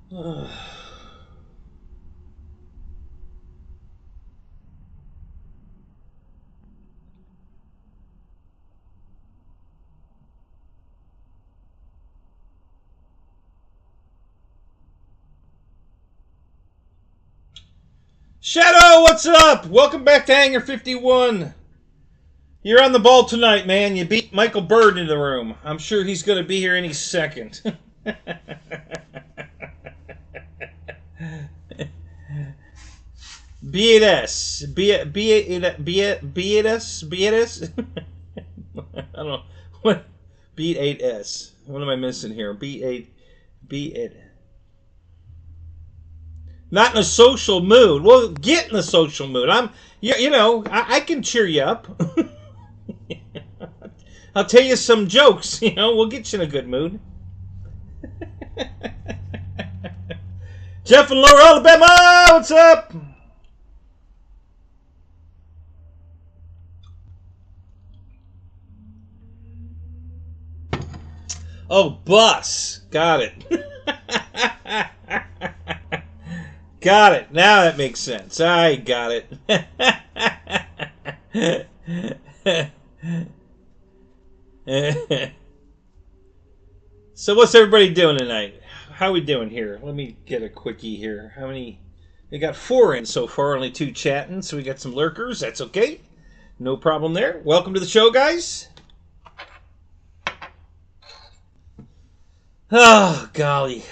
Shadow, what's up? Welcome back to Hanger 51. You're on the ball tonight, man. You beat Michael Bird into the room. I'm sure he's going to be here any second. B8S. B8S? I don't know. What? B8S. What am I missing here? B8. Not in a social mood. Well, get in a social mood. I can cheer you up. I'll tell you some jokes. We'll get you in a good mood. Jeff in Lower Alabama, what's up? Oh, bus. Got it. Got it. Now that makes sense. I got it. So what's everybody doing tonight? How we doing here? Let me get a quickie here. How many? We got 4 in so far, only 2 chatting, so we got some lurkers. That's okay. No problem there. Welcome to the show, guys. Oh, golly.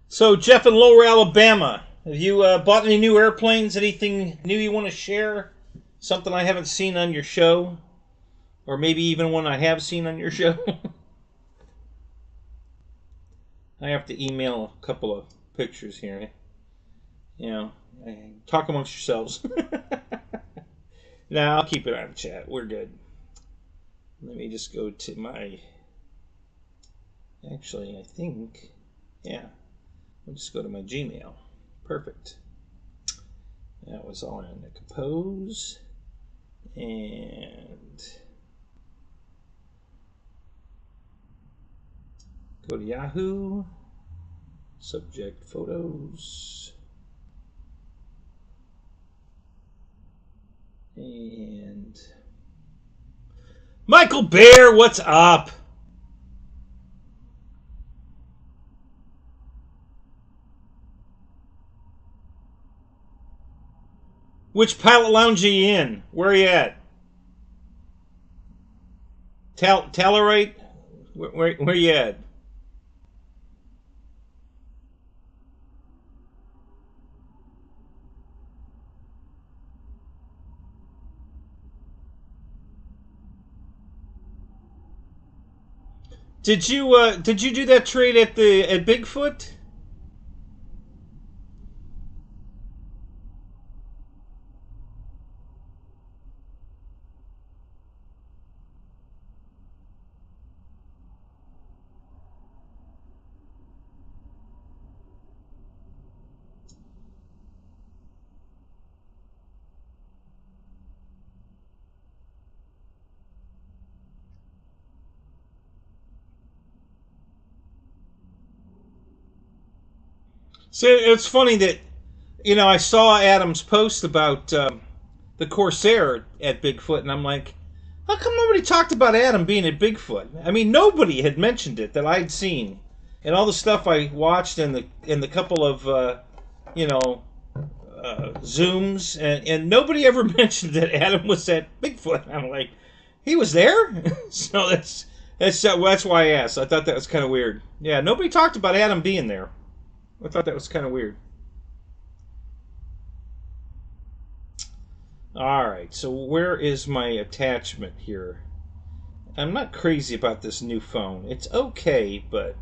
So, Jeff in Lower Alabama, have you bought any new airplanes? Anything new you want to share? Something I haven't seen on your show? Or maybe even one I have seen on your show? I have to email a couple of pictures here. Talk amongst yourselves. Nah, I'll keep it on chat. We're good. Let me just go to my... Actually, I think... Yeah. I'll just go to my Gmail. Perfect. That was all in the compose. And go to Yahoo. Subject photos. And Michael Bear, what's up? Which pilot lounge are you in? Where are you at? Tallerite? Where you at? Did you do that trade at Bigfoot? So it's funny that, I saw Adam's post about the Corsair at Bigfoot, and I'm like, how come nobody talked about Adam being at Bigfoot? I mean, nobody had mentioned it that I'd seen, and all the stuff I watched in the couple of Zooms, and nobody ever mentioned that Adam was at Bigfoot. I'm like, he was there, so that's why I asked. I thought that was kind of weird. Yeah, nobody talked about Adam being there. I thought that was kind of weird. Alright, so where is my attachment here? I'm not crazy about this new phone. It's okay, but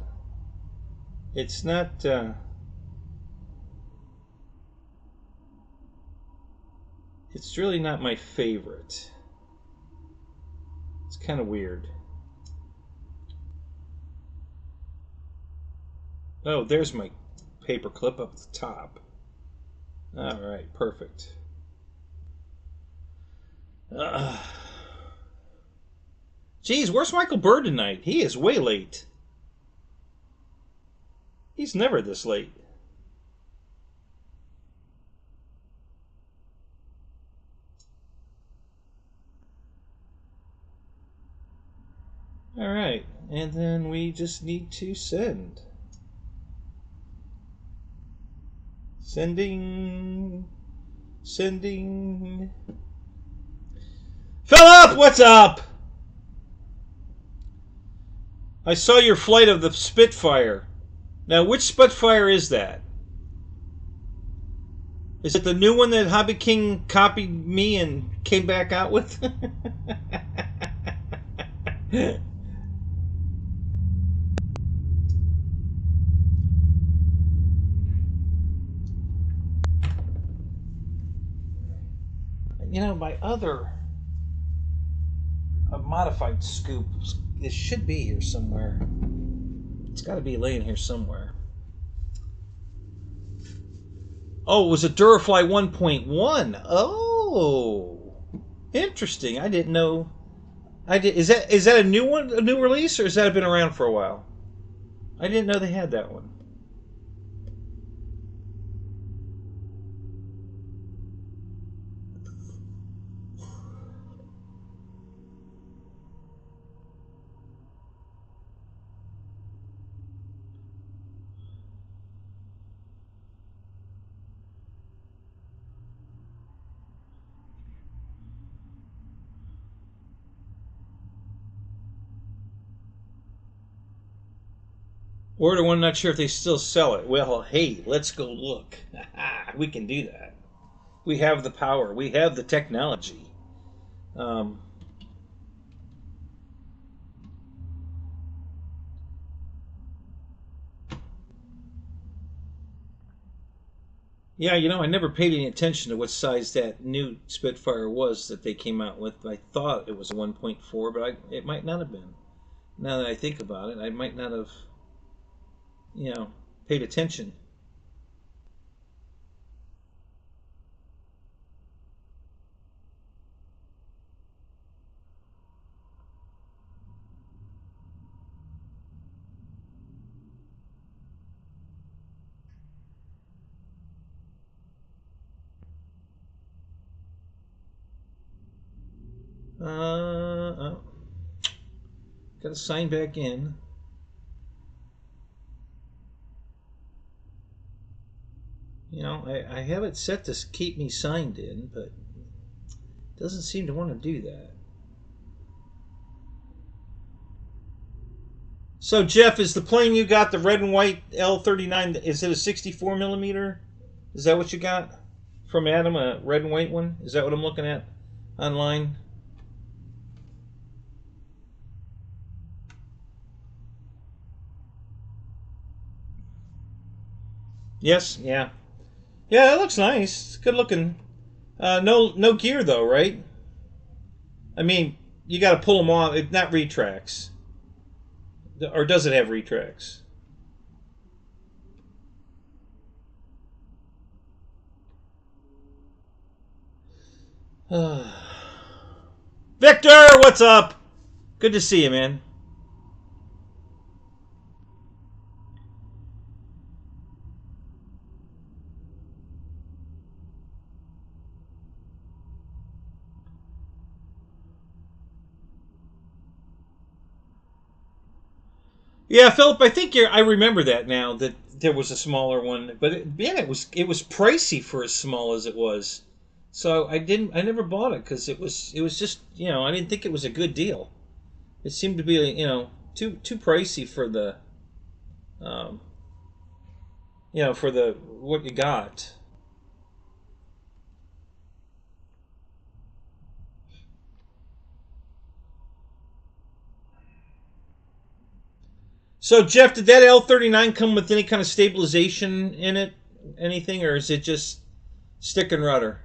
it's not... It's really not my favorite. It's kind of weird. Oh, there's my paperclip up at the top. Alright, perfect. Uh, Geez, where's Michael Bird tonight? He is way late. He's never this late. All right, and then we just need to send. Sending. Sending. Philip, what's up? I saw your flight of the Spitfire. Now, which Spitfire is that? Is it the new one that Hobby King copied me and came back out with? You know, my other modified scoop, it should be here somewhere. It's got to be laying here somewhere. Oh, it was a Durafly 1.1. Oh, interesting. I didn't know. Is that a new one, a new release, or has that been around for a while? I didn't know they had that one. Order one, not sure if they still sell it. Well, hey, let's go look. We can do that. We have the power. We have the technology. Um, yeah, you know, I never paid any attention to what size that new Spitfire was that they came out with. I thought it was a 1.4, but it might not have been. Now that I think about it, I might not have, paid attention. Oh, got to sign back in. You know, I have it set to keep me signed in, but it doesn't seem to want to do that. So, Jeff, is the plane you got the red and white L39? Is it a 64 millimeter? Is that what you got from Adam? A red and white one? Is that what I'm looking at online? Yes. Yeah. Yeah, that looks nice. It's good looking. No gear though, right? I mean, you got to pull them off. If not retracts, or does it have retracts? Victor, what's up? Good to see you, man. Yeah, Philip, I think I remember that now that there was a smaller one, but it was pricey for as small as it was. So I never bought it because it was just I didn't think it was a good deal. It seemed to be too pricey for the um, for the what you got. So Jeff, did that L39 come with any kind of stabilization in it, anything, or is it just stick and rudder?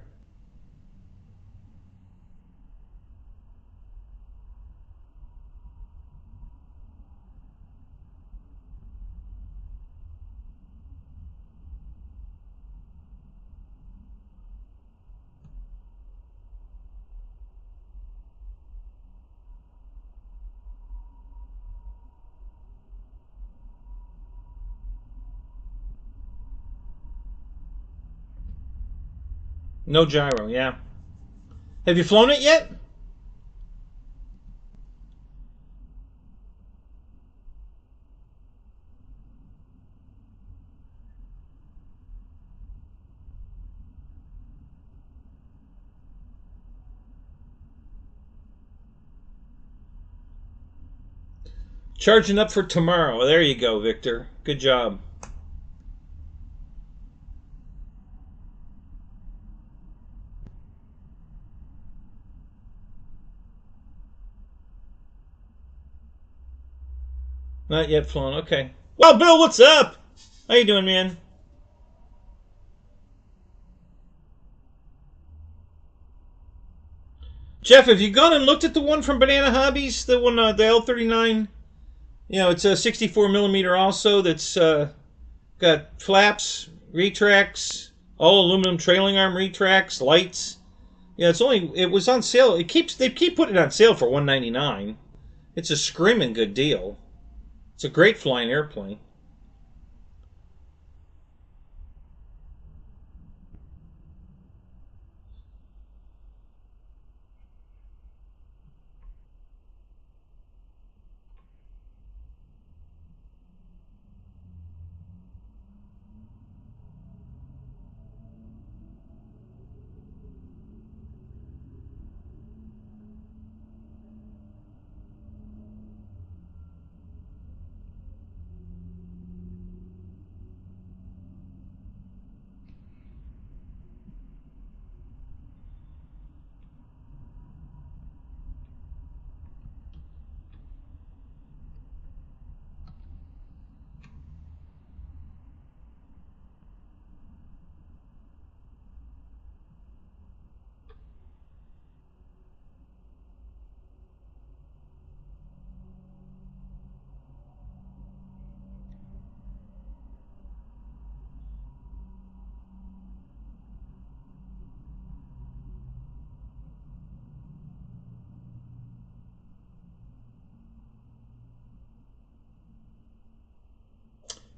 No gyro, yeah. Have you flown it yet? Charging up for tomorrow. There you go, Victor. Good job. Not yet flown. Okay. Well, Bill, what's up? How you doing, man? Jeff, have you gone and looked at the one from Banana Hobbies? The one, the L39? You know, it's a 64 millimeter also. That's got flaps, retracts, all aluminum trailing arm retracts, lights. Yeah, it was on sale. They keep putting it on sale for $199. It's a screaming good deal. It's a great flying airplane.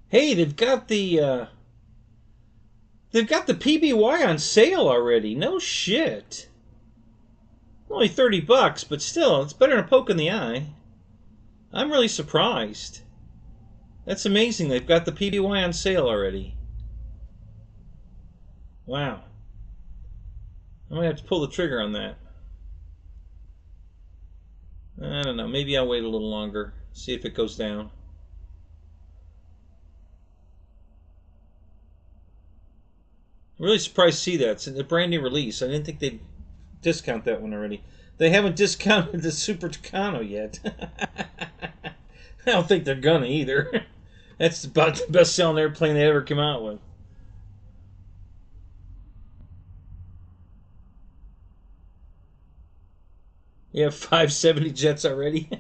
Hey, they've got the PBY on sale already. No shit. Only $30, but still, it's better than a poke in the eye. I'm really surprised. That's amazing. They've got the PBY on sale already. Wow. I'm gonna have to pull the trigger on that. I don't know. Maybe I'll wait a little longer. See if it goes down. I'm really surprised to see that. It's a brand new release. I didn't think they'd discount that one already. They haven't discounted the Super Tucano yet. I don't think they're gonna either. That's about the best selling airplane they ever came out with. You have 570 jets already?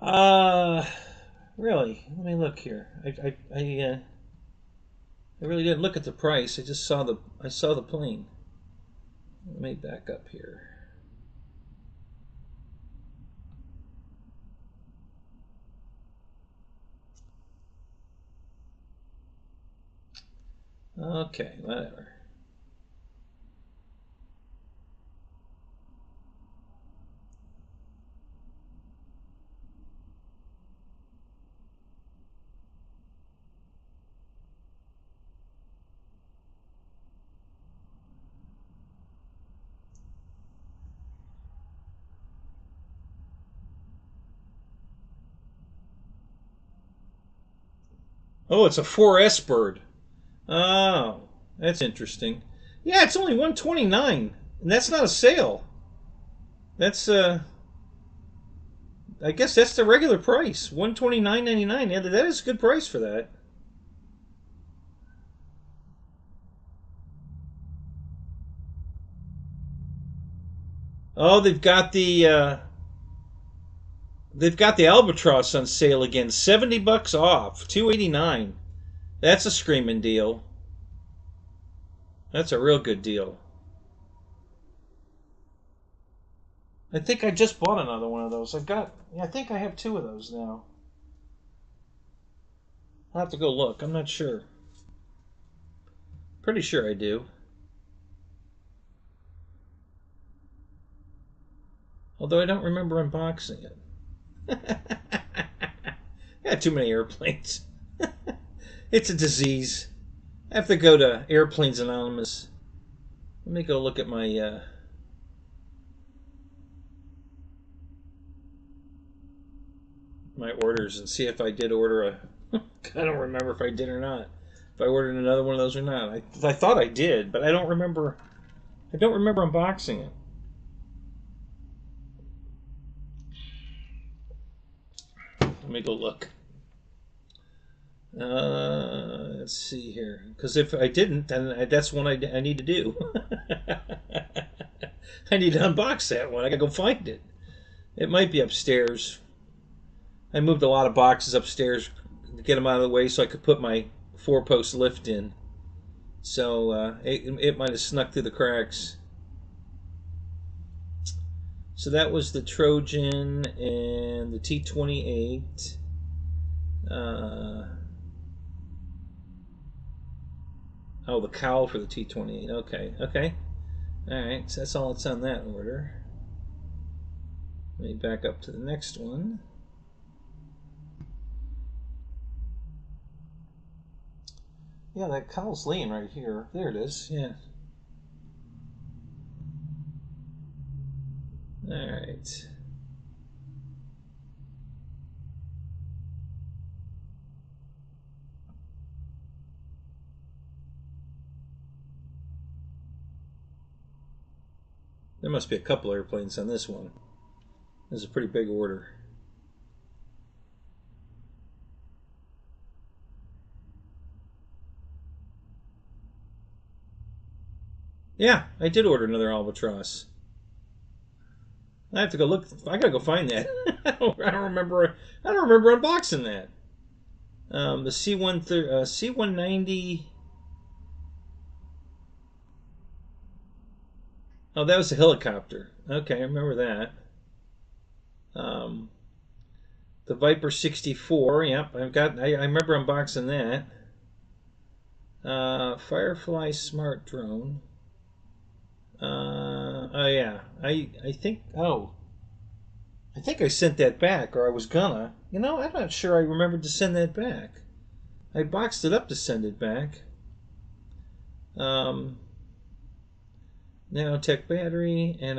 uh, really? Let me look here. I really didn't look at the price. I saw the plane. Let me back up here. Okay, whatever. Oh, it's a 4S bird. Oh, that's interesting. Yeah, it's only 129, and that's not a sale. That's I guess that's the regular price, 129.99. Yeah, that is a good price for that. Oh, they've got the Albatross on sale again, $70 off, 289. That's a screaming deal. That's a real good deal. I think I just bought another one of those. I think I have two of those now. I'll have to go look. I'm not sure. Pretty sure I do. Although I don't remember unboxing it. I got too many airplanes. It's a disease. I have to go to Airplanes Anonymous. Let me go look at my my orders and see if I did order a... I don't remember if I did or not. If I ordered another one of those or not. I thought I did, but I don't remember. I don't remember unboxing it. Let me go look. Let's see here. Because if I didn't, then that's one I need to do. I need to unbox that one. I gotta go find it. It might be upstairs. I moved a lot of boxes upstairs to get them out of the way so I could put my 4-post lift in. So it might have snuck through the cracks. So that was the Trojan and the T-28. Oh, the cowl for the T-28. Okay. Alright, so that's all that's on that order. Let me back up to the next one. Yeah, that cowl's laying right here. There it is, yeah. Alright. There must be a couple airplanes on this one. This is a pretty big order. Yeah, I did order another Albatross. I have to go look. I gotta go find that. I don't remember. I don't remember unboxing that. The C-190. Oh, that was a helicopter. Okay, I remember that. The Viper 64. Yep, I remember unboxing that. Firefly Smart Drone. Oh yeah, I think. Oh, I think I sent that back, or I was gonna. You know, I'm not sure I remembered to send that back. I boxed it up to send it back. Nanotech battery and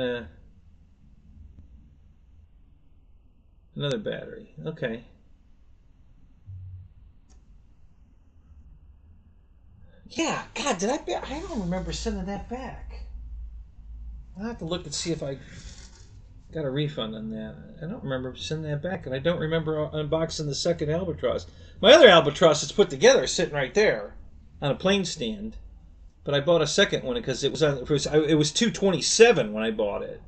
another battery. Okay. Yeah, God, did I don't remember sending that back. I'll have to look and see if I got a refund on that. I don't remember sending that back, and I don't remember unboxing the second Albatross. My other Albatross is put together, sitting right there on a plane stand. But I bought a second one because it was $227 when I bought it,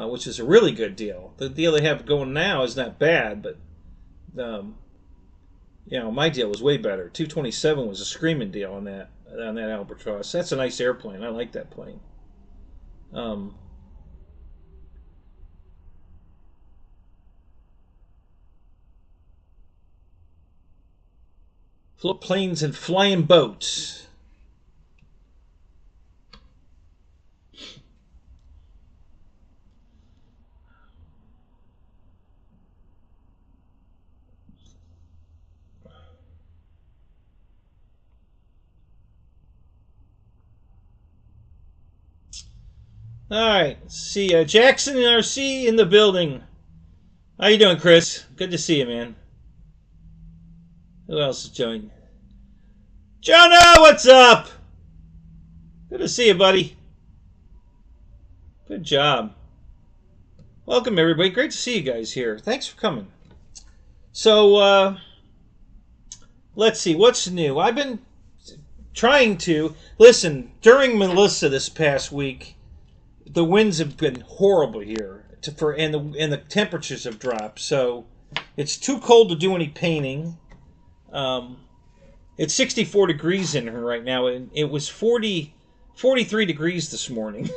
which is a really good deal. The deal they have going now is not bad, but my deal was way better. $227 was a screaming deal on that Albatross. That's a nice airplane. I like that plane. Float planes and flying boats. All right, see Jackson and RC in the building. How you doing, Chris? Good to see you, man. Who else is joining? Jonah, what's up? Good to see you, buddy. Good job. Welcome, everybody. Great to see you guys here. Thanks for coming. So, let's see. What's new? I've been trying to... Listen, during Melissa this past week, the winds have been horrible here, and the temperatures have dropped. So it's too cold to do any painting. It's 64 degrees in here right now, and it was 43 degrees this morning.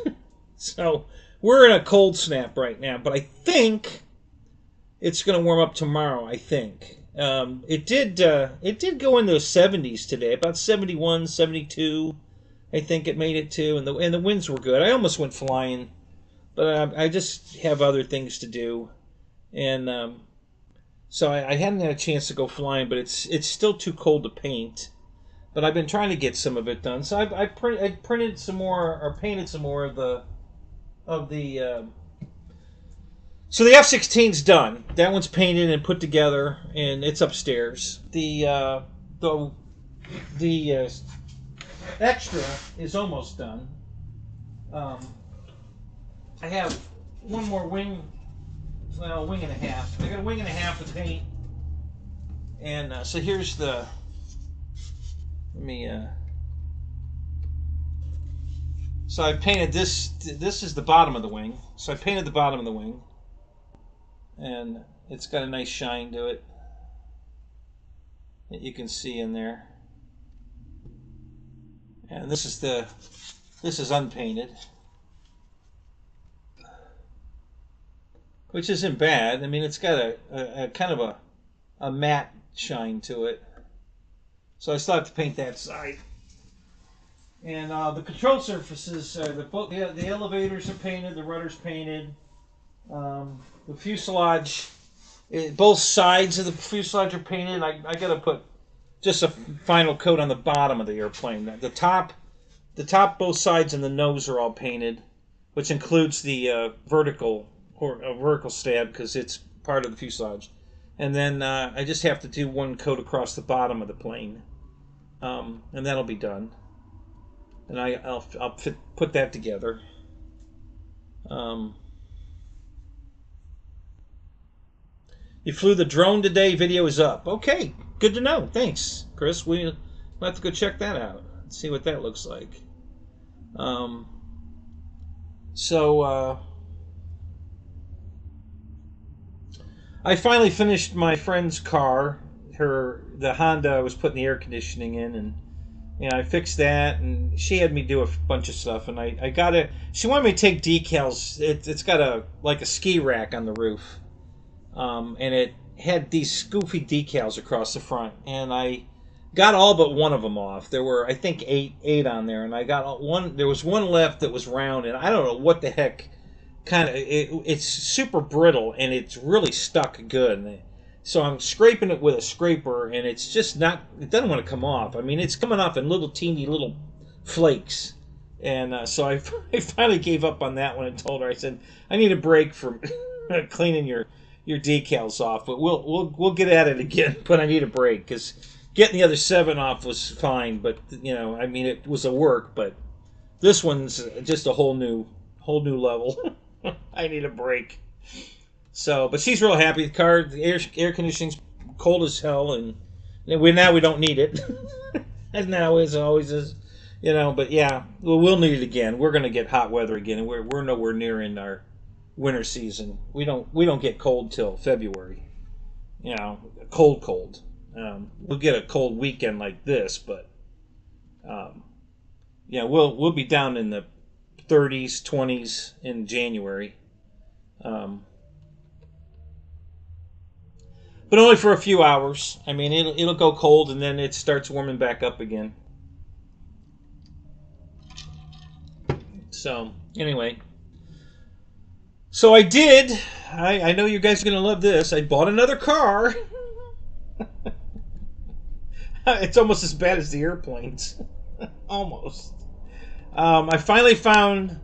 So we're in a cold snap right now, but I think it's going to warm up tomorrow, I think. It did go in the 70s today, about 71, 72. I think it made it to, and the winds were good. I almost went flying, but I just have other things to do, and so I hadn't had a chance to go flying. But it's still too cold to paint. But I've been trying to get some of it done. So I printed some more, or painted some more of the so the F-16's done. That one's painted and put together, and it's upstairs. The extra is almost done. I have one more wing, well, a wing and a half. I got a wing and a half of paint, and so here's the. Let me. So I painted this. This is the bottom of the wing. So I painted the bottom of the wing, and it's got a nice shine to it that you can see in there. And this is unpainted, which isn't bad. I mean, it's got a kind of a matte shine to it. So I still have to paint that side. And the control surfaces, the elevators are painted, the rudder's painted, the fuselage, both sides of the fuselage are painted. I got to put just a final coat on the bottom of the airplane. The top, both sides, and the nose are all painted, which includes the vertical stab because it's part of the fuselage. And then I just have to do one coat across the bottom of the plane, and that'll be done. And I'll put that together. You flew the drone today. Video is up. Okay, good to know. Thanks, Chris. We'll have to go check that out and see what that looks like. I finally finished my friend's car. The Honda I was putting the air conditioning in, and I fixed that, and she had me do a bunch of stuff, and I got it. She wanted me to take decals. It's got like a ski rack on the roof, and it had these goofy decals across the front, and I got all but one of them off. There were, I think, eight on there, and I got one. There was one left that was round, and I don't know what the heck. It's super brittle, and it's really stuck good. So I'm scraping it with a scraper, and it's just not. It doesn't want to come off. I mean, it's coming off in little teeny little flakes, and so I finally gave up on that one and told her, I said, I need a break from cleaning your decals off, but we'll get at it again. But I need a break because getting the other 7 off was fine, but I mean, it was a work, but this one's just a whole new level. I need a break. So, but she's real happy. The car, the air conditioning's cold as hell, and now we don't need it. As now is, always is, But yeah, we'll need it again. We're gonna get hot weather again, and we're nowhere near in our winter season. We don't get cold till February. Cold. We'll get a cold weekend like this, but we'll be down in the 30s, 20s in January. But only for a few hours. I mean, it'll go cold, and then it starts warming back up again. So, anyway. So I did. I know you guys are going to love this. I bought another car. It's almost as bad as the airplanes. Almost. I finally found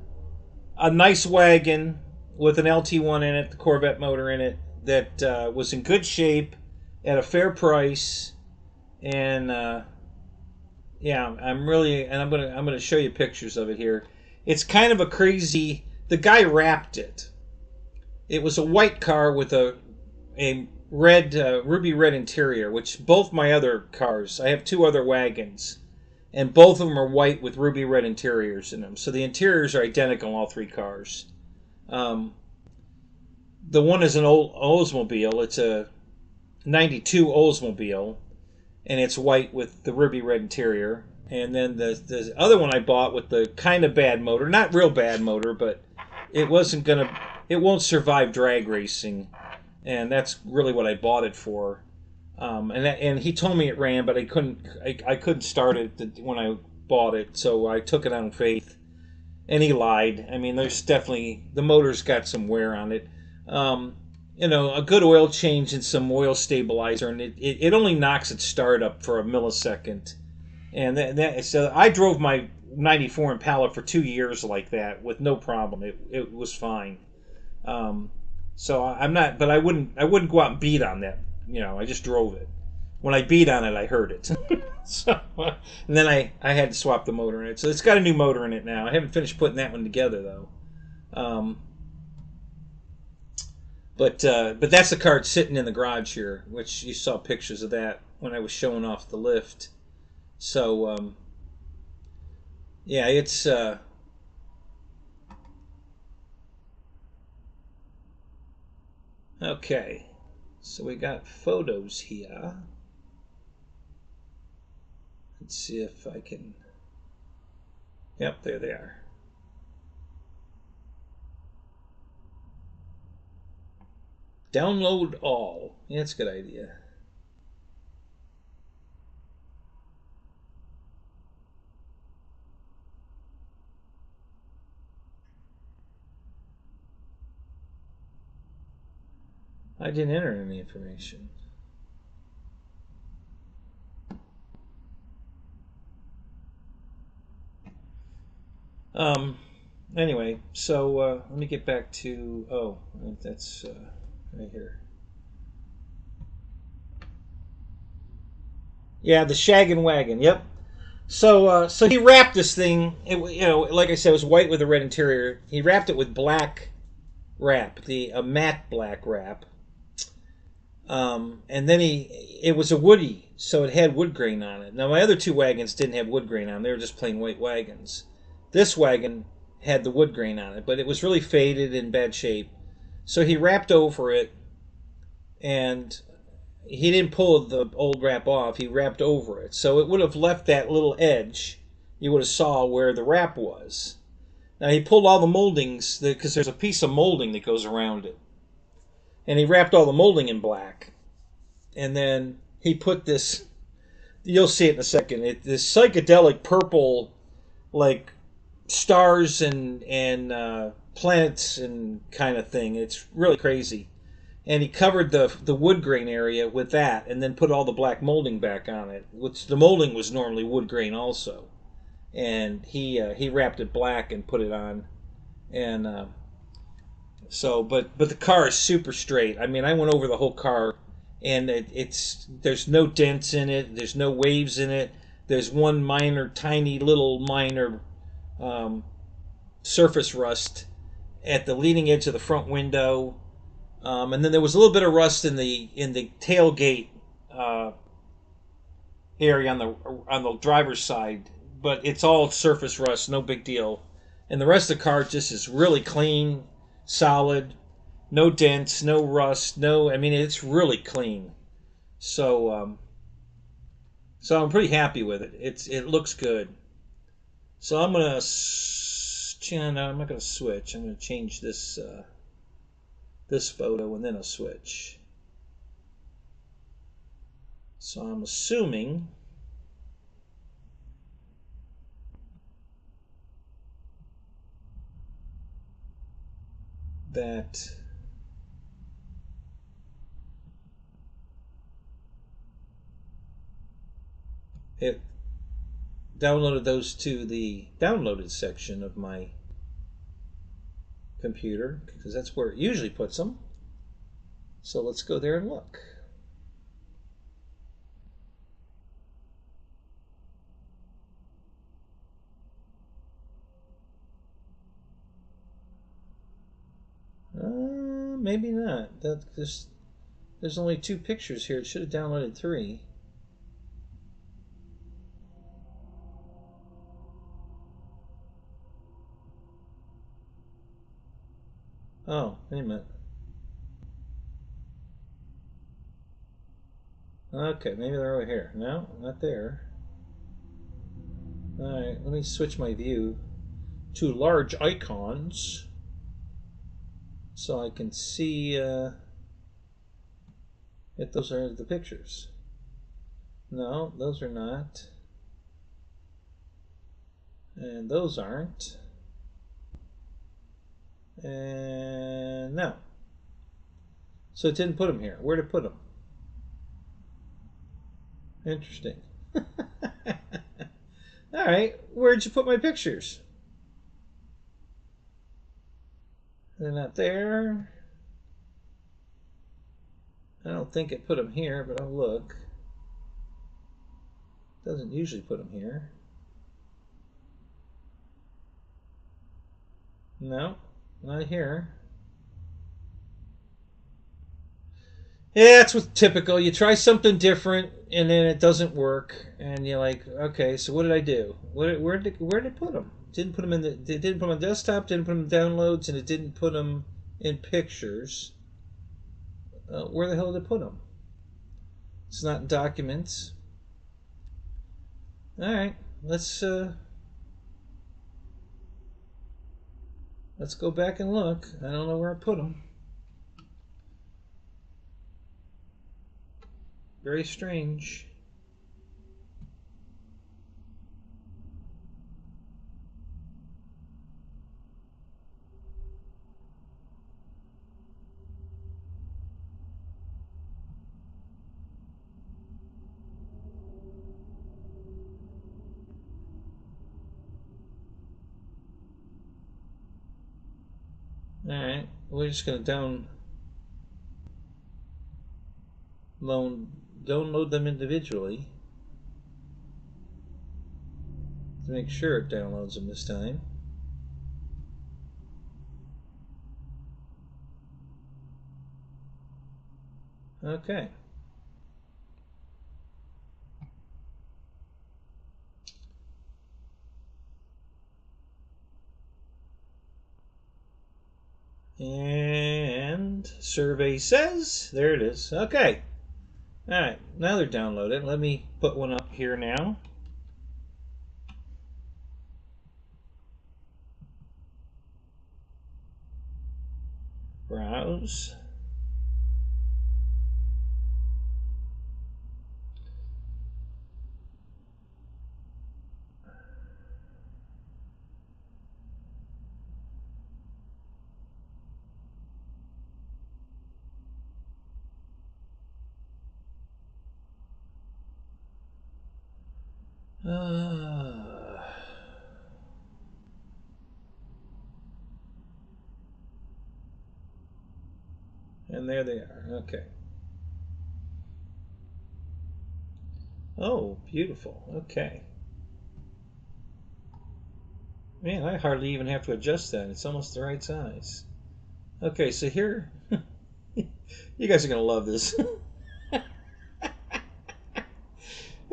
a nice wagon with an LT1 in it, the Corvette motor in it, that was in good shape at a fair price, and I'm gonna show you pictures of it here. It's kind of a crazy. The guy wrapped it. It was a white car with a red ruby red interior, which both my other cars. I have 2 other wagons, and both of them are white with ruby red interiors in them. So the interiors are identical in all 3 cars. The one is an old Oldsmobile. It's a 92 Oldsmobile, and it's white with the ruby red interior. And then the other one I bought with the kind of bad motor, not real bad motor, but it wasn't gonna, it won't survive drag racing, and that's really what I bought it for. And he told me it ran, but I couldn't start it when I bought it, so I took it on faith. And he lied. I mean, there's definitely, the motor's got some wear on it. You know, a good oil change and some oil stabilizer, and it only knocks its start up for a millisecond. And so I drove my '94 Impala for 2 years like that with no problem. It was fine. So I'm not, but I wouldn't go out and beat on that. You know, I just drove it. When I beat on it, I heard it. So, and then I had to swap the motor in it. So it's got a new motor in it now. I haven't finished putting that one together though. But that's the car sitting in the garage here, which you saw pictures of that when I was showing off the lift. So yeah, it's okay. So we got photos here. Let's see if I can. Yep, there they are. Download all. Yeah, that's a good idea. I didn't enter any information. Anyway, so let me get back to, oh, that's right here. Yeah, the Shaggin' Wagon. Yep. So he wrapped this thing. You know, like I said, it was white with a red interior. He wrapped it with black wrap, a matte black wrap. And then it was a woody, so it had wood grain on it. Now my other two wagons didn't have wood grain on them; they were just plain white wagons. This wagon had the wood grain on it, but it was really faded in bad shape. So he wrapped over it, and he didn't pull the old wrap off. He wrapped over it, so it would have left that little edge. You would have saw where the wrap was. Now he pulled all the moldings because there's a piece of molding that goes around it, and he wrapped all the molding in black. And then he put this. You'll see it in a second. This psychedelic purple, like stars and planets and kind of thing. It's really crazy. And he covered the wood grain area with that, and then put all the black molding back on it. Which the molding was normally wood grain also, and he wrapped it black and put it on, and so but the car is super straight. I mean, I went over the whole car, and it's there's no dents in it, there's no waves in it. There's one minor, tiny little minor um, surface rust at the leading edge of the front window. And then there was a little bit of rust in the tailgate area on the driver's side, but it's all surface rust, no big deal. And the rest of the car just is really clean, solid, no dents, no rust, no. I mean, it's really clean. So so I'm pretty happy with it. It looks good. So I'm gonna. No, I'm not gonna switch. I'm gonna change this photo and then I'll switch. So I'm assuming that it downloaded those to the downloaded section of my computer, because that's where it usually puts them. So let's go there and look. Maybe not. There's only 2 pictures here. It should have downloaded 3. Oh, wait a minute. Okay, maybe they're over here. No, not there. Alright, let me switch my view to large icons so I can see if those are the pictures. No, those are not. And those aren't. And no. So it didn't put them here. Where did it put them? Interesting. Alright, where'd you put my pictures? They're not there. I don't think it put them here, but I'll look. It doesn't usually put them here. No, not here. Yeah, that's what's typical. You try something different, and then it doesn't work, and you're like, okay, so what did I do? Where did it put them? Didn't put them in the. It didn't put them on desktop. Didn't put them in downloads, and it didn't put them in pictures. Where the hell did it put them? It's not in documents. All right, let's go back and look. I don't know where I put them. Very strange. All right, we're just gonna download them individually to make sure it downloads them this time. Okay. And survey says, there it is. Okay. All right, now they're downloaded. Let me put one up here now. Browse. And there they are. Okay. Oh, beautiful. Okay. Man, I hardly even have to adjust that. It's almost the right size. Okay, so here, you guys are going to love this.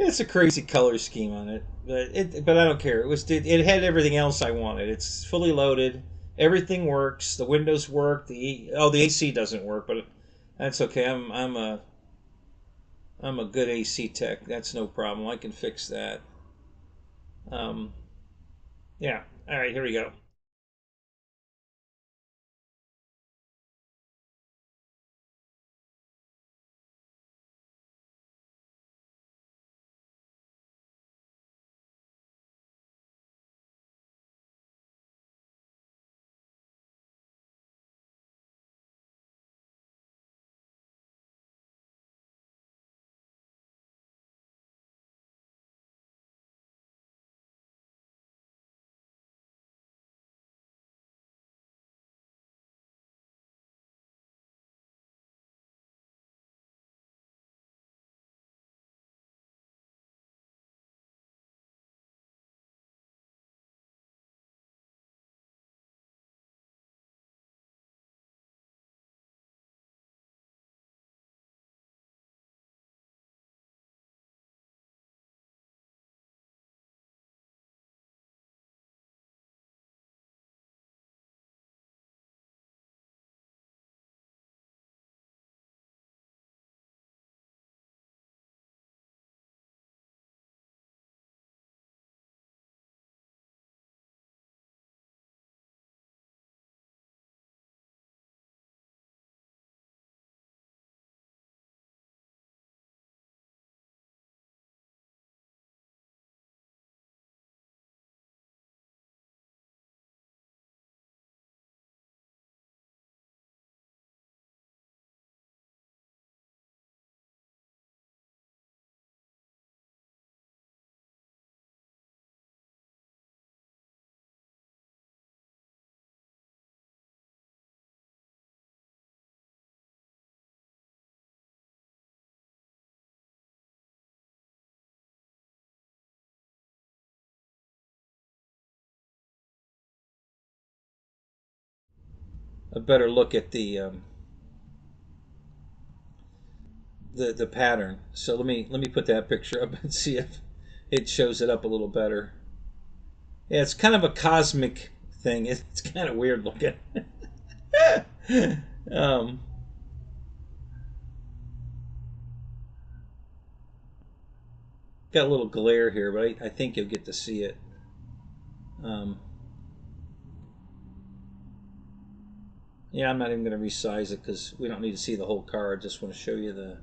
It's a crazy color scheme on it, but I don't care. It had everything else I wanted. It's fully loaded. Everything works. The windows work. The AC doesn't work, but that's okay. I'm a good AC tech. That's no problem. I can fix that. Um, yeah. All right. Here we go. a better look at the pattern. So let me put that picture up and see if it shows it up a little better. Yeah, it's kind of a cosmic thing. It's kind of weird looking. um, got a little glare here, but I think you'll get to see it. Um, yeah, I'm not even going to resize it because we don't need to see the whole car. I just want to show you the.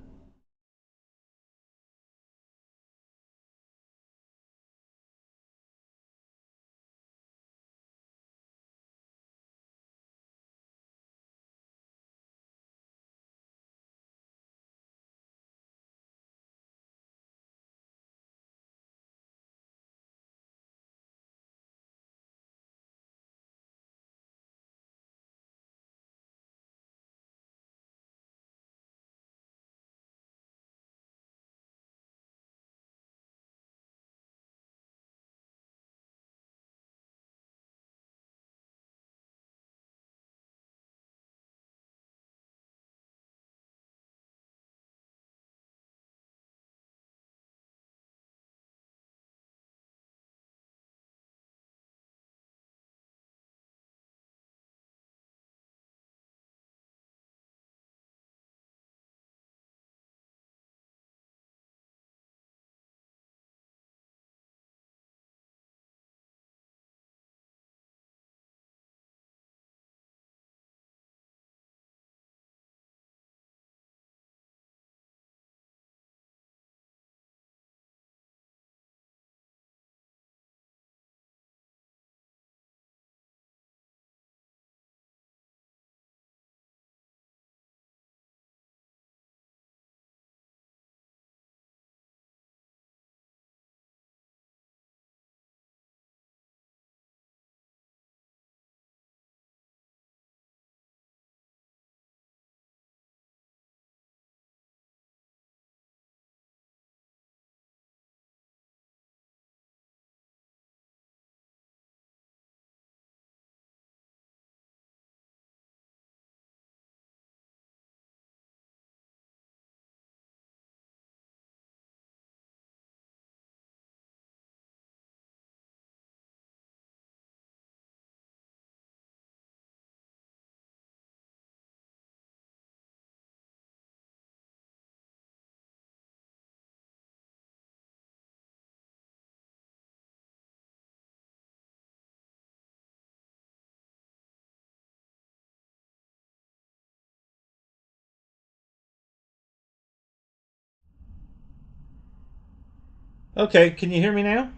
Okay, can you hear me now?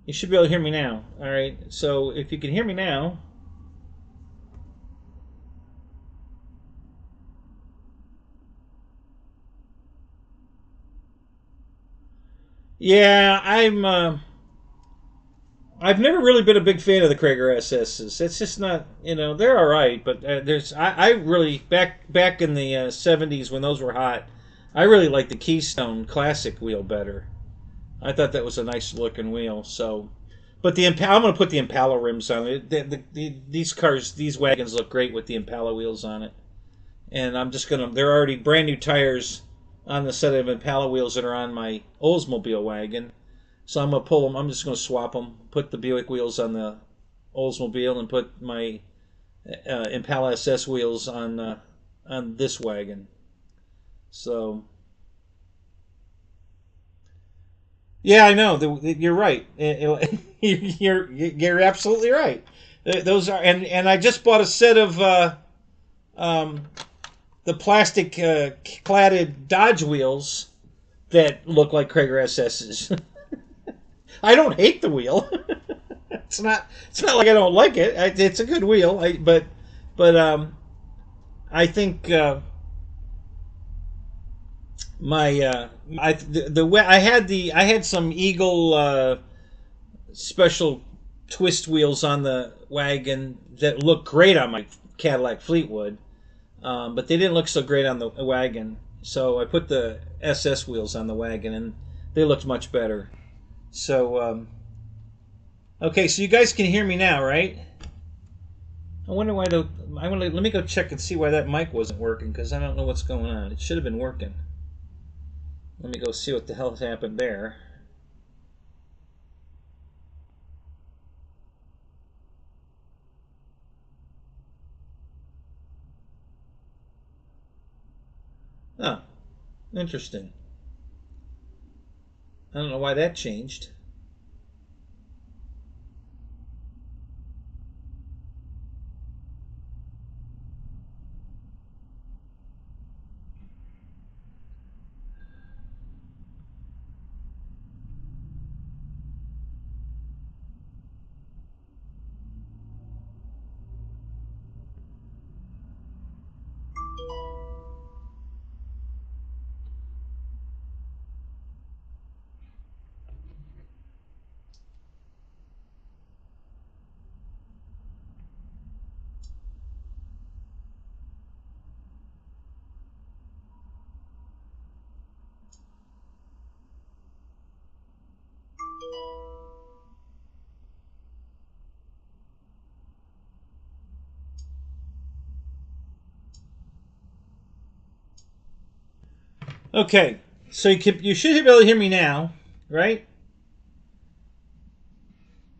You should be able to hear me now. All right. So if you can hear me now, yeah, I've never really been a big fan of the Krager SSs. It's just not, they're all right, but I really back in the '70s when those were hot. I really liked the Keystone Classic wheel better. I thought that was a nice looking wheel. So, but I'm going to put the Impala rims on it. These cars, these wagons look great with the Impala wheels on it. And I'm just gonna. They're already brand new tires on the set of Impala wheels that are on my Oldsmobile wagon. So I'm gonna pull them. I'm just gonna swap them. Put the Buick wheels on the Oldsmobile and put my Impala SS wheels on this wagon. So yeah, I know. You're right. You're absolutely right. Those are and I just bought a set of um, the plastic cladded Dodge wheels that look like Krager SS's. I don't hate the wheel. It's not like I don't like it. It's a good wheel. But I think my I had some Eagle special twist wheels on the wagon that look great on my Cadillac Fleetwood, but they didn't look so great on the wagon. So I put the SS wheels on the wagon, and they looked much better. So Okay, so you guys can hear me now, right? I wonder why the. Let me go check and see why that mic wasn't working, because I don't know what's going on. It should have been working. Let me go see what the hell happened there. Oh, interesting. I don't know why that changed. Okay, so you should be able to hear me now, right?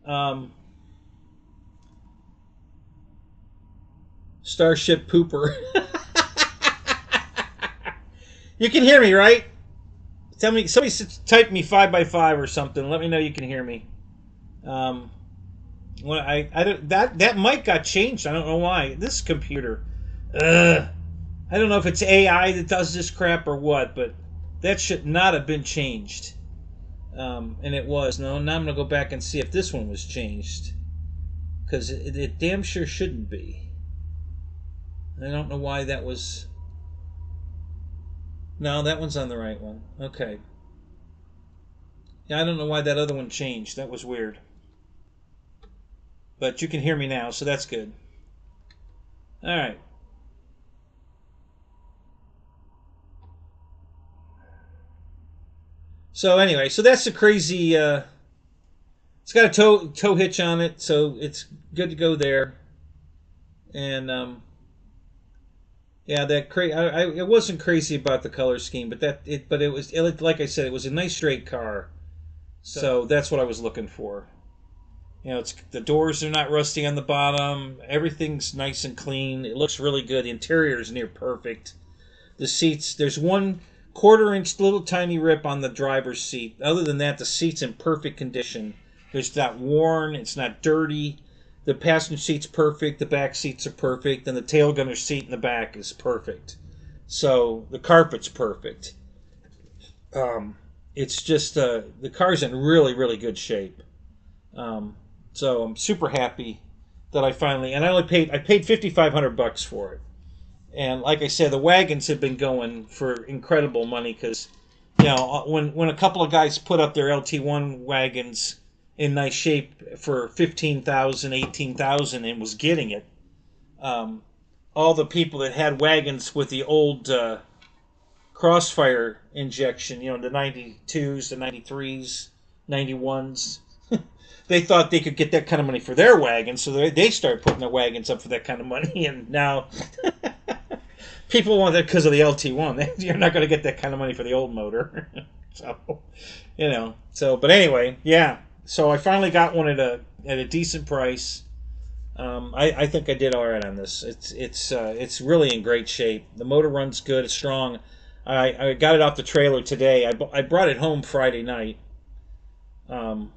Um, Starship Pooper. You can hear me, right? Tell me, somebody type me 5x5 or something. Let me know you can hear me. Um, when I don't, that mic got changed. I don't know why. This computer, ugh. I don't know if it's AI that does this crap or what, but that should not have been changed. And it was. No, now I'm gonna go back and see if this one was changed, because it damn sure shouldn't be. I don't know why that was. No, that one's on the right one. Okay. Yeah, I don't know why that other one changed. That was weird. But you can hear me now, so that's good. All right. So anyway, so that's the crazy. It's got a tow hitch on it, so it's good to go there. And yeah, it wasn't crazy about the color scheme, but like I said, it was a nice straight car. So that's what I was looking for. You know, it's the doors are not rusty on the bottom. Everything's nice and clean. It looks really good. The interior is near perfect. The seats, there's one quarter-inch little tiny rip on the driver's seat. Other than that, the seat's in perfect condition. It's not worn. It's not dirty. The passenger seat's perfect. The back seats are perfect. And the tail gunner seat in the back is perfect. So the carpet's perfect. It's just the car's in really, really good shape. Um, so I'm super happy that I finally, and I paid $5,500 for it. And like I said, the wagons have been going for incredible money, because you know, when a couple of guys put up their LT1 wagons in nice shape for 15,000, 18,000, and was getting it, um, all the people that had wagons with the old crossfire injection, you know, the 92s, the 93s, 91s, they thought they could get that kind of money for their wagons, so they started putting their wagons up for that kind of money, and now people want that because of the LT1. You're not going to get that kind of money for the old motor. So, you know. So, but anyway, yeah. So I finally got one at a decent price. I think I did all right on this. It's really in great shape. The motor runs good. It's strong. I got it off the trailer today. I brought it home Friday night. Or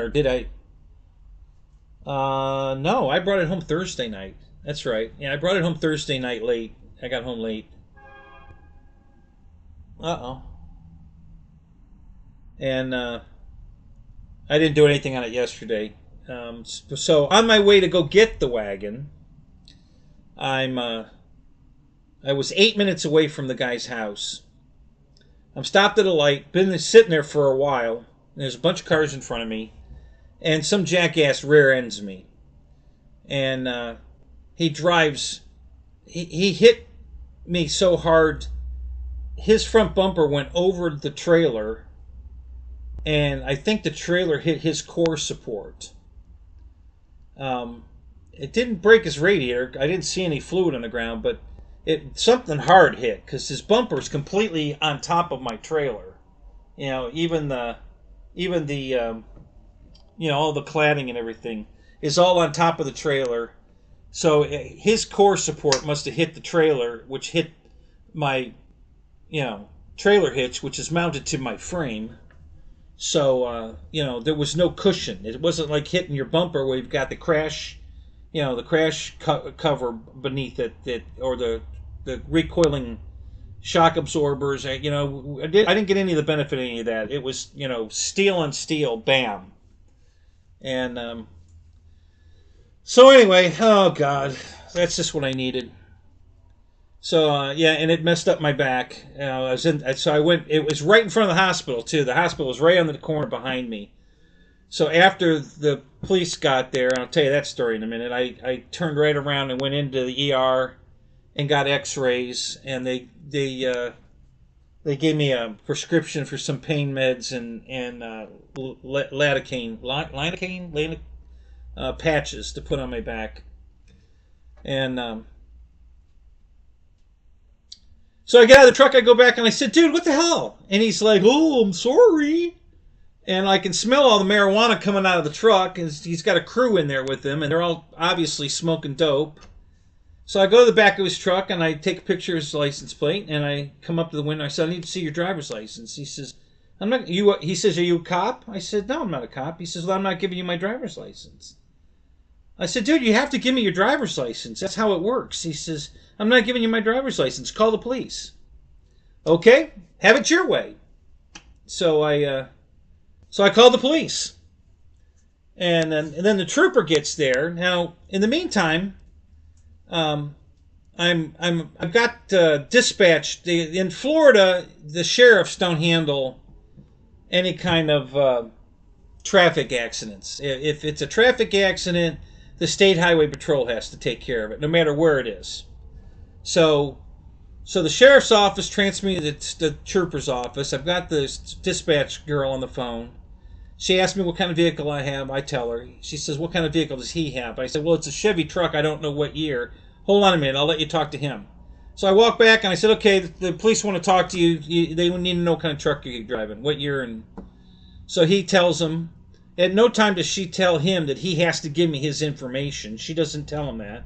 did I? No, I brought it home Thursday night. That's right. Yeah, I brought it home Thursday night late. I got home late. Uh-oh. And I didn't do anything on it yesterday. So on my way to go get the wagon, I'm I was 8 minutes away from the guy's house. I'm stopped at a light. Been sitting there for a while. There's a bunch of cars in front of me, and some jackass rear ends me. And he drives. He hit me so hard. His front bumper went over the trailer, and I think the trailer hit his core support. It didn't break his radiator. I didn't see any fluid on the ground, but something hard hit because his bumper's completely on top of my trailer. You know, even the all the cladding and everything is all on top of the trailer. So his core support must have hit the trailer, which hit my, trailer hitch, which is mounted to my frame. So, there was no cushion. It wasn't like hitting your bumper where you've got the crash, cover beneath it, or the recoiling shock absorbers. I didn't get any of the benefit of any of that. It was, steel on steel, bam. And so anyway, oh God, that's just what I needed. So and it messed up my back. So I went. It was right in front of the hospital too. The hospital was right on the corner behind me. So after the police got there, and I'll tell you that story in a minute. I turned right around and went into the ER and got X-rays, and they gave me a prescription for some pain meds and lidocaine patches to put on my back. And so I get out of the truck, I go back, and I said, dude, what the hell? And he's like, oh, I'm sorry. And I can smell all the marijuana coming out of the truck, and he's got a crew in there with him, and they're all obviously smoking dope. So I go to the back of his truck, and I take a picture of his license plate, and I come up to the window. I said, I need to see your driver's license. He says, he says, are you a cop? I said, no, I'm not a cop. He says, well, I'm not giving you my driver's license. I said, dude, you have to give me your driver's license. That's how it works. He says, I'm not giving you my driver's license. Call the police. Okay, have it your way. So I called the police, and then the trooper gets there. Now, in the meantime, I've got dispatched. In Florida, the sheriffs don't handle any kind of traffic accidents. If it's a traffic accident, the State Highway Patrol has to take care of it, no matter where it is. So the sheriff's office transfers me to the trooper's office. I've got the dispatch girl on the phone. She asked me what kind of vehicle I have. I tell her. She says, what kind of vehicle does he have? I said, well, it's a Chevy truck. I don't know what year. Hold on a minute. I'll let you talk to him. So I walk back and I said, okay, the police want to talk to you. They need to know what kind of truck you're driving, what year. And so he tells them. At no time does she tell him that he has to give me his information. She doesn't tell him that.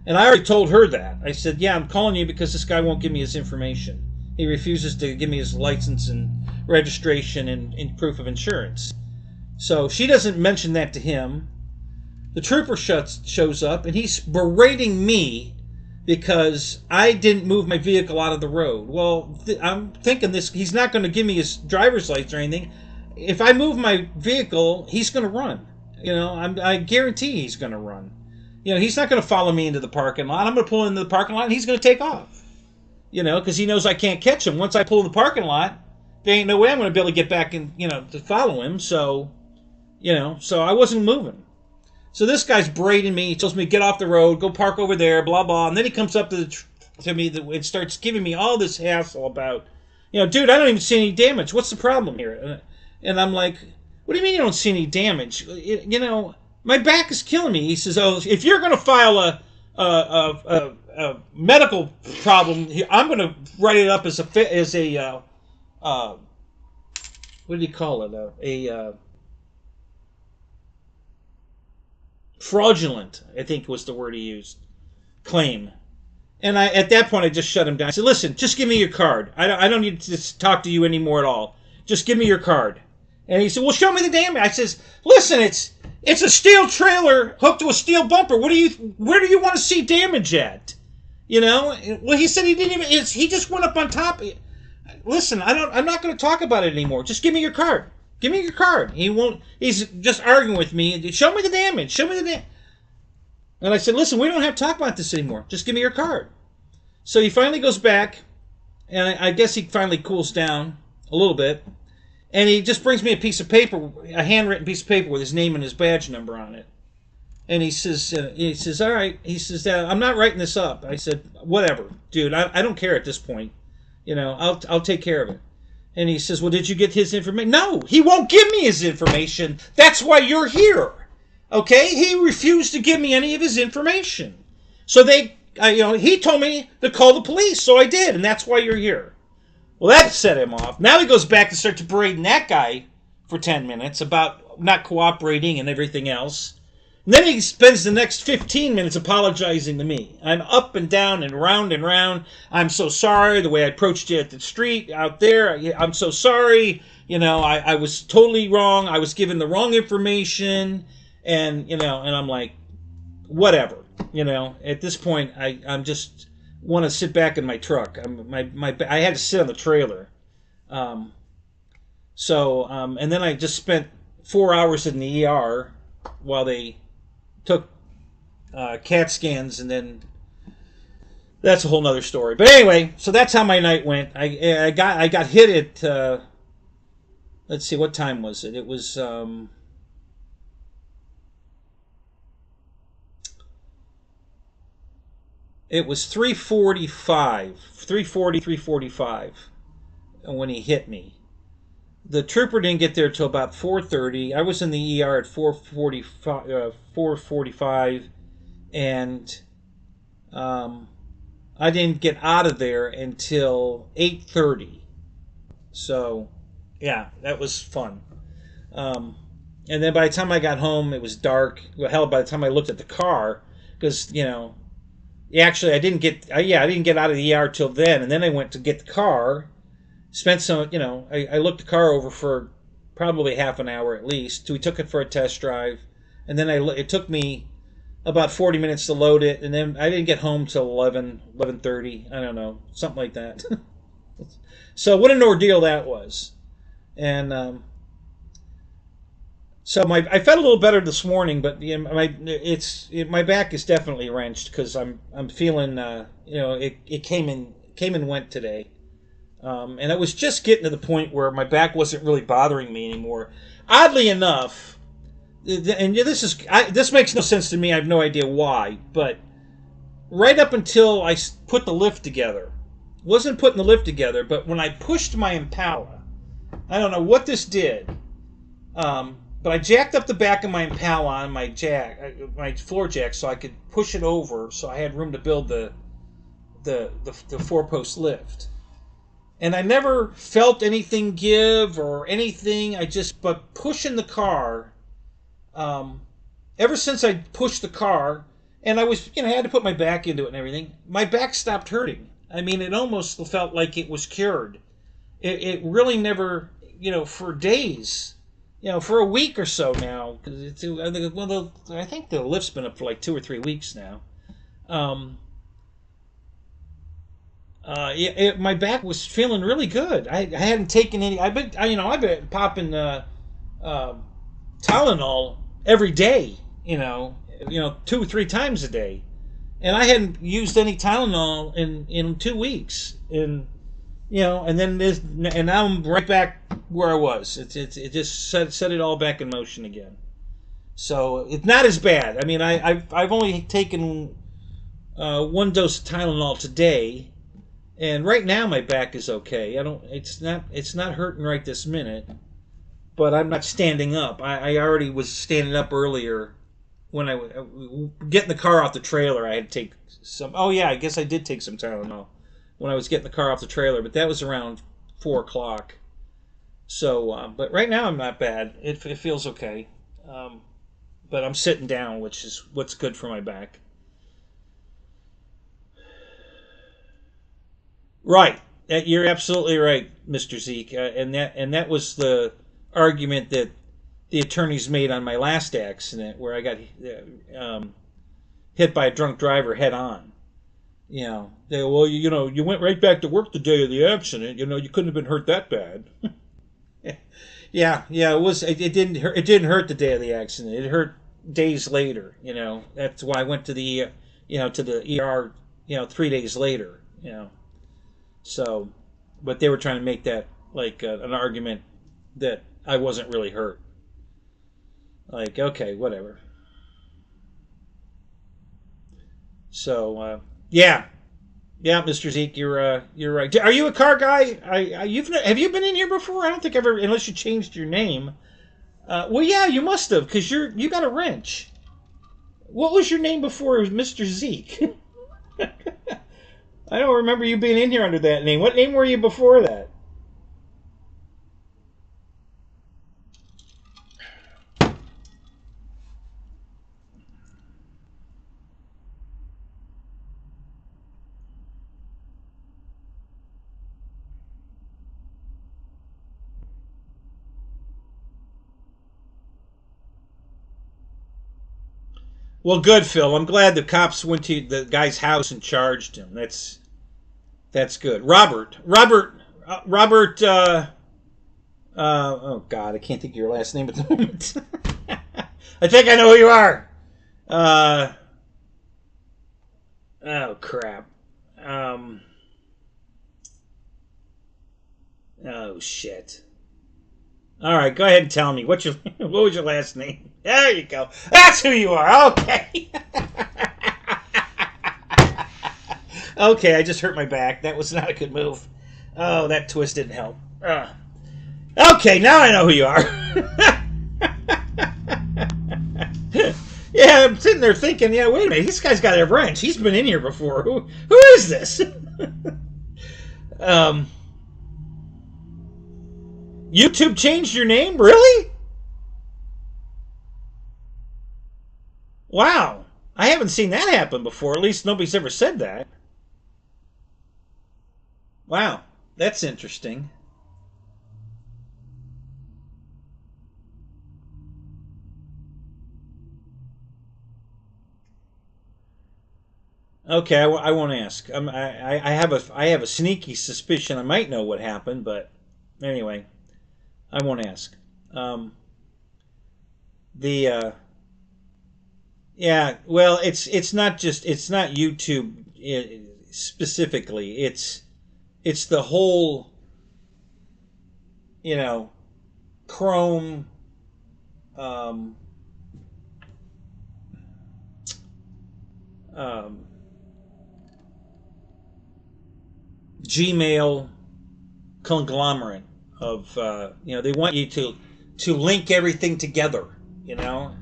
And I already told her that. I said, yeah, I'm calling you because this guy won't give me his information. He refuses to give me his license and registration and proof of insurance. So she doesn't mention that to him. The trooper shows up, and he's berating me because I didn't move my vehicle out of the road. Well, I'm thinking he's not going to give me his driver's license or anything. If I move my vehicle, he's going to run. I guarantee he's going to run. He's not going to follow me into the parking lot. I'm going to pull into the parking lot, and he's going to take off. Because he knows I can't catch him. Once I pull in the parking lot, there ain't no way I'm going to be able to get back and, to follow him. So, so I wasn't moving. So this guy's berating me. He tells me, get off the road, go park over there, blah, blah. And then he comes up to me and starts giving me all this hassle about, dude, I don't even see any damage. What's the problem here? And I'm like, what do you mean you don't see any damage? My back is killing me. He says, oh, if you're going to file a medical problem, I'm going to write it up as a what do you call it? A fraudulent, I think was the word he used, claim. And at that point, I just shut him down. I said, listen, just give me your card. I don't need to talk to you anymore at all. Just give me your card. And he said, well, show me the damage. I says, listen, it's a steel trailer hooked to a steel bumper. Where do you want to see damage at? Well, he said he didn't even. He just went up on top. Listen, I'm not going to talk about it anymore. Just give me your card. Give me your card. He won't. He's just arguing with me. Show me the damage. Show me the damage. And I said, listen, we don't have to talk about this anymore. Just give me your card. So he finally goes back, and I guess he finally cools down a little bit. And he just brings me a piece of paper, a handwritten piece of paper with his name and his badge number on it. And he says, all right. He says, I'm not writing this up. I said, whatever, dude. I don't care at this point. I'll take care of it. And he says, well, did you get his information? No, he won't give me his information. That's why you're here. Okay? He refused to give me any of his information. So he told me to call the police, so I did, and that's why you're here. Well, that set him off. Now he goes back and starts berating that guy for 10 minutes about not cooperating and everything else. And then he spends the next 15 minutes apologizing to me. I'm up and down and round and round. I'm so sorry the way I approached you at the street out there. I'm so sorry. I was totally wrong. I was given the wrong information. And I'm like, whatever. At this point, I'm just want to sit back in my truck. I had to sit on the trailer. And then I just spent 4 hours in the ER while they took CAT scans, and then that's a whole nother story. But anyway, so that's how my night went. I got hit at let's see, what time was it? It was 3:45 when he hit me. The trooper didn't get there till about 4:30. I was in the ER at 4:45, and I didn't get out of there until 8:30. So, yeah, that was fun. And then by the time I got home, it was dark. Well, hell, by the time I looked at the car, because actually I didn't get out of the ER till then, and then I went to get the car. Spent some, I looked the car over for probably half an hour at least. We took it for a test drive, and then it took me about 40 minutes to load it, and then I didn't get home till 11:30. I don't know, something like that. So what an ordeal that was. And so I felt a little better this morning, but my back is definitely wrenched because I'm feeling it came and went today. And I was just getting to the point where my back wasn't really bothering me anymore. Oddly enough, and this makes no sense to me. I have no idea why, but right up until I put the lift together, wasn't putting the lift together, but when I pushed my Impala, I don't know what this did, but I jacked up the back of my Impala on my floor jack, so I could push it over, so I had room to build the 4-post lift. And I never felt anything give or anything. But pushing the car, ever since I pushed the car, and I was, I had to put my back into it and everything, my back stopped hurting. I mean, it almost felt like it was cured. It really never, for days, for a week or so now, because I think the lift's been up for like 2 or 3 weeks now. My back was feeling really good. I hadn't taken any. I've been popping Tylenol every day. 2 or 3 times a day, and I hadn't used any Tylenol in 2 weeks. And and then and now I'm right back where I was. It just set it all back in motion again. So it's not as bad. I mean, I've only taken 1 dose of Tylenol today. And right now my back is okay. It's not hurting right this minute, but I'm not standing up. I already was standing up earlier when I getting the car off the trailer. I had to take some. Oh yeah, I guess I did take some Tylenol when I was getting the car off the trailer, but that was around 4 o'clock. So, but right now I'm not bad. It feels okay. But I'm sitting down, which is what's good for my back. Right, you're absolutely right, Mr. Zeke, and that was the argument that the attorneys made on my last accident, where I got hit by a drunk driver head on. You went right back to work the day of the accident. You couldn't have been hurt that bad. yeah, it was. It didn't hurt. It didn't hurt the day of the accident. It hurt days later. That's why I went to the to the ER. 3 days later. So, but they were trying to make that like an argument that I wasn't really hurt. Like, okay, whatever. So, yeah. Yeah, Mr. Zeke, you're right. Are you a car guy? Have you been in here before? I don't think I've ever, unless you changed your name. Well, yeah, you must have, because you got a wrench. What was your name before it was Mr. Zeke? I don't remember you being in here under that name. What name were you before that? Well, good, Phil. I'm glad the cops went to the guy's house and charged him. That's good. Robert. Oh God, I can't think of your last name at the moment. I think I know who you are. Uh, oh crap. Um, oh shit. All right, go ahead and tell me what was your last name? There you go. That's who you are. Okay. Okay, I just hurt my back. That was not a good move. Oh, that twist didn't help. Okay, now I know who you are. Yeah, I'm sitting there thinking, yeah, wait a minute, this guy's got a wrench. He's been in here before. Who is this? YouTube changed your name? Really? Wow. I haven't seen that happen before. At least nobody's ever said that. Wow. That's interesting. Okay, I won't ask. I have a sneaky suspicion I might know what happened, but anyway, I won't ask. Um, the Yeah, well, it's not YouTube specifically. It's the whole, you know, Chrome, um, um, Gmail conglomerate of they want you to link everything together, you know,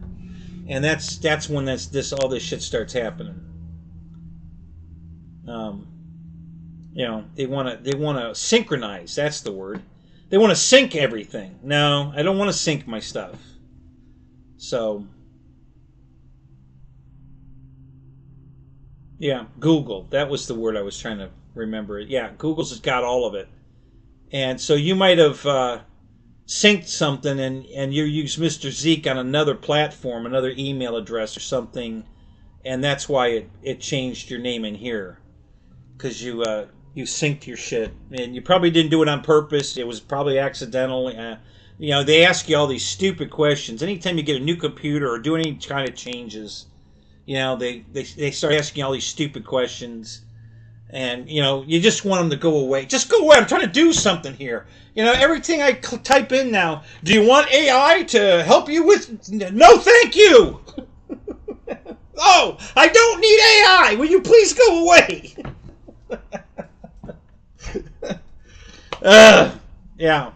and that's when this all this shit starts happening. Um, they want to synchronize. That's the word. They want to sync everything. No, I don't want to sync my stuff. So yeah, Google. That was the word I was trying to remember. Yeah, Google's got all of it. And so you might have synced something and you use Mr. Zeke on another platform, another email address or something, and that's why it changed your name in here. Because you synced your shit. And you probably didn't do it on purpose. It was probably accidental. They ask you all these stupid questions. Anytime you get a new computer or do any kind of changes, they start asking you all these stupid questions. And, you just want them to go away. Just go away. I'm trying to do something here. Everything I type in now. Do you want AI to help you with? No, thank you. Oh, I don't need AI. Will you please go away? Yeah.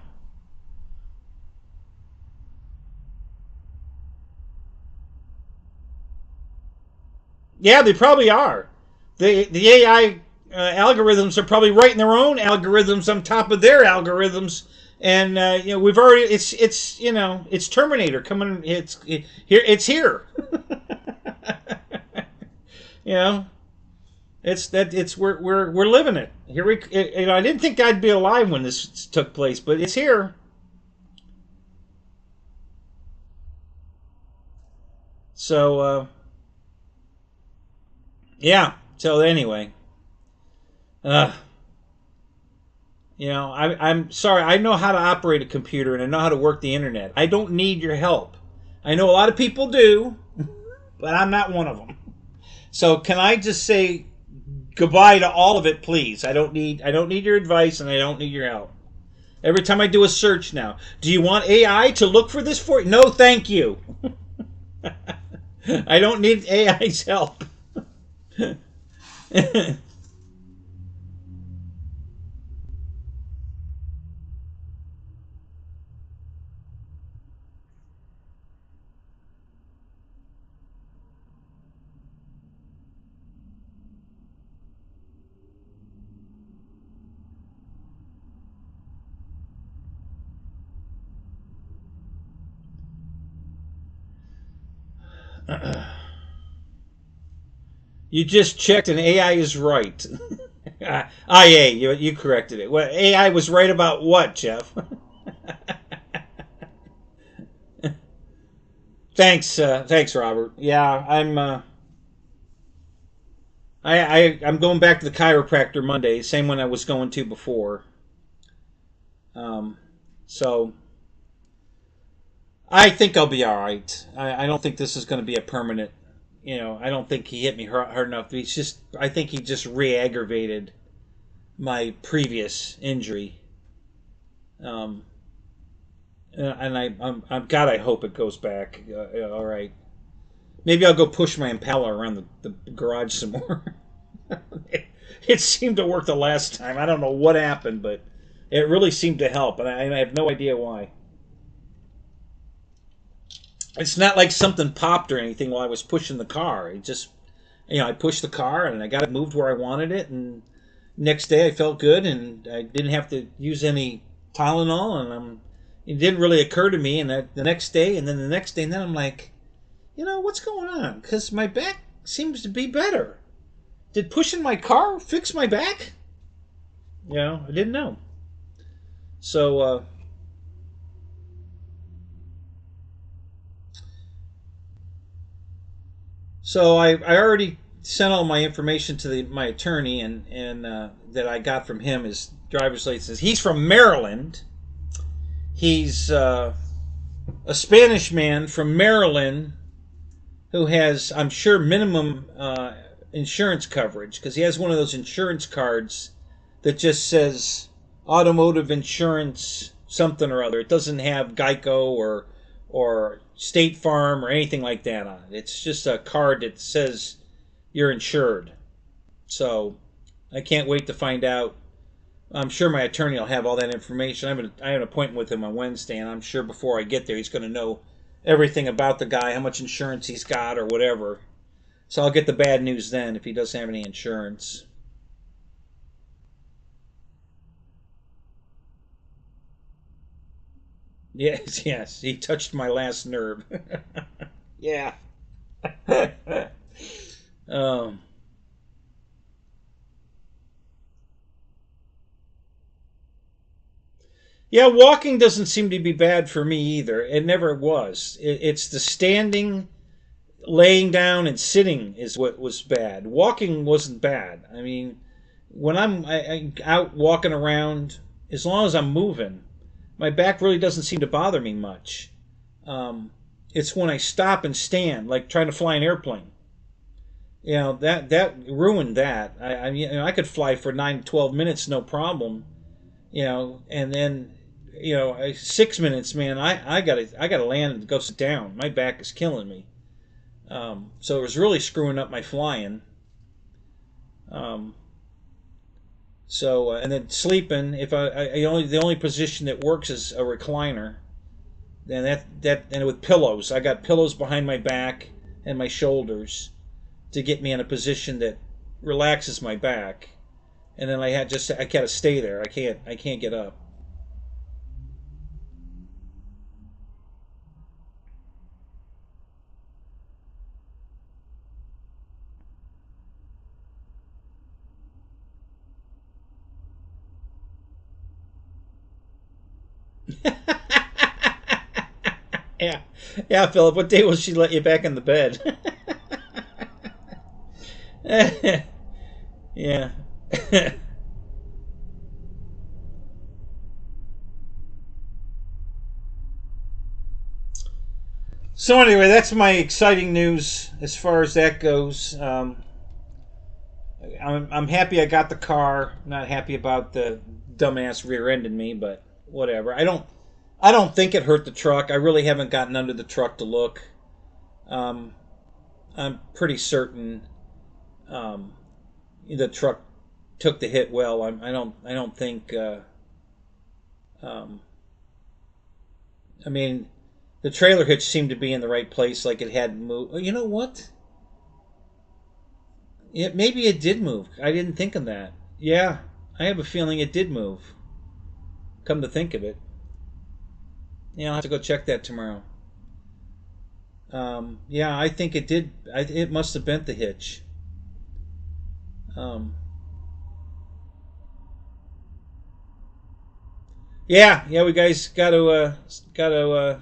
Yeah, they probably are. The AI algorithms are probably writing their own algorithms on top of their algorithms, and we've already it's Terminator coming. It's here. you know, we're living it here. I didn't think I'd be alive when this took place, but it's here. So yeah. So anyway. Uh, I'm sorry. I know how to operate a computer and I know how to work the internet. I don't need your help. I know a lot of people do, but I'm not one of them. So can I just say goodbye to all of it, please? I don't need your advice and I don't need your help. Every time I do a search now, do you want AI to look for this for you? No, thank you. I don't need AI's help. You just checked and AI is right. IA, you corrected it. Well, AI was right about what, Jeff? Thanks, Robert. Yeah, I'm going back to the chiropractor Monday, same one I was going to before. Um, so I think I'll be all right. I don't think this is going to be a permanent. I don't think he hit me hard enough. I think he just re-aggravated my previous injury. Um, and God, I hope it goes back. All right. Maybe I'll go push my Impala around the garage some more. It seemed to work the last time. I don't know what happened, but it really seemed to help, and I have no idea why. It's not like something popped or anything while I was pushing the car. It just, I pushed the car and I got it moved where I wanted it, and next day I felt good and I didn't have to use any Tylenol, and it didn't really occur to me. And the next day, and then the next day, and then I'm like, what's going on? Because my back seems to be better. Did pushing my car fix my back? I didn't know. So, I already sent all my information to my attorney, and that I got from him his driver's license. He's from Maryland. He's a Spanish man from Maryland who has, I'm sure, minimum insurance coverage, because he has one of those insurance cards that just says automotive insurance something or other. It doesn't have Geico or State Farm or anything like that on it. It's just a card that says you're insured. So I can't wait to find out. I'm sure my attorney will have all that information. I have an appointment with him on Wednesday, and I'm sure before I get there he's going to know everything about the guy, how much insurance he's got or whatever. So I'll get the bad news then if he doesn't have any insurance. Yes, yes, he touched my last nerve. Yeah. um, yeah, walking doesn't seem to be bad for me either. It never was. It's the standing, laying down, and sitting is what was bad. Walking wasn't bad. I mean, when I'm out walking around, as long as I'm moving, my back really doesn't seem to bother me much. Um, it's when I stop and stand, like trying to fly an airplane. That ruined that. I could fly for 9 to 12 minutes, no problem. And then 6 minutes, man. I gotta land and go sit down. My back is killing me. So it was really screwing up my flying. Um, and then sleeping. If the only position that works is a recliner. And and with pillows, I got pillows behind my back and my shoulders to get me in a position that relaxes my back. And then I gotta stay there. I can't get up. Yeah, yeah, Philip. What day will she let you back in the bed? Yeah. So anyway, that's my exciting news as far as that goes. I'm happy I got the car. Not happy about the dumbass rear-ending me, but whatever. I don't think it hurt the truck. I really haven't gotten under the truck to look. Um, I'm pretty certain um, the truck took the hit well. I don't think. Um, I mean, the trailer hitch seemed to be in the right place, like it hadn't moved. You know what? Maybe it did move. I didn't think of that. Yeah, I have a feeling it did move. Come to think of it, I'll have to go check that tomorrow. Yeah, I think it did. It must have bent the hitch. Um, yeah, yeah, we guys got to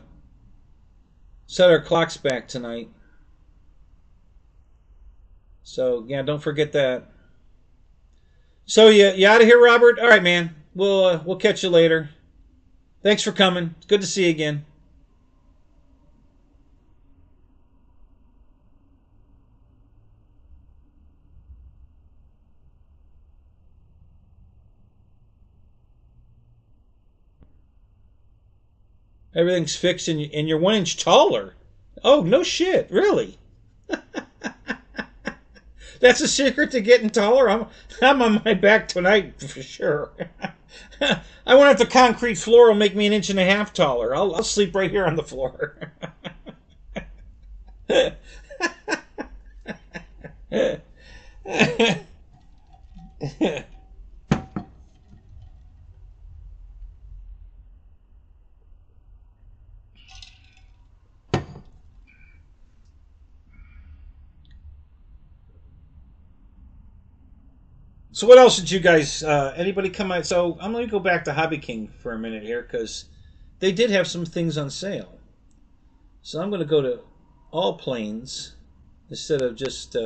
set our clocks back tonight. So yeah, don't forget that. So you out of here, Robert? All right, man. We'll catch you later. Thanks for coming. It's good to see you again. Everything's fixed and you're 1 inch taller. Oh no shit, really? That's a secret to getting taller. I'm on my back tonight for sure. I wonder if the concrete floor will make me 1.5 inches taller. I'll sleep right here on the floor. So what else did you guys? Anybody come out? So I'm going to go back to Hobby King for a minute here because they did have some things on sale. So I'm going to go to all planes instead of just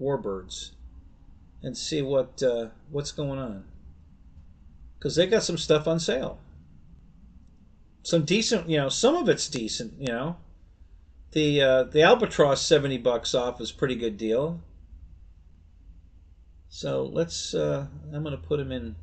Warbirds and see what's going on because they got some stuff on sale. Some decent, some of it's decent. The Albatross $70 off is a pretty good deal. So let's. I'm going to put them in.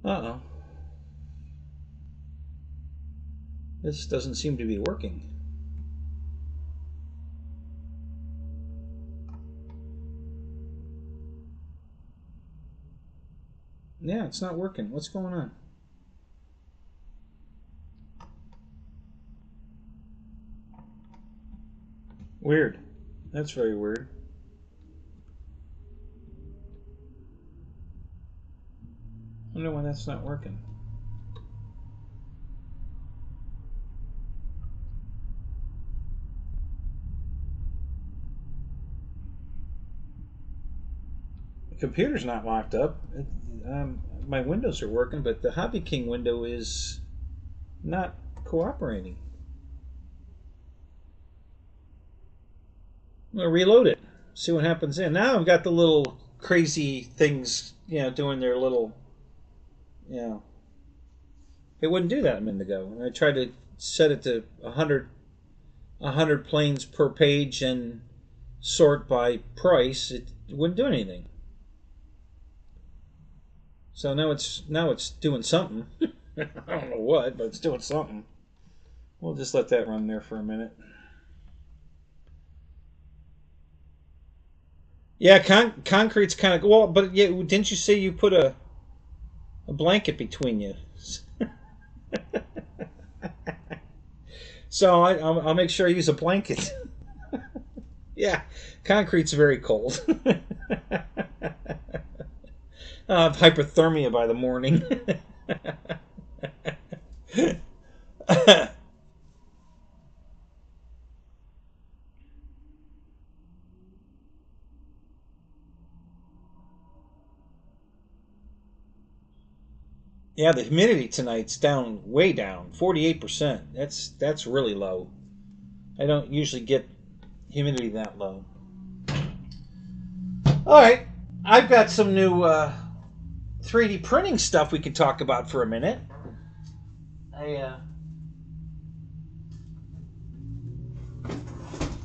Uh-oh. This doesn't seem to be working. Yeah, it's not working. What's going on? Weird. That's very weird. I wonder why that's not working. The computer's not locked up. My windows are working, but the Hobby King window is not cooperating. I'm gonna reload it. See what happens then. Now I've got the little crazy things, doing their little, it wouldn't do that a minute ago. And I tried to set it to 100 planes per page and sort by price. It wouldn't do anything. So now it's doing something. I don't know what, but it's doing something. We'll just let that run there for a minute. Yeah, concrete's kind of well, but yeah, didn't you say you put a blanket between you? So I'll make sure I use a blanket. Yeah, concrete's very cold. I'll have hypothermia by the morning. Yeah, the humidity tonight's down, way down, 48%. That's really low. I don't usually get humidity that low. All right, I've got some new 3D printing stuff we can talk about for a minute.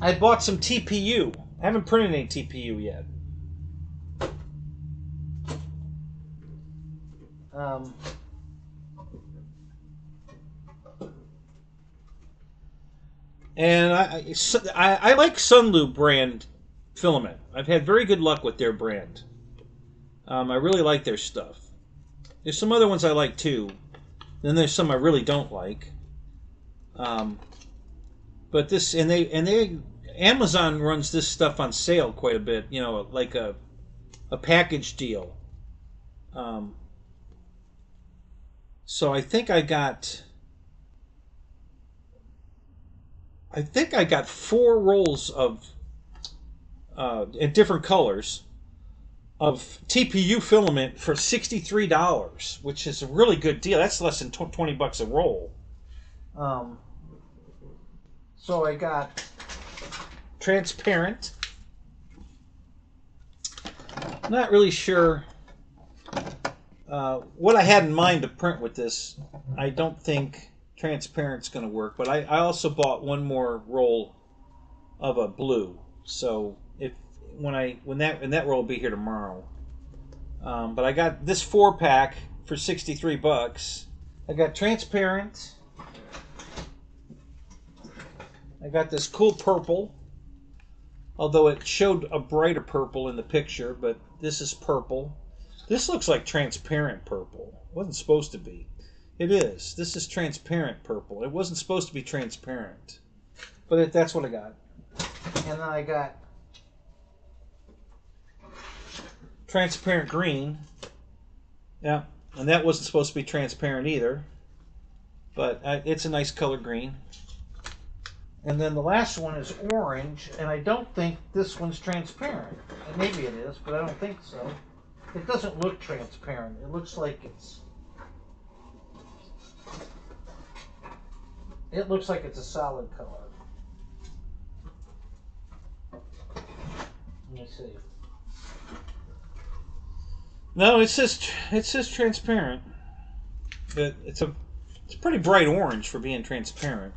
I bought some TPU. I haven't printed any TPU yet. And I like Sunlu brand filament. I've had very good luck with their brand. I really like their stuff. There's some other ones I like too. Then there's some I really don't like. But this, and they Amazon runs this stuff on sale quite a bit. You know, like a package deal. So I think I got 4 rolls of in different colors of TPU filament for $63, which is a really good deal. That's less than 20 bucks a roll. So I got transparent. Not really sure what I had in mind to print with this. I don't think transparent's going to work, but I also bought one more roll of a blue. So when that roll will be here tomorrow. But I got this 4-pack for 63 bucks. I got transparent. I got this cool purple, although it showed a brighter purple in the picture, but this is purple. This looks like transparent purple. It wasn't supposed to be. It is. This is transparent purple. It wasn't supposed to be transparent. But that's what I got. And then I got transparent green. Yeah, and that wasn't supposed to be transparent either. But it's a nice color green. And then the last one is orange, and I don't think this one's transparent. Maybe it is, but I don't think so. It doesn't look transparent. It looks like it's a solid color. Let me see. No, it says transparent. But it's a pretty bright orange for being transparent.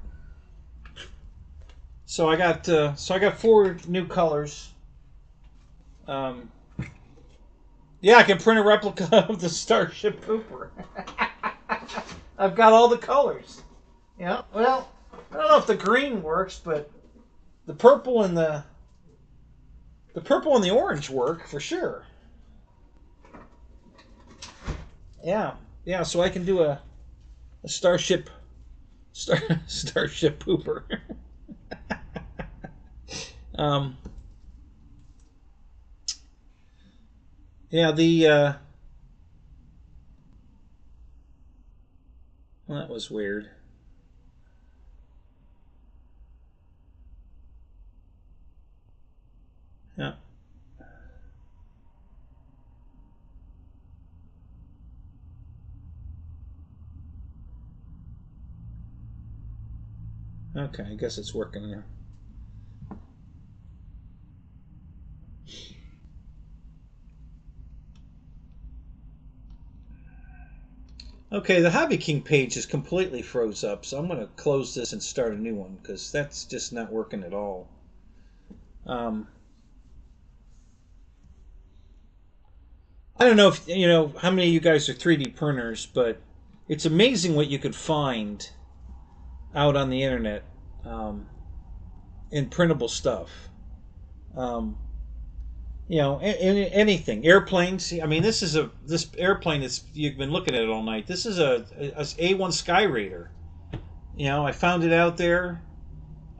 So I got 4 new colors. Yeah, I can print a replica of the Starship Cooper. I've got all the colors. Yeah. Well, I don't know if the green works, but the purple and the orange work for sure. Yeah. Yeah. So I can do a Starship Pooper. Yeah, well, that was weird. Yeah. Okay, I guess it's working there. Okay, the Hobby King page is completely froze up, so I'm going to close this and start a new one because that's just not working at all. I don't know if you know how many of you guys are 3D printers, but it's amazing what you could find out on the internet in printable stuff. You know, anything. Airplanes. I mean, this airplane that's you've been looking at it all night. This is a A1 Sky Raider. You know, I found it out there.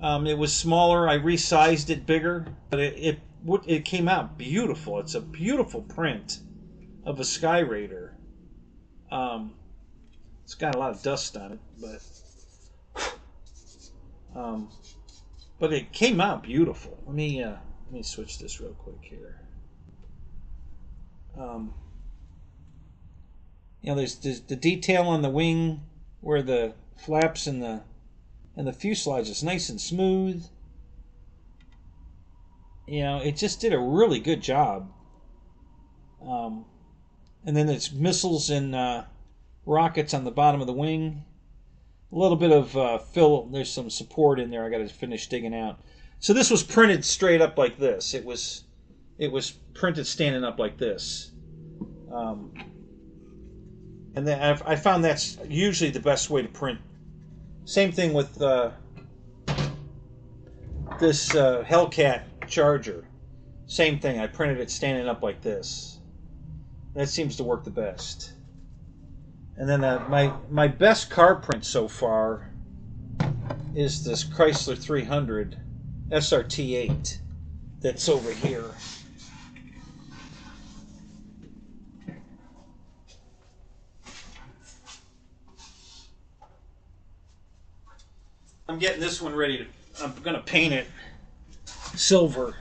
It was smaller. I resized it bigger, but it came out beautiful. It's a beautiful print of a Sky Raider. It's got a lot of dust on it, but it came out beautiful. Let me switch this real quick here. You know, there's the detail on the wing where the flaps and the fuselage is nice and smooth. You know, it just did a really good job. And then there's missiles and rockets on the bottom of the wing. A little bit of fill. There's some support in there. I got to finish digging out. So this was printed straight up like this. It was printed standing up like this. And then I found that's usually the best way to print. Same thing with this Hellcat Charger. Same thing. I printed it standing up like this. That seems to work the best. And then my best car print so far is this Chrysler 300 SRT8 that's over here. I'm getting this one ready to, I'm going to paint it silver.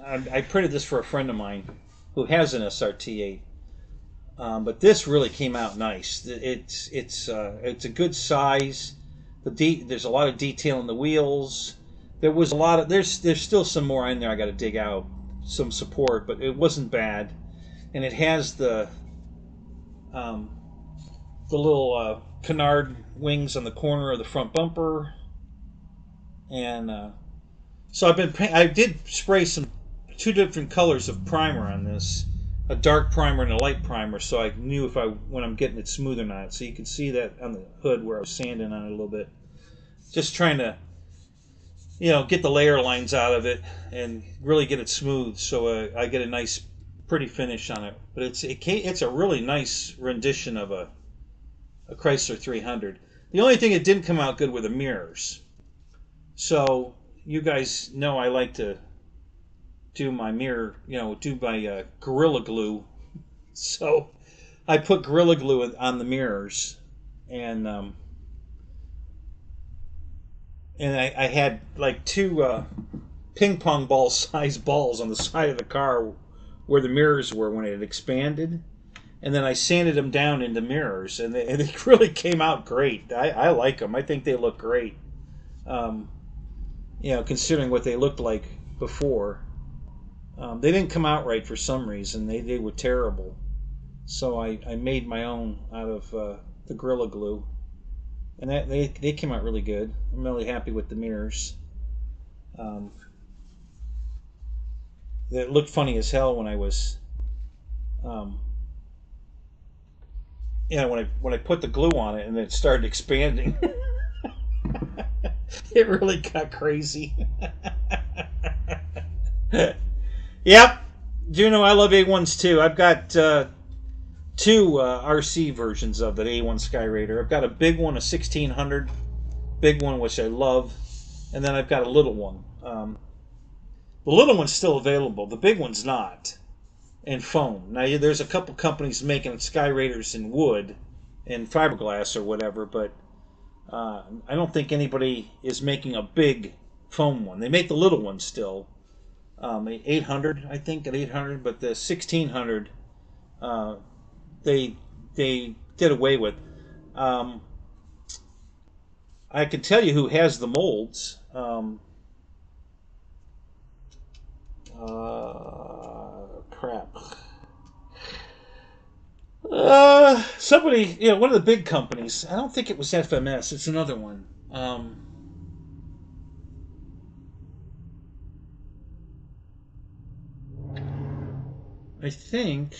I printed this for a friend of mine who has an SRT8. But this really came out nice. It's a good size. There's a lot of detail in the wheels. There was a lot of there's still some more in there I got to dig out, some support, but it wasn't bad. And it has the little canard wings on the corner of the front bumper. And so I did spray two different colors of primer on this. A dark primer and a light primer, so I knew when I'm getting it smooth or not. So you can see that on the hood where I was sanding on it a little bit. Just trying to, get the layer lines out of it and really get it smooth, so I get a nice, pretty finish on it. But it's a really nice rendition of a Chrysler 300. The only thing that didn't come out good were the mirrors. So you guys know I like to do my mirror, do my Gorilla Glue. So I put Gorilla Glue on the mirrors, and I had like two ping pong ball size balls on the side of the car where the mirrors were when it had expanded, and then I sanded them down into mirrors, and they really came out great. I like them. I think they look great, considering what they looked like before. They didn't come out right for some reason. They were terrible. So I made my own out of the Gorilla Glue. And they came out really good. I'm really happy with the mirrors. They looked funny as hell when I was... when I put the glue on it and it started expanding. It really got crazy. Yep, Juno, I love A1s too. I've got two RC versions of that A1 Skyraider. I've got a big one, a 1600, big one, which I love, and then I've got a little one. The little one's still available. The big one's not, in foam. Now, there's a couple companies making Skyraiders in wood and fiberglass or whatever, but I don't think anybody is making a big foam one. They make the little one still. 800, I think, at 800, but the 1600 they did away with. I can tell you who has the molds. Crap. Somebody, one of the big companies. I don't think it was FMS. It's another one. I think...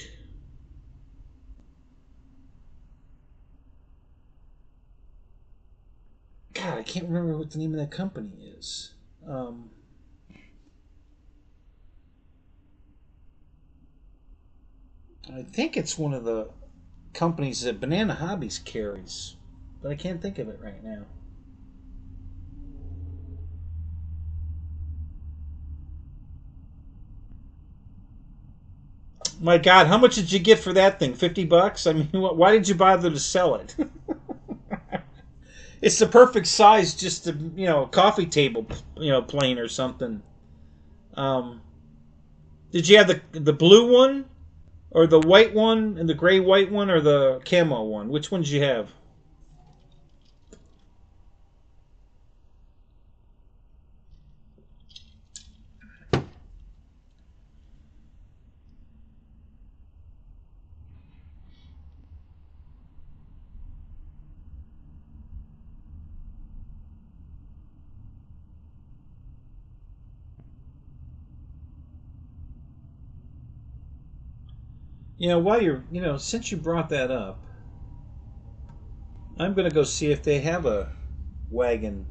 God, I can't remember what the name of that company is. I think it's one of the companies that Banana Hobbies carries, but I can't think of it right now. My God, how much did you get for that thing? $50? I mean, why did you bother to sell it? It's the perfect size, just a a coffee table, plane or something. Did you have the blue one, or the white one, and the gray white one, or the camo one? Which one did you have? While you're, since you brought that up, I'm going to go see if they have a Wagon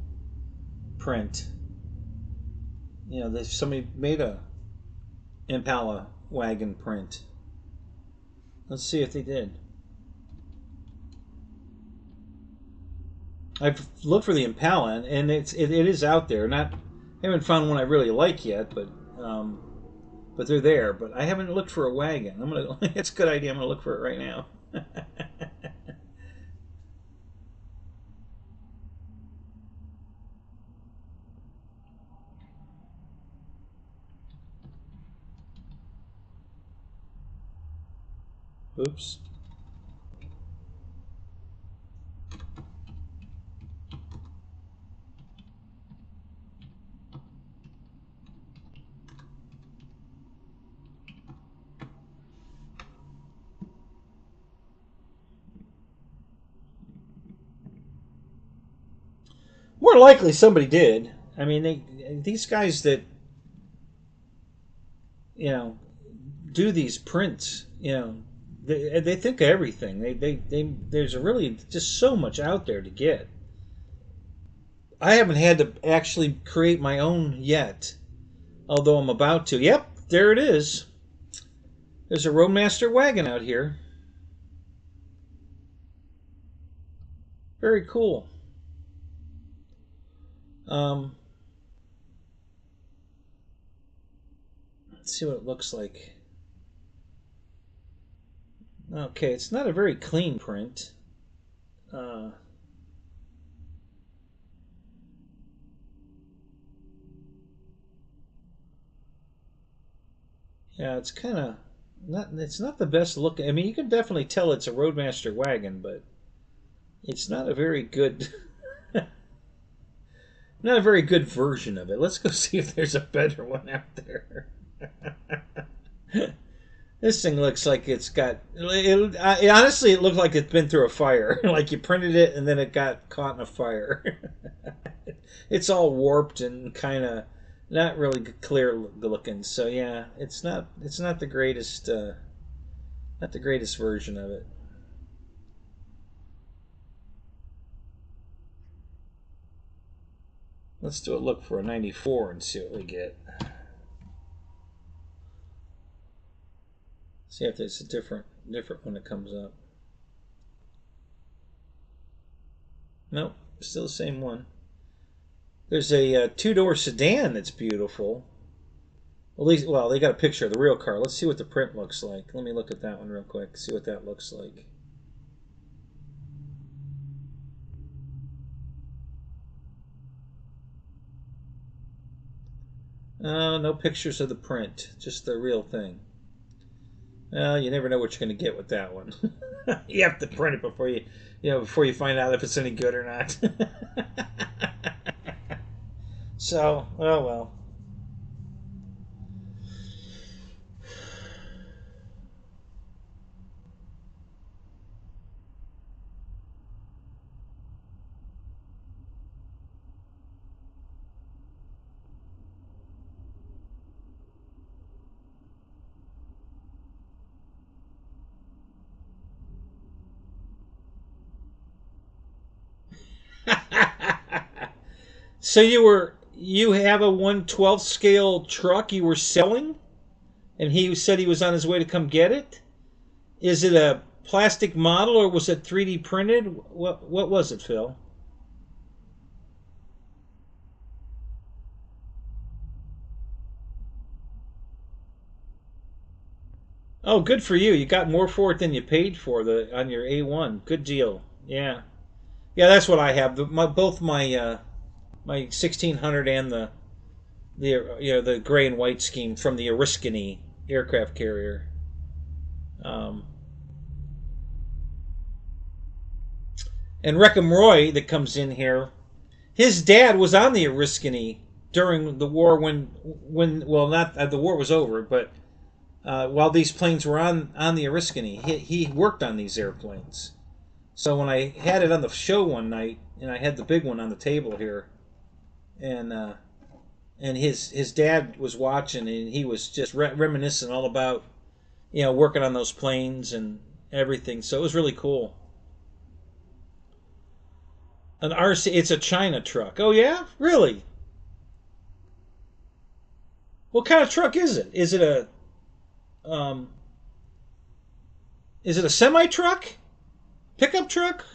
print. Somebody made a Impala Wagon print. Let's see if they did. I've looked for the Impala, and it is out there. Not I haven't found one I really like yet, but they're there. But I haven't looked for a wagon. I'm gonna. It's a good idea. I'm gonna look for it right now. Oops. More likely, somebody did. I mean, these guys that you know do these prints, they think of everything. There's really just so much out there to get. I haven't had to actually create my own yet, although I'm about to. Yep, there it is. There's a Roadmaster wagon out here. Very cool. Um, let's see what it looks like. Okay, it's not a very clean print. Uh, yeah, it's kind of not. It's not the best look. I mean, you can definitely tell it's a Roadmaster wagon, but it's not a very good. Not a very good version of it. Let's go see if there's a better one out there. This thing looks like it's got. Honestly, it looked like it's been through a fire. Like you printed it and then it got caught in a fire. It's all warped and kind of not really clear looking. So yeah, it's not. It's not the greatest. Not the greatest version of it. Let's do a look for a '94 and see what we get. See if there's a different one that comes up. Nope, still the same one. There's a two-door sedan that's beautiful. At least, well, they got a picture of the real car. Let's see what the print looks like. Let me look at that one real quick. See what that looks like. No pictures of the print, just the real thing. Well, you never know what you're going to get with that one. You have to print it before you find out if it's any good or not. So, oh well. So you have a 1/12 scale truck you were selling, and he said he was on his way to come get it. Is it a plastic model or was it 3D printed? What was it, Phil? Oh, good for you. You got more for it than you paid for the on your A1. Good deal. Yeah, yeah. That's what I have. Both my 1600 and the gray and white scheme from the Oriskany aircraft carrier. Um, and Reckham Roy that comes in here, his dad was on the Oriskany during the war when well not the war was over, but while these planes were on the Oriskany, he worked on these airplanes. So when I had it on the show one night, and I had the big one on the table here, and his dad was watching, and he was just reminiscing all about working on those planes and everything. So it was really cool. An RC, it's a China truck. Oh yeah, really? What kind of truck is it? Um, is it a semi truck, pickup truck?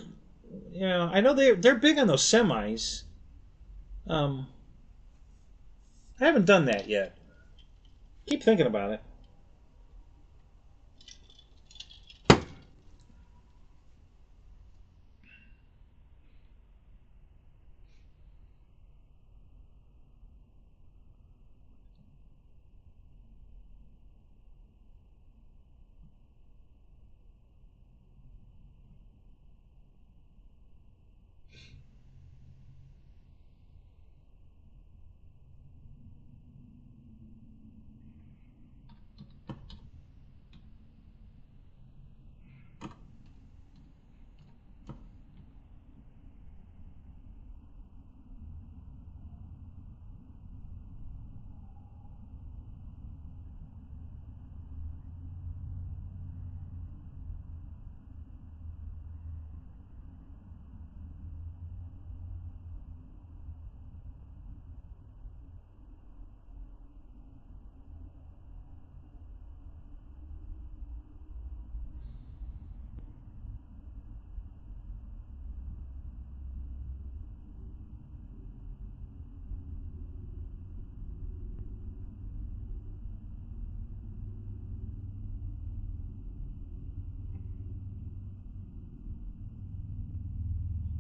Yeah, I know they're big on those semis. I haven't done that yet. Keep thinking about it.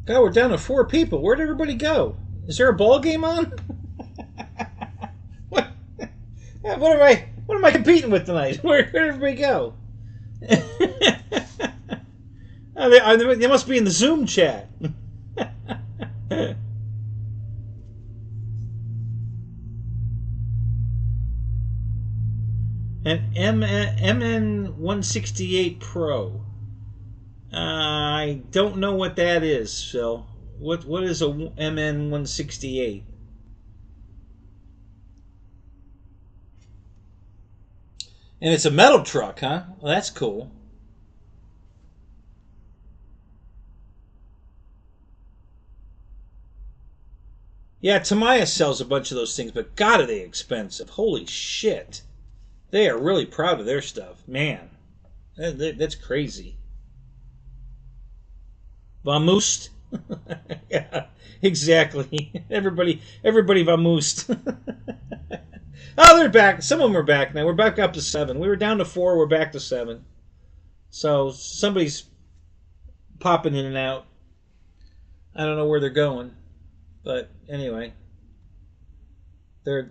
God, we're down to 4 people. Where'd everybody go? Is there a ball game on? what? What am I competing with tonight? Where'd everybody go? They must be in the Zoom chat. An MN168 Pro. I don't know what that is, Phil. What is a MN168? And it's a metal truck, huh? Well, that's cool. Yeah, Tamiya sells a bunch of those things, but God, are they expensive. Holy shit. They are really proud of their stuff. Man, that's crazy. Vamoosed? Yeah, exactly. Everybody vamoosed. Oh, they're back. Some of them are back now. We're back up to 7. We were down to 4. We're back to 7. So somebody's popping in and out. I don't know where they're going, but anyway, they're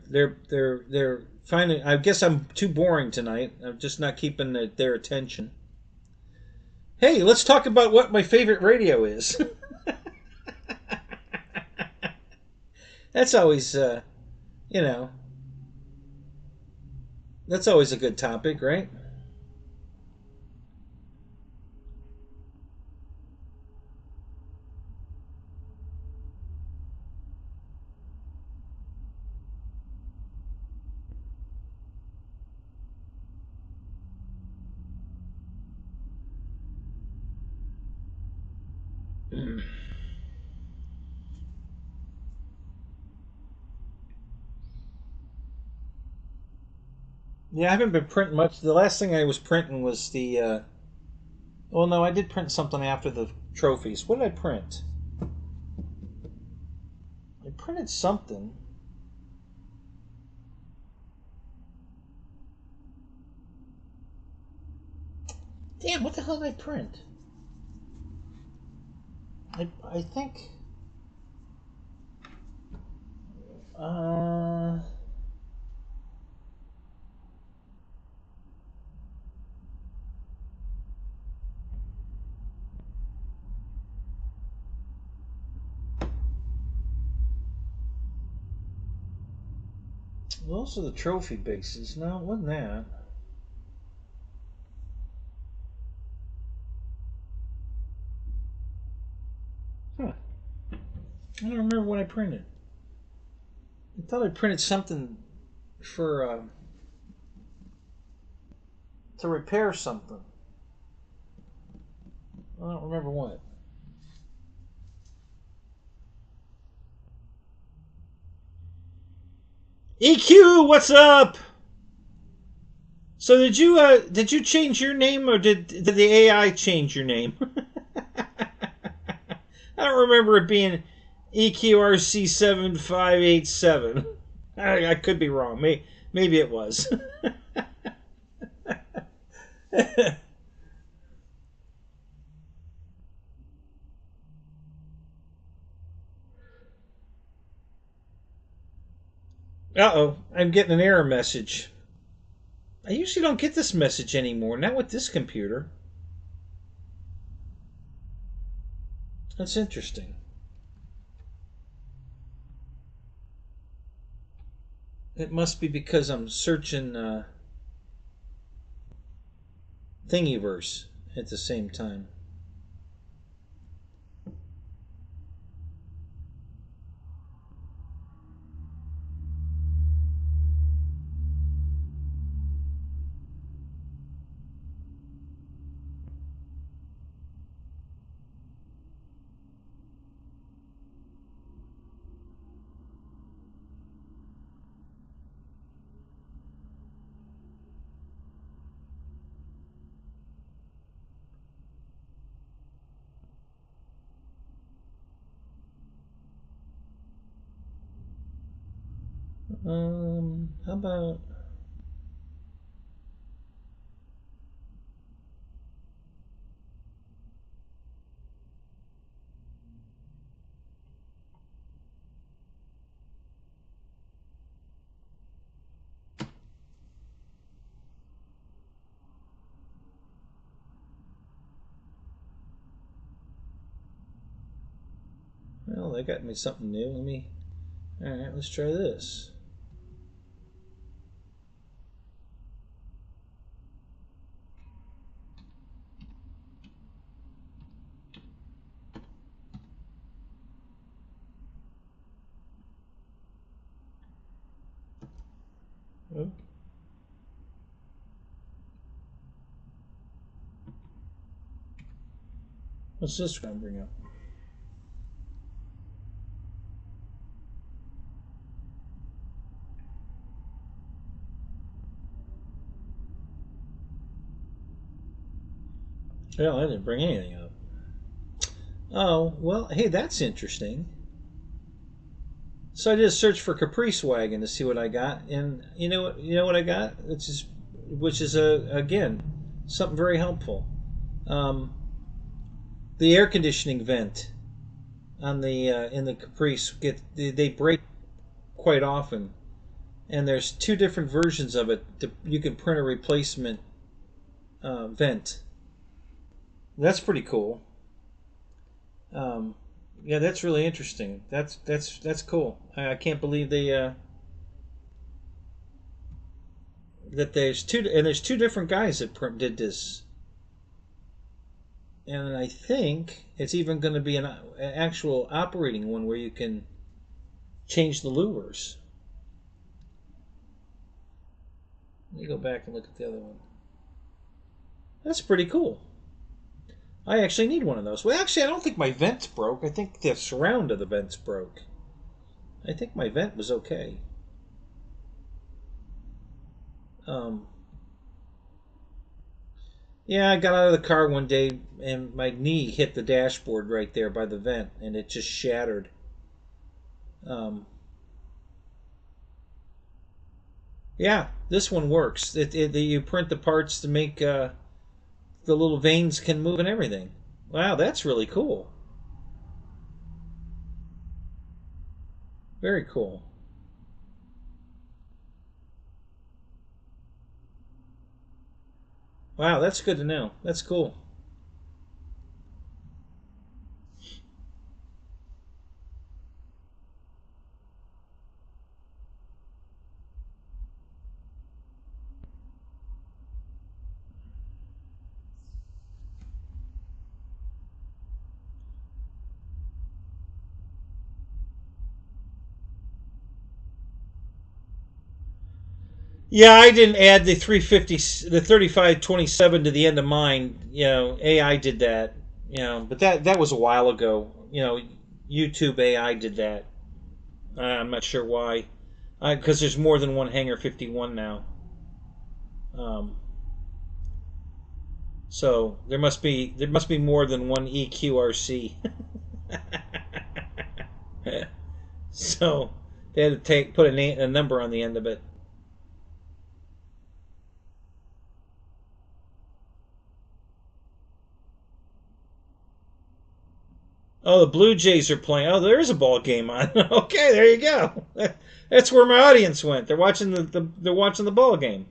finding. I guess I'm too boring tonight. I'm just not keeping their attention. Hey, let's talk about what my favorite radio is. That's always, you know, that's always a good topic, right? Yeah, I haven't been printing much. The last thing I was printing was the. Well, no, I did print something after the trophies. What did I print? I printed something. Damn, what the hell did I print? I think. Uh. Those are the trophy bases. No, it wasn't that. Huh. I don't remember what I printed. I thought I printed something for to repair something. I don't remember what. EQ, what's up? So did you change your name, or did the AI change your name? I don't remember it being EQRC7587. I could be wrong. Maybe it was. Uh-oh, I'm getting an error message. I usually don't get this message anymore, not with this computer. That's interesting. It must be because I'm searching Thingiverse at the same time. How about... Well, they got me something new. Alright, let's try this. Oh. What's this going to bring up? Well, I didn't bring anything up. Oh, well, hey, that's interesting. So I did a search for Caprice Wagon to see what I got, and you know what I got, which is again something very helpful. The air conditioning vent on the in the Caprice they break quite often, and there's two different versions of it. You can print a replacement vent. That's pretty cool. Yeah, that's really interesting. That's cool. I can't believe they that there's two different guys that did this, and I think it's even going to be an actual operating one where you can change the louvers. Let me go back and look at the other one. That's pretty cool. I actually need one of those. Well, actually, I don't think my vents broke. I think the surround of the vents broke. I think my vent was okay. Yeah, I got out of the car one day and my knee hit the dashboard right there by the vent, and it just shattered. Yeah, this one works. You print the parts to make the little vanes can move and everything. Wow, that's really cool. Very cool. Wow, that's good to know. That's cool. Yeah, I didn't add the 350, the 3527 to the end of mine. AI did that. But that was a while ago. YouTube AI did that. I'm not sure why, because there's more than one Hanger 51 now. Um, so there must be more than one EQRC. So they had to put a number on the end of it. Oh, the Blue Jays are playing. Oh, there's a ball game on. Okay, there you go. That's where my audience went. They're watching they're watching the ball game.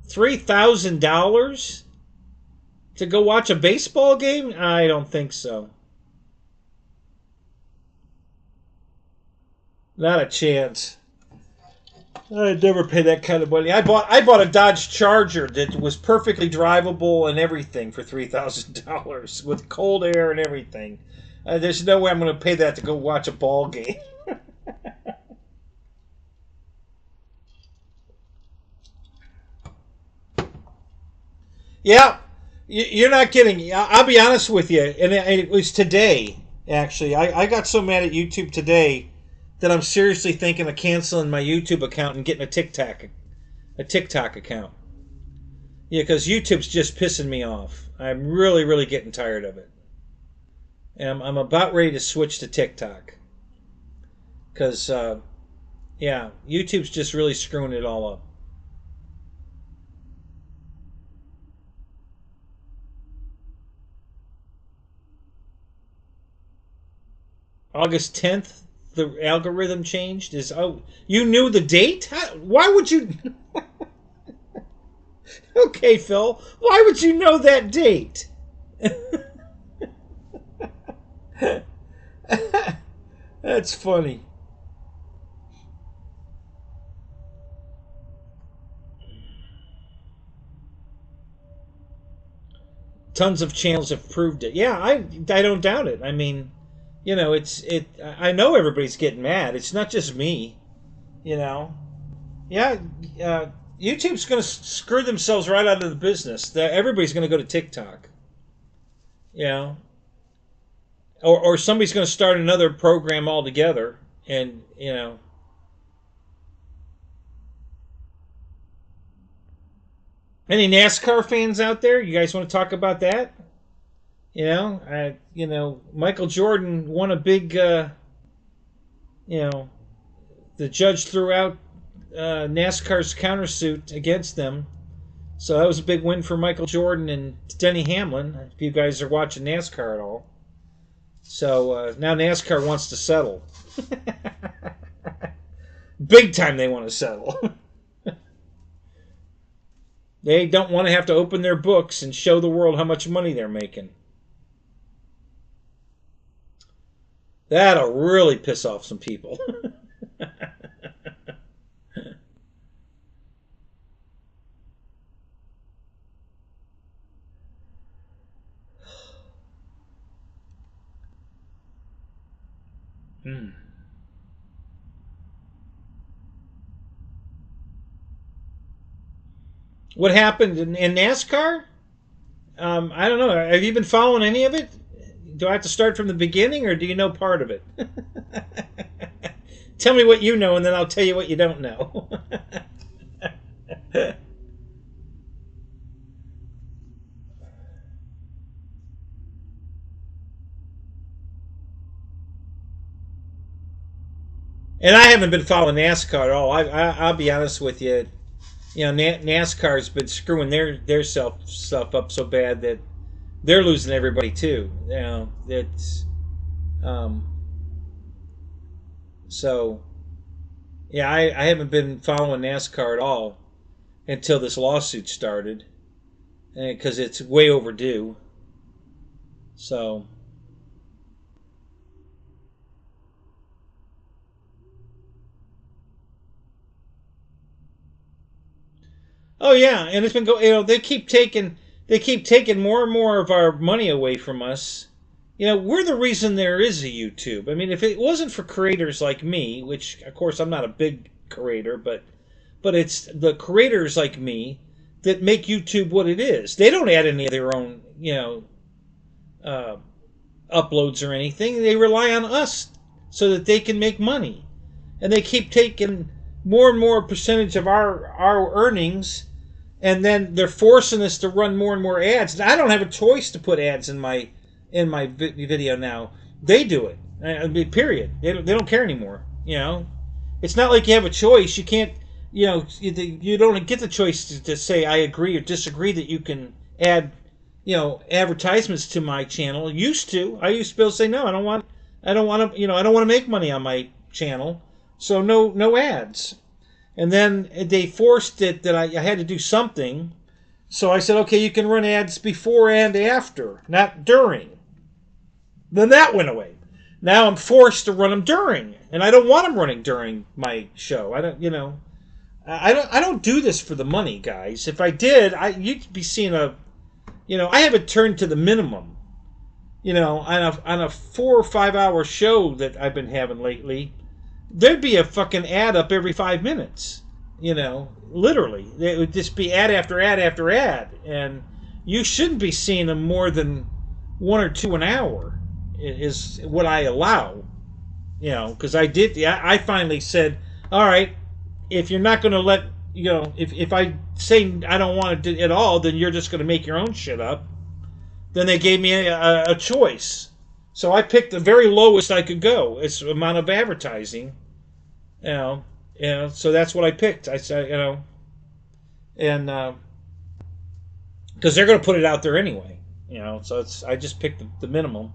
3,000 to go watch a baseball game? I don't think so. Not a chance. I'd never pay that kind of money. I bought a Dodge Charger that was perfectly drivable and everything for $3,000 with cold air and everything. There's no way I'm going to pay that to go watch a ball game. Yeah, you're not kidding. I'll be honest with you, and it was today. Actually, I got so mad at YouTube today that I'm seriously thinking of canceling my YouTube account and getting a TikTok account. Yeah, because YouTube's just pissing me off. I'm really, really getting tired of it. And I'm about ready to switch to TikTok. Because, yeah, YouTube's just really screwing it all up. August 10th, the algorithm changed. You knew the date? Why would you? Okay, Phil. Why would you know that date? That's funny. Tons of channels have proved it. Yeah, I don't doubt it. I mean, I know everybody's getting mad. It's not just me. You know. Yeah, YouTube's going to screw themselves right out of the business. Everybody's going to go to TikTok. You know, or somebody's going to start another program altogether, and any NASCAR fans out there? You guys want to talk about that? Michael Jordan won a big. You know, the judge threw out NASCAR's countersuit against them. So that was a big win for Michael Jordan and Denny Hamlin, if you guys are watching NASCAR at all. So now NASCAR wants to settle. Big time they want to settle. They don't want to have to open their books and show the world how much money they're making. That'll really piss off some people. Hmm. What happened in NASCAR? I don't know. Have you been following any of it? Do I have to start from the beginning, or do you know part of it? Tell me what you know, and then I'll tell you what you don't know. And I haven't been following NASCAR at all. I'll be honest with you. NASCAR's been screwing their stuff up so bad that they're losing everybody too. It's um, so yeah. I haven't been following NASCAR at all until this lawsuit started, because it's way overdue. So, oh yeah, and it's been go. They keep taking more and more of our money away from us. We're the reason there is a YouTube. I mean, if it wasn't for creators like me, which of course I'm not a big creator, but it's the creators like me that make YouTube what it is. They don't add any of their own, uh, uploads or anything. They rely on us so that they can make money, and they keep taking more and more percentage of our earnings, and then they're forcing us to run more and more ads. And I don't have a choice to put ads in my video now. They do it. I mean, period. They don't care anymore. You know, it's not like you have a choice. You can't. You know, you don't get the choice to say I agree or disagree that you can add, you know, advertisements to my channel. I used to be able to say no. I don't want to. You know, I don't want to make money on my channel, so no ads. And then they forced it that I had to do something. So I said, okay, you can run ads before and after, not during. Then that went away. Now I'm forced to run them during, and I don't want them running during my show. I don't, you know, I don't do this for the money, guys. If I did, you'd be seeing you know, I have it turned to the minimum. You know, on a 4 or 5 hour show that I've been having lately, there'd be a fucking ad up every 5 minutes. You know, literally, it would just be ad after ad after ad, and you shouldn't be seeing them more than 1 or 2 an hour. Is what I allow. You know, because I finally said, all right, if you're not going to let, you know, if I say I don't want to do it at all, then you're just going to make your own shit up. Then they gave me a choice. So I picked the very lowest I could go. It's the amount of advertising. You know, so that's what I picked. I said, you know, and because they're going to put it out there anyway. You know, so I just picked the minimum.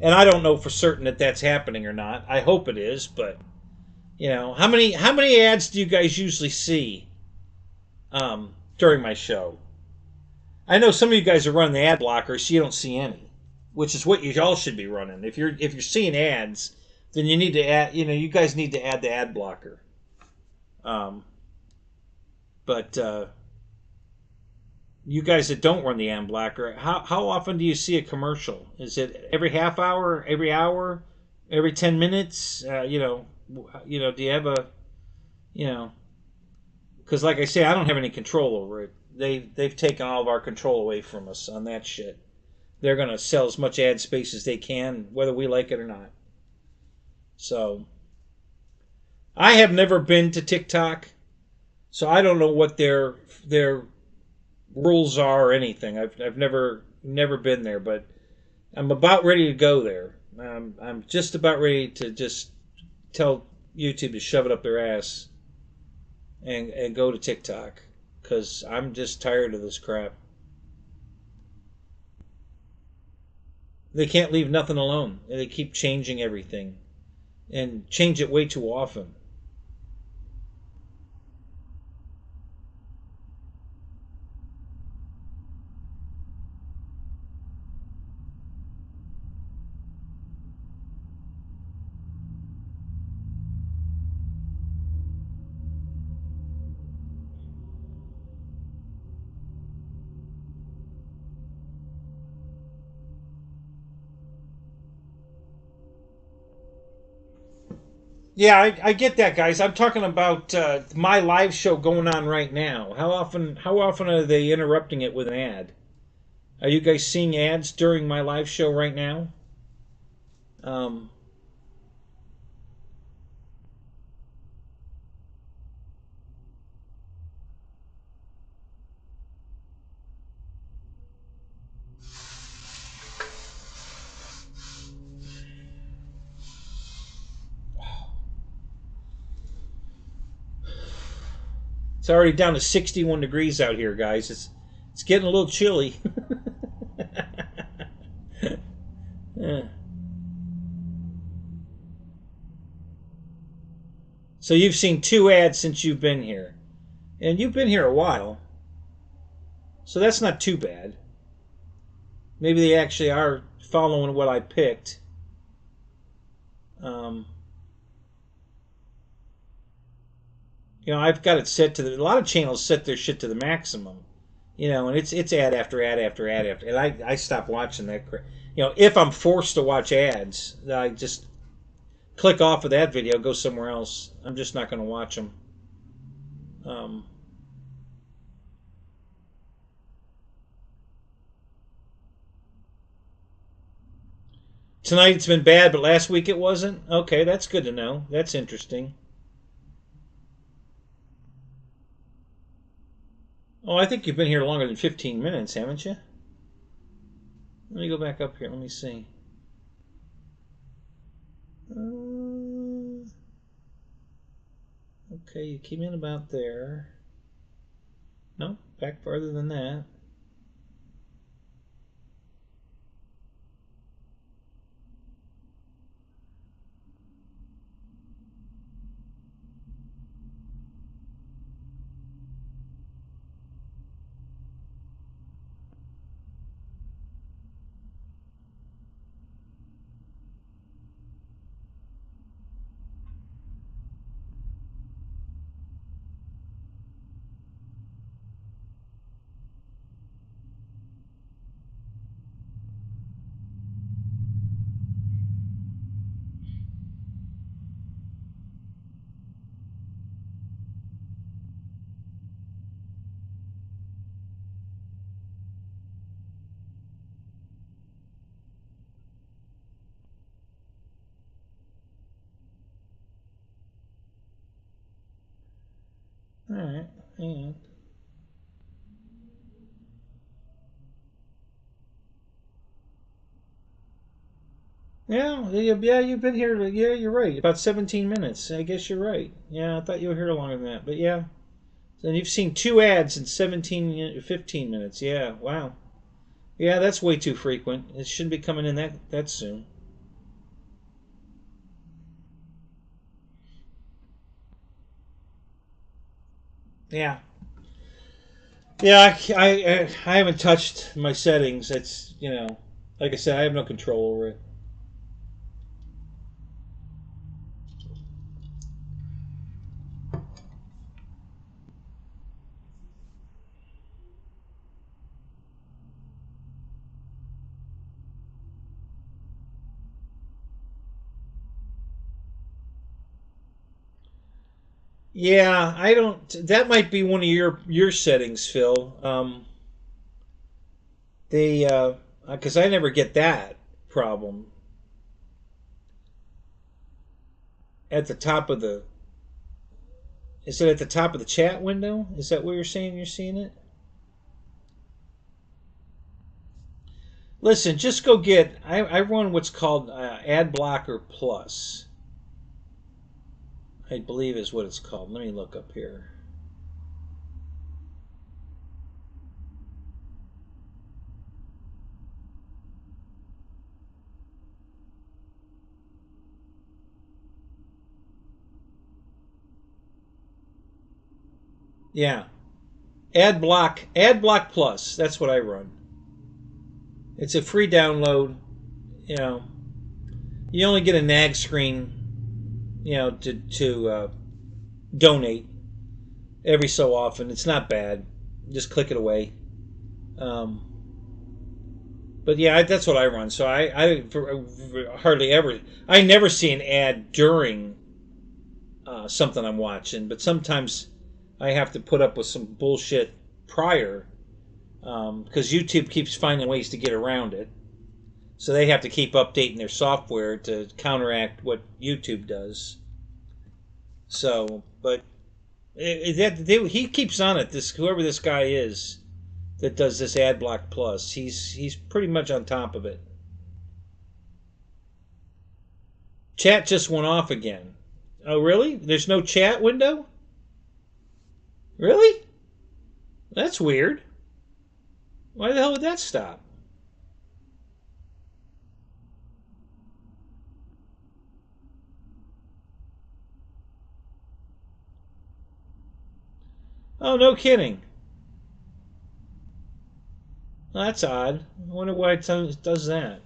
And I don't know for certain that that's happening or not. I hope it is, but you know, how many ads do you guys usually see during my show? I know some of you guys are running the ad blocker, so you don't see any, which is what you all should be running. If you're seeing ads, then you need to add. You know, you guys need to add the ad blocker. But you guys that don't run the ad blocker, how often do you see a commercial? Is it every half hour, every hour, every 10 minutes? You know, do you have a, you know, because like I say, I don't have any control over it. They've taken all of our control away from us on that shit. They're going to sell as much ad space as they can, whether we like it or not. So, I have never been to TikTok, so I don't know what their rules are or anything. I've never been there, but I'm about ready to go there. I'm just about ready to just tell YouTube to shove it up their ass and go to TikTok, because I'm just tired of this crap. They can't leave nothing alone. They keep changing everything and change it way too often. Yeah, I get that, guys. I'm talking about my live show going on right now. How often are they interrupting it with an ad? Are you guys seeing ads during my live show right now? Um, it's already down to 61 degrees out here, guys. It's getting a little chilly. Yeah. So you've seen 2 ads since you've been here. And you've been here a while. So that's not too bad. Maybe they actually are following what I picked. Um, you know, I've got it set to a lot of channels set their shit to the maximum. You know, and it's ad after ad after ad after. And I stop watching that crap. You know, if I'm forced to watch ads, I just click off of that video, go somewhere else. I'm just not going to watch them. Tonight it's been bad, but last week it wasn't? Okay, that's good to know. That's interesting. Oh, I think you've been here longer than 15 minutes, haven't you? Let me go back up here. Let me see. Okay, you came in about there. No, back farther than that. All right, hang on. Yeah, you've been here. Yeah, you're right. About 17 minutes. I guess you're right. Yeah, I thought you were here longer than that. But yeah. And you've seen 2 ads in 15 minutes. Yeah, wow. Yeah, that's way too frequent. It shouldn't be coming in that soon. Yeah. Yeah, I haven't touched my settings. It's, like I said, I have no control over it. Yeah, I don't. That might be one of your settings, Phil. They because I never get that problem at the top of the. Is it at the top of the chat window? Is that where you're saying you're seeing it? Listen, just go get. I run what's called Ad Blocker Plus. I believe is what it's called. Let me look up here. Yeah, Ad Block Plus. That's what I run. It's a free download. You know, you only get a nag screen. To donate every so often. It's not bad. Just click it away. Um, but yeah, that's what I run. So hardly ever. I never see an ad during something I'm watching. But sometimes I have to put up with some bullshit prior because YouTube keeps finding ways to get around it. So they have to keep updating their software to counteract what YouTube does. So, but he keeps on it. Whoever this guy is that does this Ad Block Plus, he's pretty much on top of it. Chat just went off again. Oh, really? There's no chat window? Really? That's weird. Why the hell would that stop? Oh, no kidding. Well, that's odd. I wonder why it does that.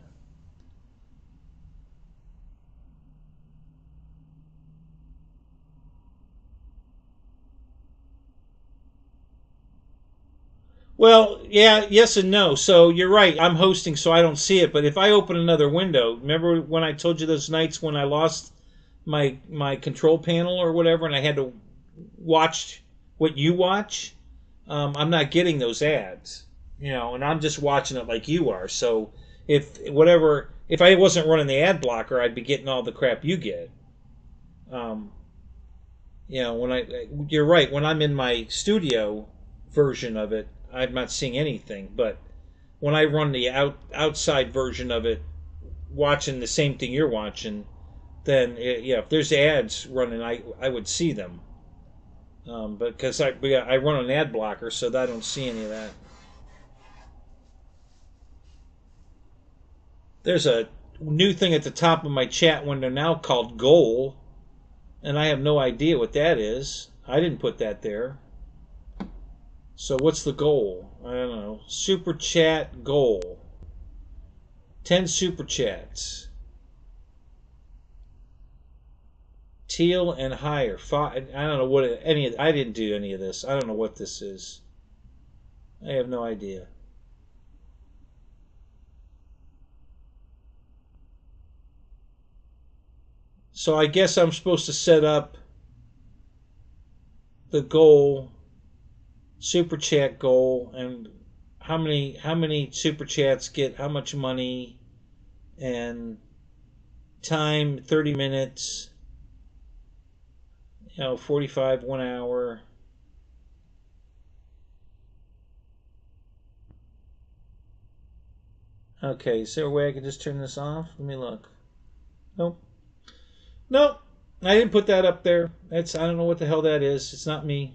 Well, yeah, yes and no. So you're right. I'm hosting, so I don't see it. But if I open another window, remember when I told you those nights when I lost my control panel or whatever, and I had to watch what you watch? I'm not getting those ads, and I'm just watching it like you are. So if I wasn't running the ad blocker, I'd be getting all the crap you get. When you're right. When I'm in my studio version of it, I'm not seeing anything. But when I run the outside version of it, watching the same thing you're watching, then yeah, if there's ads running, I would see them. But because I run an ad blocker, so I don't see any of that. There's a new thing at the top of my chat window now called goal, and I have no idea what that is. I didn't put that there. So what's the goal? I don't know. Super chat goal. 10 super chats. Teal and higher. I don't know what any of. I didn't do any of this. I don't know what this is. I have no idea. So I guess I'm supposed to set up the goal, super chat goal, and how many super chats get how much money, and time 30 minutes. 45, 1 hour. Okay, is there a way I can just turn this off? Let me look. Nope. Nope. I didn't put that up there. I don't know what the hell that is. It's not me.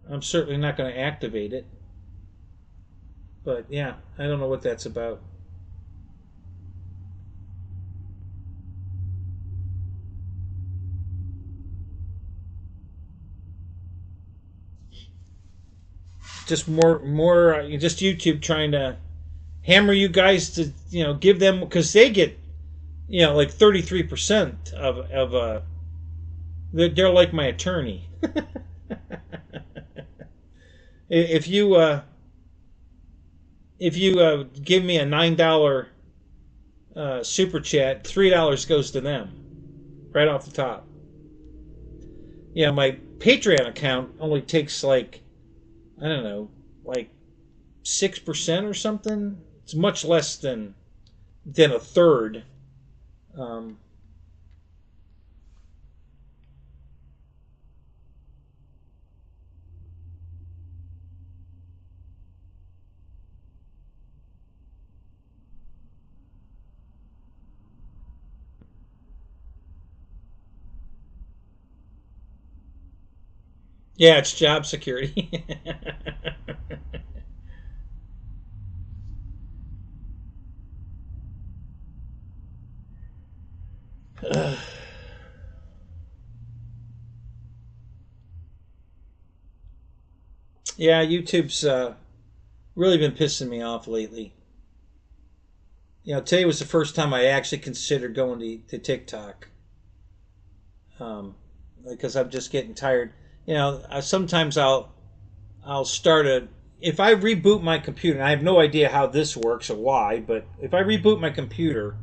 I'm certainly not going to activate it. But yeah, I don't know what that's about. Just just YouTube trying to hammer you guys to give them, because they get like 33% of they're like my attorney. if you give me a $9 super chat, $3 goes to them right off the top. My Patreon account only takes like, I don't know, like 6% or something. It's much less than a third. Yeah, it's job security. Yeah, YouTube's really been pissing me off lately. Today was the first time I actually considered going to TikTok. Because I'm just getting tired. Sometimes I'll start if I reboot my computer, and I have no idea how this works or why, but if I reboot my computer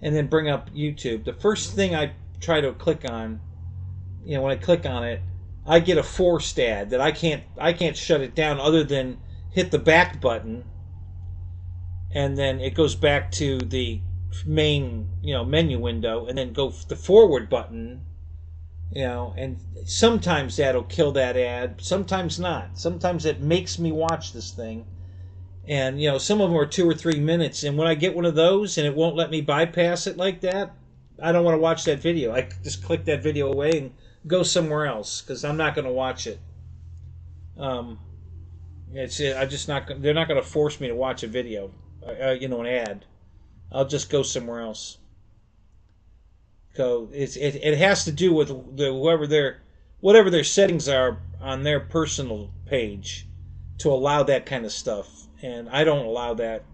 and then bring up YouTube, the first thing I try to click on, when I click on it, I get a forced ad that I can't shut it down other than hit the back button, and then it goes back to the main menu window, and then go the forward button. And sometimes that'll kill that ad, sometimes not. Sometimes it makes me watch this thing. And, some of them are 2 or 3 minutes. And when I get one of those and it won't let me bypass it like that, I don't want to watch that video. I just click that video away and go somewhere else because I'm not going to watch it. I just not. They're not going to force me to watch a video, an ad. I'll just go somewhere else. So it has to do with whatever their settings are on their personal page to allow that kind of stuff, and I don't allow that.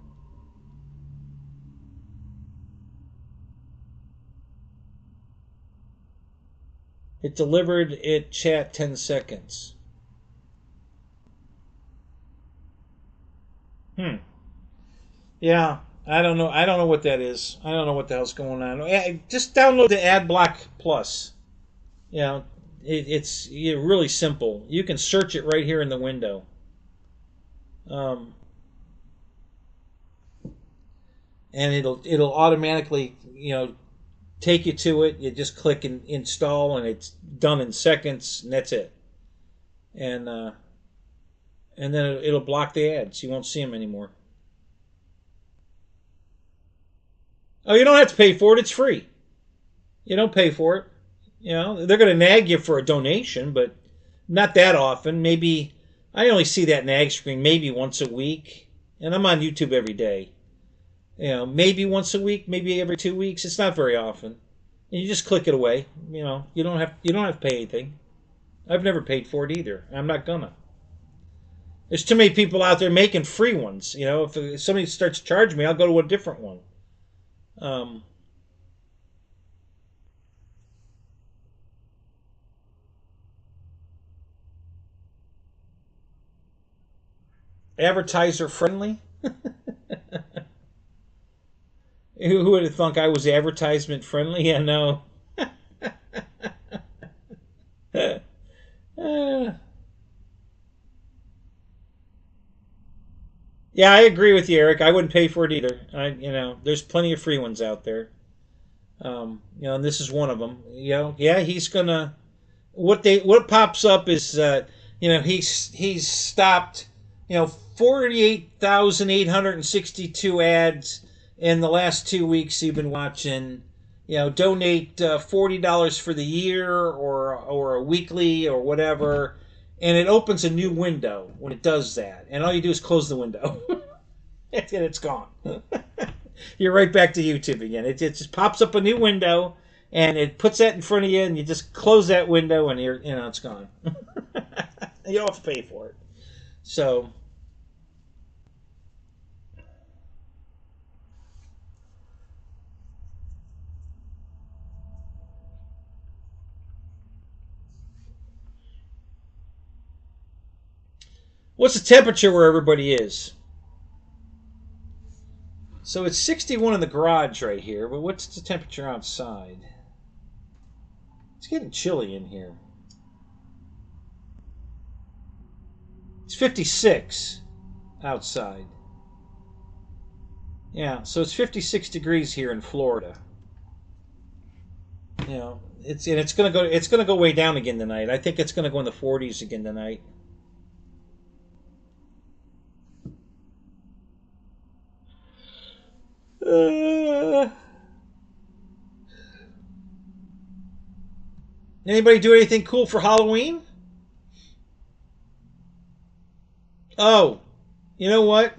It delivered it chat 10 seconds. Yeah. I don't know. I don't know what that is. I don't know what the hell's going on. Just download the AdBlock Plus. It's really simple. You can search it right here in the window. And it'll automatically take you to it. You just click and install, and it's done in seconds, and that's it. And then it'll block the ads. You won't see them anymore. Oh, you don't have to pay for it. It's free. You don't pay for it. You know, they're going to nag you for a donation, but not that often. Maybe I only see that nag screen maybe once a week, and I'm on YouTube every day. You know, maybe once a week, maybe every 2 weeks. It's not very often. And you just click it away. You know, you don't have to pay anything. I've never paid for it either. I'm not gonna. There's too many people out there making free ones. You know, if somebody starts charging me, I'll go to a different one. Advertiser friendly. Who would have thunk I was advertisement friendly? Yeah, no. Yeah, I agree with you, Eric. I wouldn't pay for it either. There's plenty of free ones out there. And this is one of them. Yeah, he's gonna. What pops up is, he's stopped, 48,862 ads in the last 2 weeks you've been watching. Donate $40 for the year or a weekly or whatever, and it opens a new window when it does that. And all you do is close the window, and it's gone. You're right back to YouTube again. It just pops up a new window, and it puts that in front of you, and you just close that window, and it's gone. You don't have to pay for it. So. What's the temperature where everybody is? So it's 61 in the garage right here, but what's the temperature outside? It's getting chilly in here. It's 56 outside. Yeah, so it's 56 degrees here in Florida. It's gonna go way down again tonight. I think it's gonna go in the 40s again tonight. Anybody do anything cool for Halloween? Oh, you know what?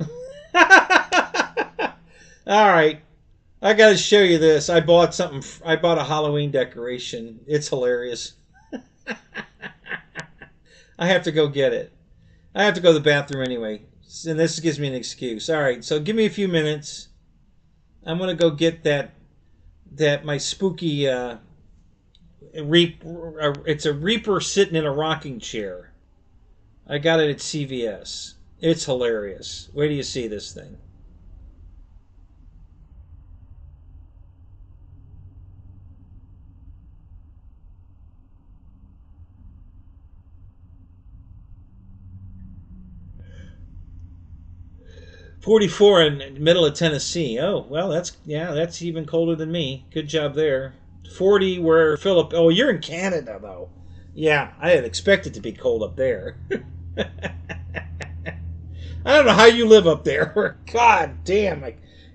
All right, I got to show you this. I bought something. I bought a Halloween decoration. It's hilarious. I have to go get it. I have to go to the bathroom anyway, and this gives me an excuse. All right, so give me a few minutes. I'm gonna go get my spooky it's a Reaper sitting in a rocking chair. I got it at CVS. It's hilarious. Wait till you see this thing. .44 in the middle of Tennessee. Oh, well, that's even colder than me. Good job there. 40 where Philip... Oh, you're in Canada, though. Yeah, I had expected to be cold up there. I don't know how you live up there. God damn.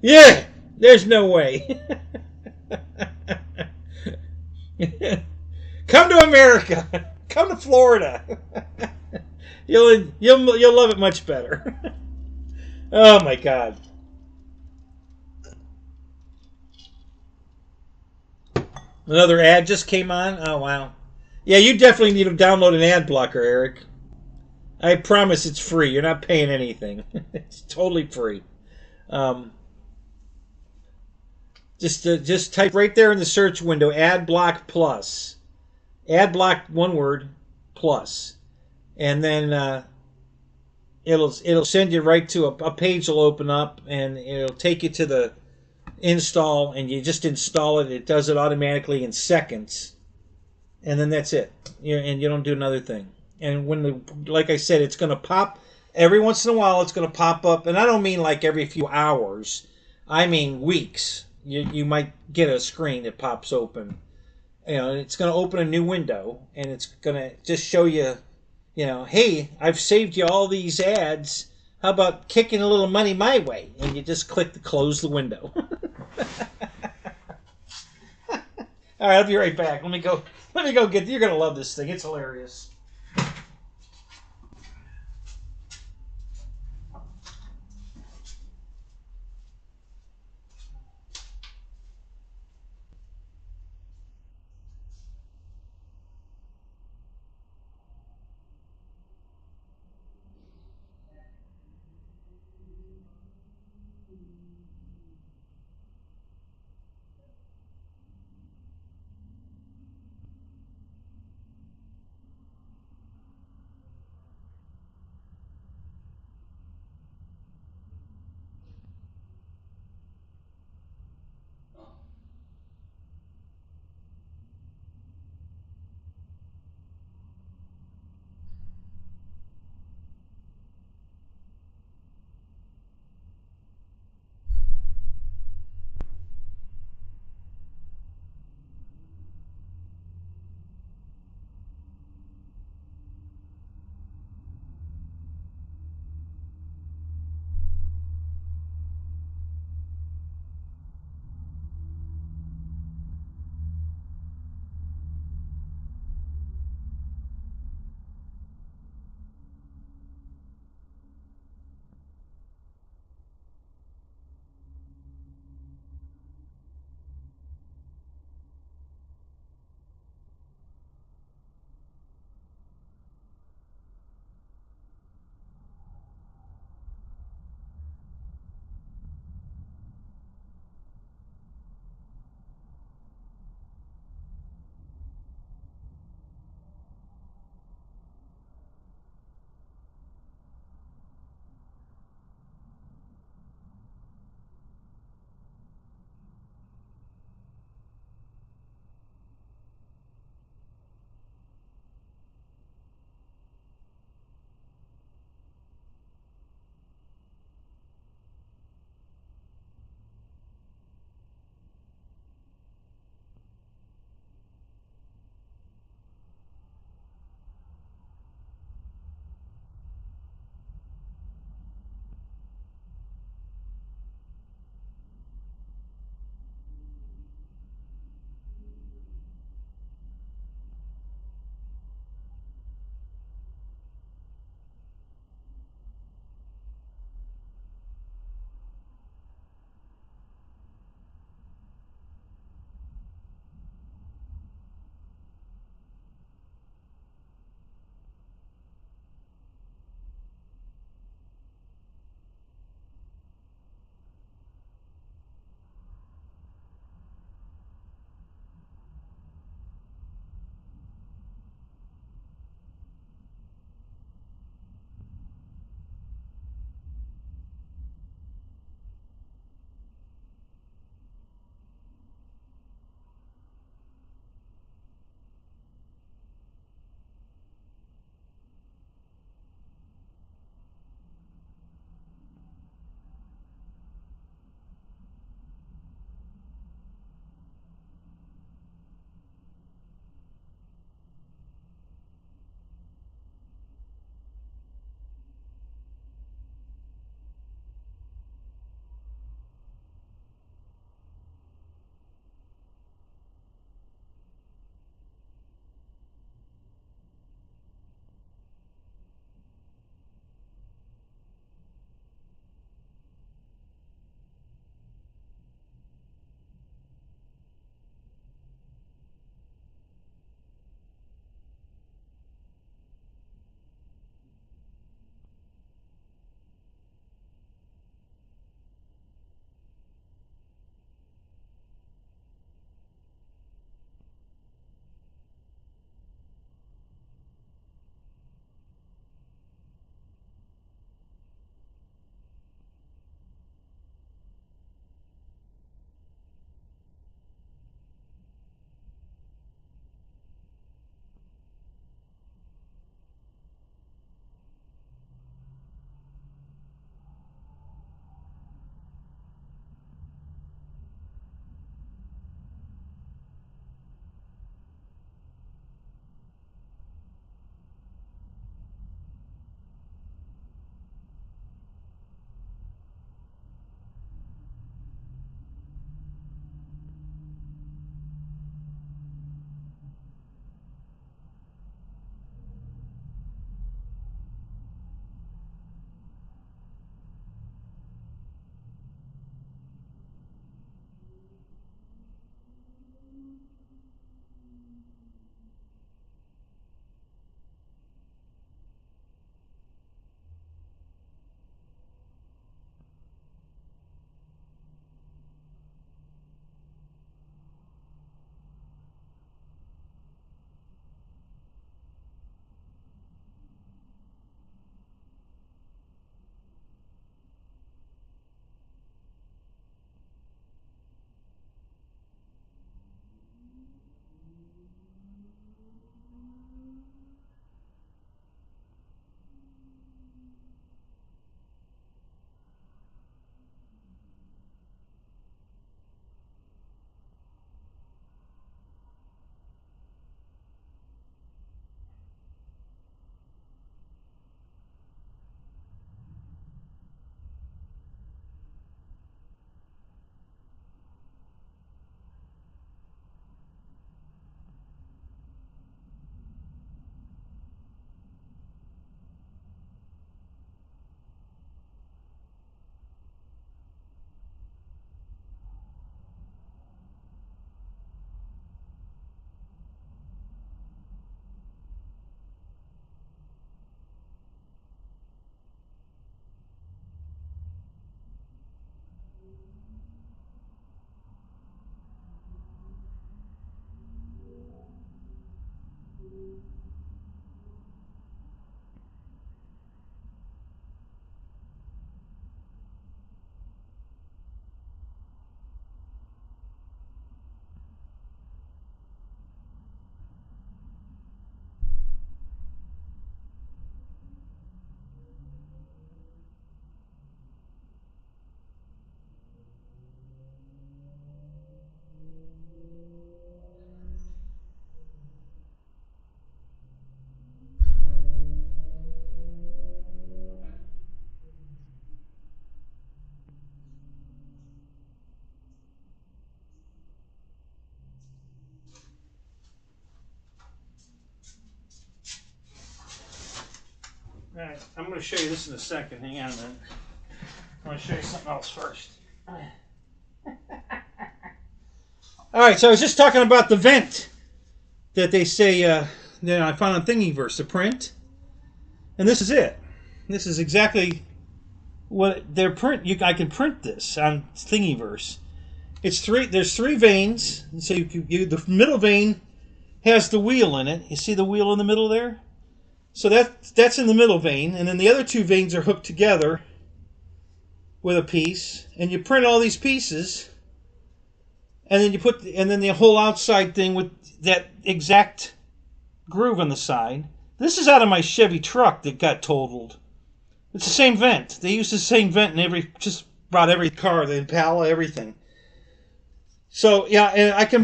Yeah, there's no way. Come to America. Come to Florida. You'll love it much better. Oh my God. Another ad just came on? Oh wow. Yeah, you definitely need to download an ad blocker, Eric. I promise it's free. You're not paying anything. It's totally free. Just type right there in the search window, Ad Block Plus. Ad Block, one word, plus. And then it'll send you right to a page will open up, and it'll take you to the install, and you just install it. It does it automatically in seconds, and then that's it. And you don't do another thing. And like I said, it's going to pop every once in a while. It's going to pop up, and I don't mean like every few hours. I mean weeks. you might get a screen that pops open. You know, and it's going to open a new window, and it's going to just show you, you know, hey, I've saved you all these ads. How about kicking a little money my way? And you just click to close the window. All right, I'll be right back. Let me go. Let me go get. You're gonna love this thing. It's hilarious. I'm going to show you this in a second. Hang on a minute. I want to show you something else first. All right, so I was just talking about the vent that they say that I found on Thingiverse, the print. And this is it. This is exactly what their print. I can print this on Thingiverse. It's there's three veins. So the middle vein has the wheel in it. You see the wheel in the middle there? So that's in the middle vein, and then the other two veins are hooked together with a piece, and you print all these pieces, and then the whole outside thing with that exact groove on the side. This is out of my Chevy truck that got totaled. It's the same vent. They use the same vent in just about every car, the Impala, everything. So yeah, and I can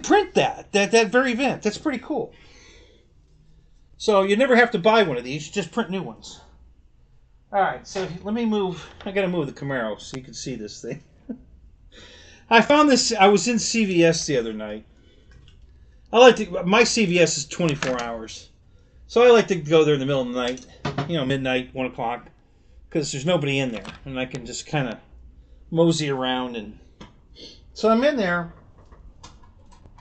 print that very vent. That's pretty cool. So you never have to buy one of these. You just print new ones. All right, so let me move. I got to move the Camaro so you can see this thing. I found this. I was in CVS the other night. My CVS is 24 hours. So I like to go there in the middle of the night, midnight, 1 o'clock, because there's nobody in there. And I can just kind of mosey around. And so I'm in there,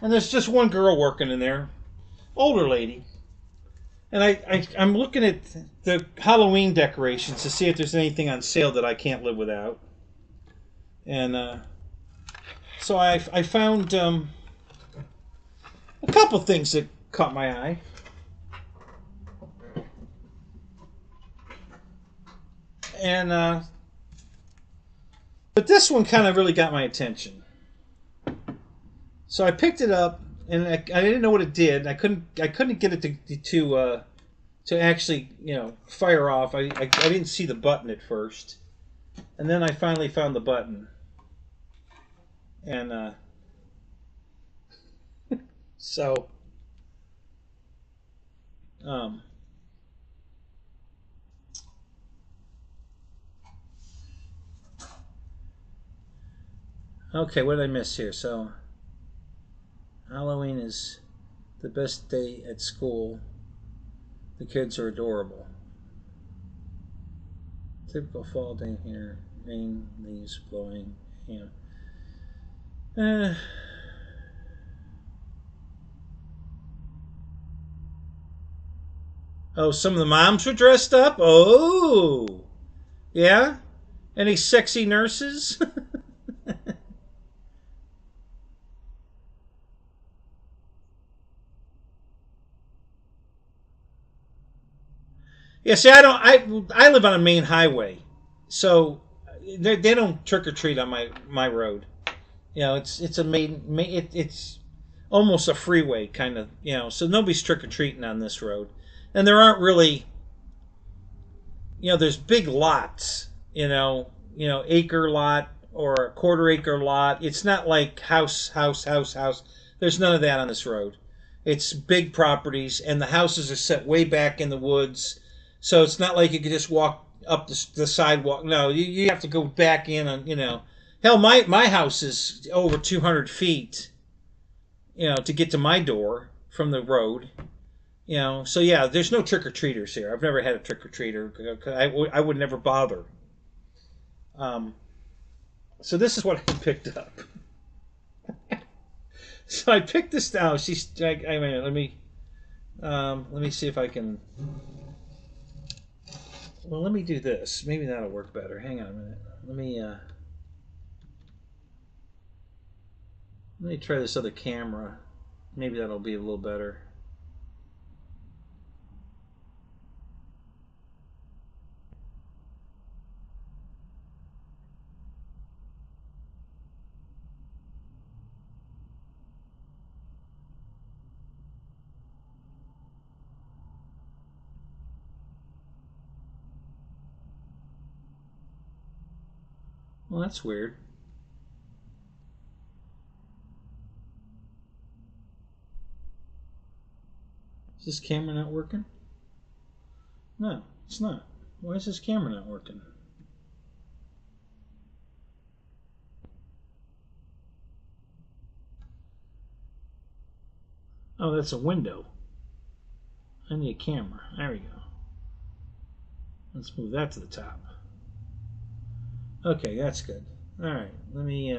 and there's just one girl working in there, older lady. And I'm looking at the Halloween decorations to see if there's anything on sale that I can't live without. And so I found a couple things that caught my eye. And but this one kind of really got my attention. So I picked it up, and I didn't know what it did. I couldn't get it to actually fire off. I didn't see the button at first, and then I finally found the button. And so okay, what did I miss here? So Halloween is the best day at school. The kids are adorable. Typical fall day here. Rain, leaves blowing. Oh, some of the moms were dressed up? Oh! Yeah? Any sexy nurses? Yeah, see, I live on a main highway, so they don't trick or treat on my road. It's a it's almost a freeway kind of, so nobody's trick or treating on this road, and there aren't really, there's big lots, acre lot or a quarter acre lot. It's not like house. There's none of that on this road. It's big properties, and the houses are set way back in the woods. So it's not like you could just walk up the sidewalk. No, you have to go back in and, Hell, my house is over 200 feet, to get to my door from the road. So yeah, there's no trick-or-treaters here. I've never had a trick-or-treater. I would never bother. So this is what I picked up. So I picked this down. Let me see if I can... Well, let me do this. Maybe that'll work better. Hang on a minute. Let me try this other camera. Maybe that'll be a little better. Well, that's weird. Is this camera not working? No, it's not. Why is this camera not working? Oh, that's a window. I need a camera. There we go. Let's move that to the top. Okay, that's good. All right, let me.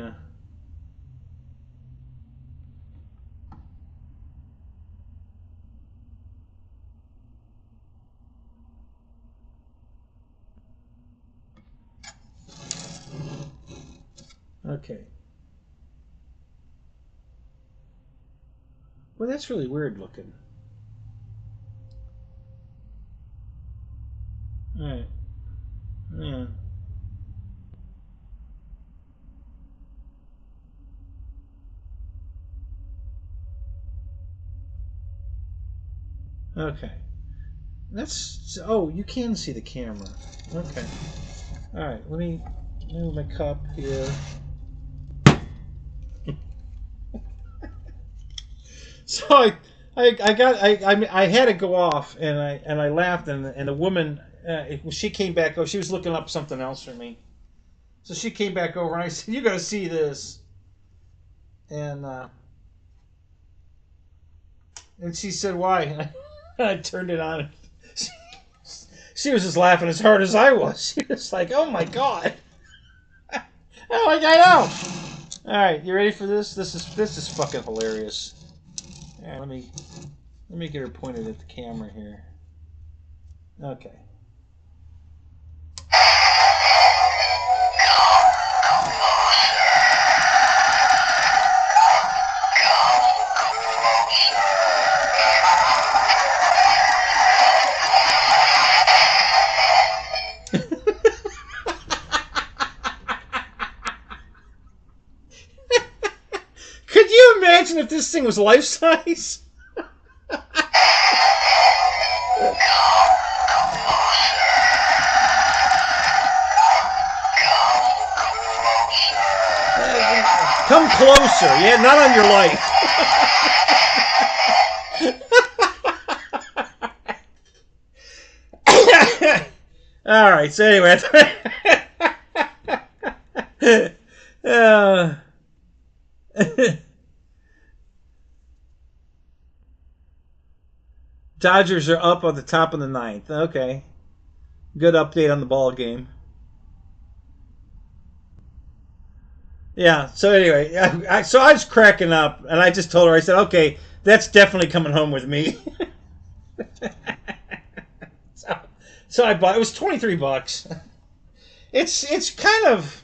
Okay. Well, that's really weird looking. All right. Yeah. Okay. That's. Oh, you can see the camera. Okay. All right. Let me move my cup here. So I had to go off, and I laughed, and the woman she came back. Oh, she was looking up something else for me. So she came back over, and I said, "You got to see this." And she said, "Why?" I turned it on. She was just laughing as hard as I was. She was like, "Oh my god!" Oh, I know. All right, you ready for this? This is fucking hilarious. All right, let me get her pointed at the camera here. Okay. Could you imagine if this thing was life size? Come closer. Yeah, not on your life. All right. So anyway, Dodgers are up on the top of the ninth. Okay, good update on the ball game. Yeah. So anyway, so I was cracking up, and I just told her, I said, "Okay, that's definitely coming home with me." so I bought. It was $23. It's kind of,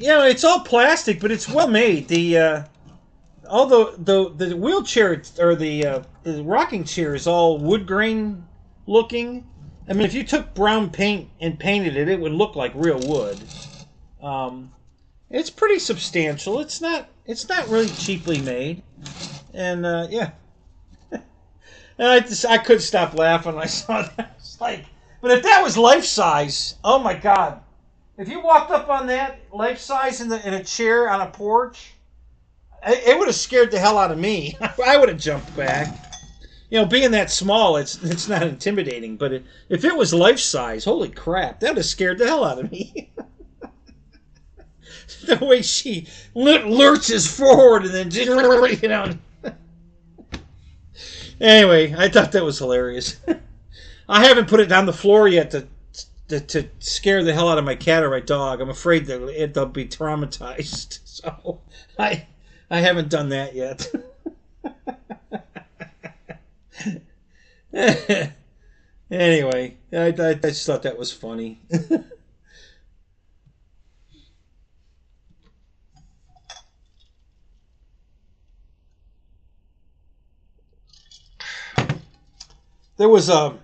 it's all plastic, but it's well made. Although the wheelchair or the rocking chair is all wood grain looking. I mean, if you took brown paint and painted it, it would look like real wood. It's pretty substantial. It's not really cheaply made, and yeah. And I couldn't stop laughing when I saw that. It's like, but if that was life size, oh my god! If you walked up on that life size in a chair on a porch, it would have scared the hell out of me. I would have jumped back. Being that small, it's not intimidating. But if it was life size, holy crap, that would have scared the hell out of me. The way she lurches forward and then Anyway, I thought that was hilarious. I haven't put it on the floor yet to scare the hell out of my cat or my dog. I'm afraid that they'll be traumatized. So I haven't done that yet. Anyway, I just thought that was funny. There was the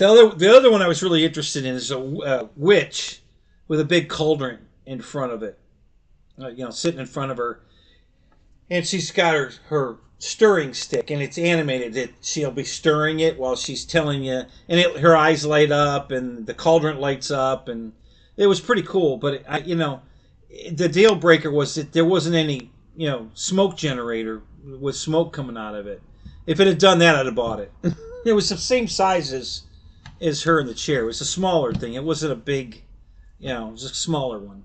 other one I was really interested in is a witch with a big cauldron in front of it, sitting in front of her, and she's got her stirring stick, and it's animated that she'll be stirring it while she's telling you, and her eyes light up, and the cauldron lights up, and it was pretty cool. But the deal breaker was that there wasn't any smoke generator with smoke coming out of it. If it had done that, I'd have bought it. It was the same size as her in the chair. It was a smaller thing. It wasn't a big, it was a smaller one.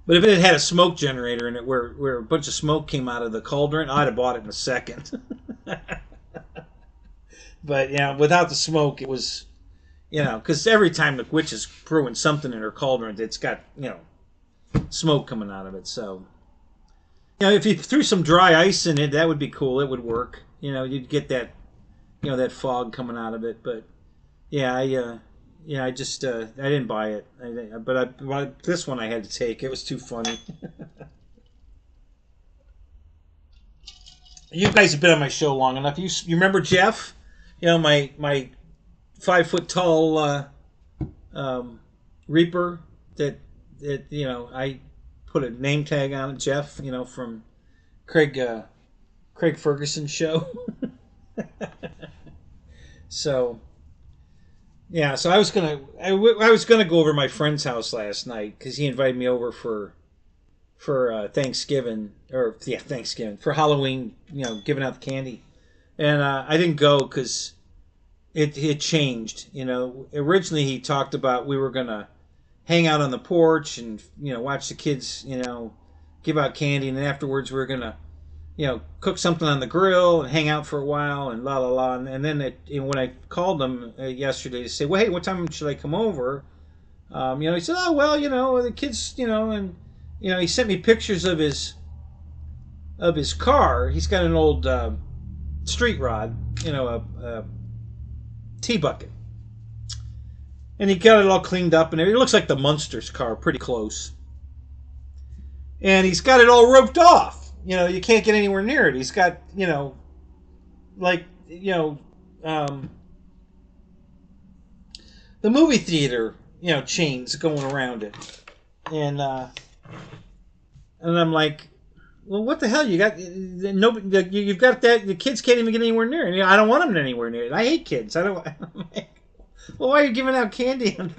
But if it had had a smoke generator in it where a bunch of smoke came out of the cauldron, I'd have bought it in a second. But you know, without the smoke, it was, you know, because every time the witch is brewing something in her cauldron, it's got, you know, smoke coming out of it. So, you know, if you threw some dry ice in it, that would be cool. It would work. You know, you'd get that, you know, that fog coming out of it. But yeah, I just I didn't buy it. But this one I had to take. It was too funny. You guys have been on my show long enough. You remember Jeff? You know, my 5 foot tall Reaper that you know, I put a name tag on it, Jeff. You know, from Craig Ferguson's show. So yeah, so I was gonna go over to my friend's house last night because he invited me over for Thanksgiving, or yeah, Thanksgiving, for Halloween. You know, giving out the candy, and I didn't go because it changed. You know, originally he talked about we were gonna hang out on the porch and, you know, watch the kids, you know, give out candy, and then afterwards we were gonna, you know, cook something on the grill and hang out for a while and la la la. And then when I called him yesterday to say, well, hey, what time should I come over? You know, he said, oh well, you know, the kids, you know, and you know, he sent me pictures of his car. He's got an old street rod, you know, a T-bucket. And he got it all cleaned up and everything. It looks like the Munsters car, pretty close. And he's got it all roped off. You know, you can't get anywhere near it. He's got, you know, like, you know, the movie theater, you know, chains going around it. And I'm like, well, what the hell? You got nobody. You've got that. The kids can't even get anywhere near it. You know, I don't want them anywhere near it. I hate kids. I don't. Well, why are you giving out candy if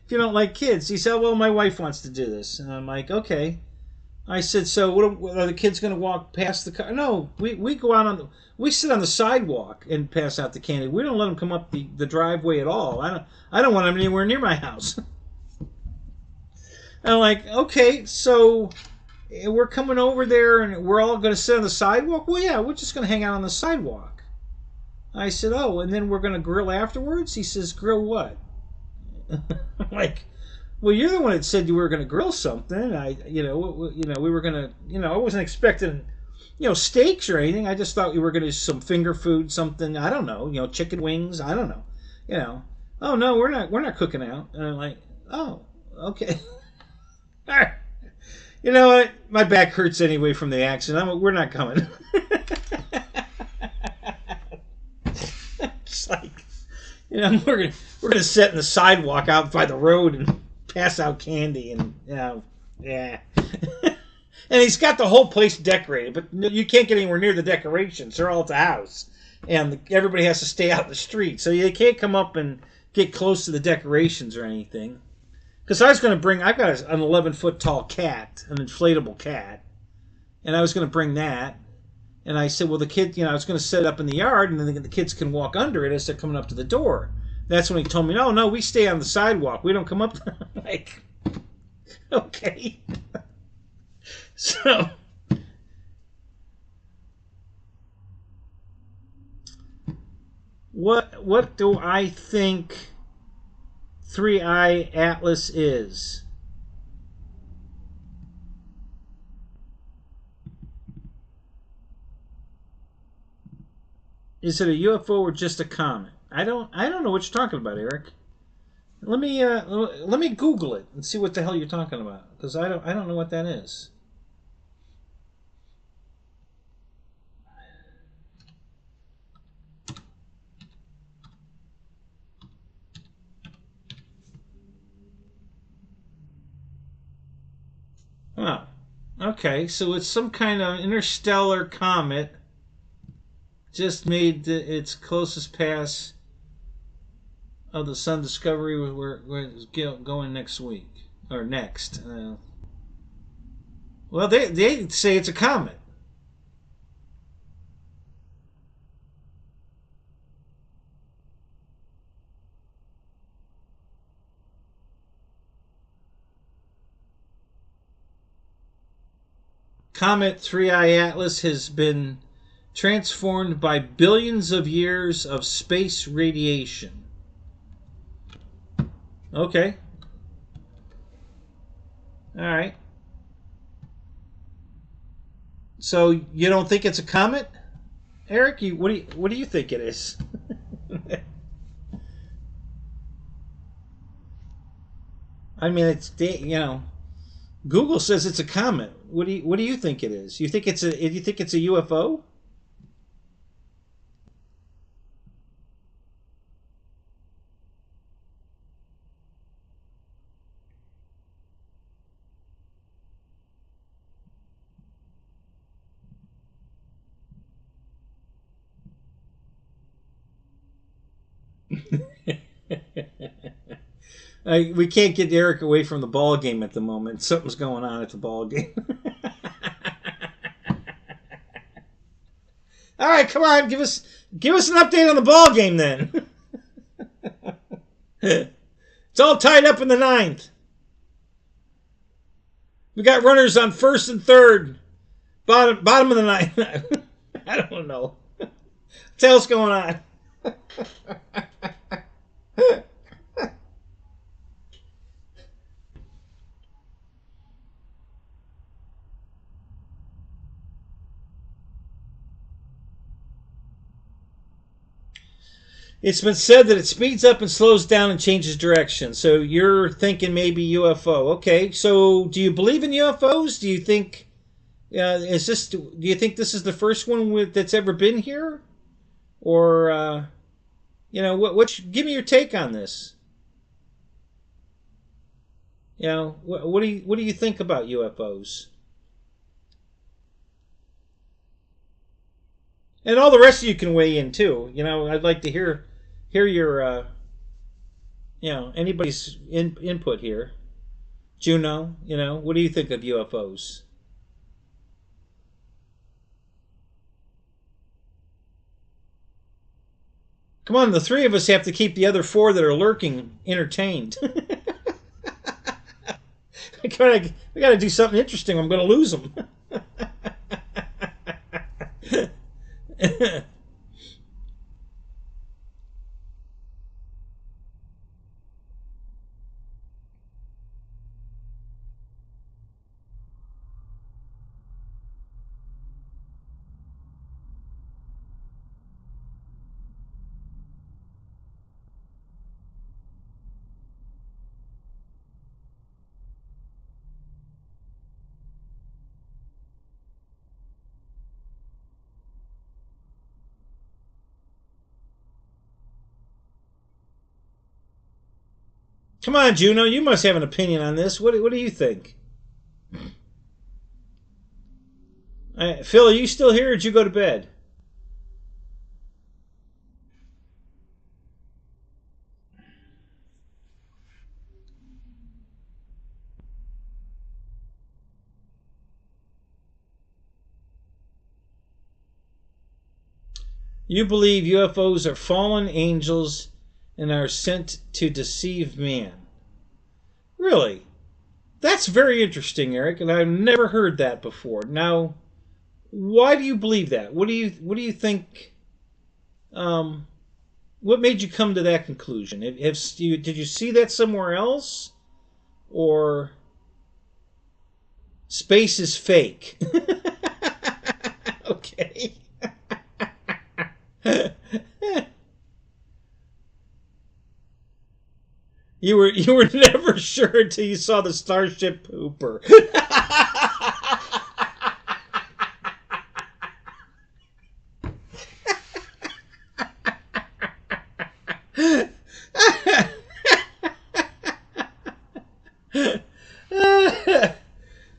you don't like kids? He said, well, my wife wants to do this. And I'm like, okay. I said, so what are the kids going to walk past the car? No, we go out we sit on the sidewalk and pass out the candy. We don't let them come up the driveway at all. I don't want them anywhere near my house. And I'm like, okay, so we're coming over there and we're all going to sit on the sidewalk? Well, yeah, we're just going to hang out on the sidewalk. I said, oh, and then we're going to grill afterwards? He says, grill what? I'm like, well, you're the one that said you were going to grill something. We were going to, you know, I wasn't expecting, you know, steaks or anything. I just thought we were going to do some finger food, something, I don't know, you know, chicken wings, I don't know, you know. Oh, no, we're not cooking out. And I'm like, oh, okay. All right. You know what? My back hurts anyway from the accident. We're not coming. It's like, you know, we're gonna sit in the sidewalk out by the road and pass out candy, and you know, yeah. And he's got the whole place decorated, but you can't get anywhere near the decorations. They're all at the house, and everybody has to stay out in the street, so you can't come up and get close to the decorations or anything. Because I was going to bring, I've got an 11-foot tall cat, an inflatable cat, and I was going to bring that. And I said, well, the kid, you know, I was going to set it up in the yard, and then the kids can walk under it as they're coming up to the door. That's when he told me, no, we stay on the sidewalk. We don't come up. Like, okay. So, what do I think 3i Atlas is? Is it a UFO or just a comet? I don't know what you're talking about, Eric. Let me Google it and see what the hell you're talking about, because I don't know what that is. Oh, okay. So it's some kind of interstellar comet. Just made its closest pass of the sun discovery, where it's going next week or next. Well, they say it's a comet. Comet 3i Atlas has been transformed by billions of years of space radiation. Okay. All right. So you don't think it's a comet, Eric? What do you think it is? I mean, it's, you know, Google says it's a comet. What do you think it is? You think it's a UFO? We can't get Eric away from the ball game at the moment. Something's going on at the ball game. All right, come on, give us an update on the ball game then. It's all tied up in the ninth. We got runners on first and third, bottom of the ninth. I don't know. Tell what's going on. It's been said that it speeds up and slows down and changes direction. So you're thinking maybe UFO. Okay, so do you believe in UFOs? Do you think do you think this is the first one that's ever been here, or you know give me your take on this? You know, what do you think about UFOs? And all the rest of you can weigh in too. You know, I'd like to hear your you know, anybody's input here. Juno, you know, what do you think of UFOs? Come on, the three of us have to keep the other four that are lurking entertained. we gotta do something interesting. I'm gonna lose them. Come on, Juno, you must have an opinion on this. What do you think? Phil, are you still here, or did you go to bed? You believe UFOs are fallen angels and are sent to deceive man. Really? That's very interesting, Eric, and I've never heard that before. Now, why do you believe that? What do you think? What made you come to that conclusion? Did you see that somewhere else, or space is fake? Okay. You were never sure until you saw the Starship Pooper.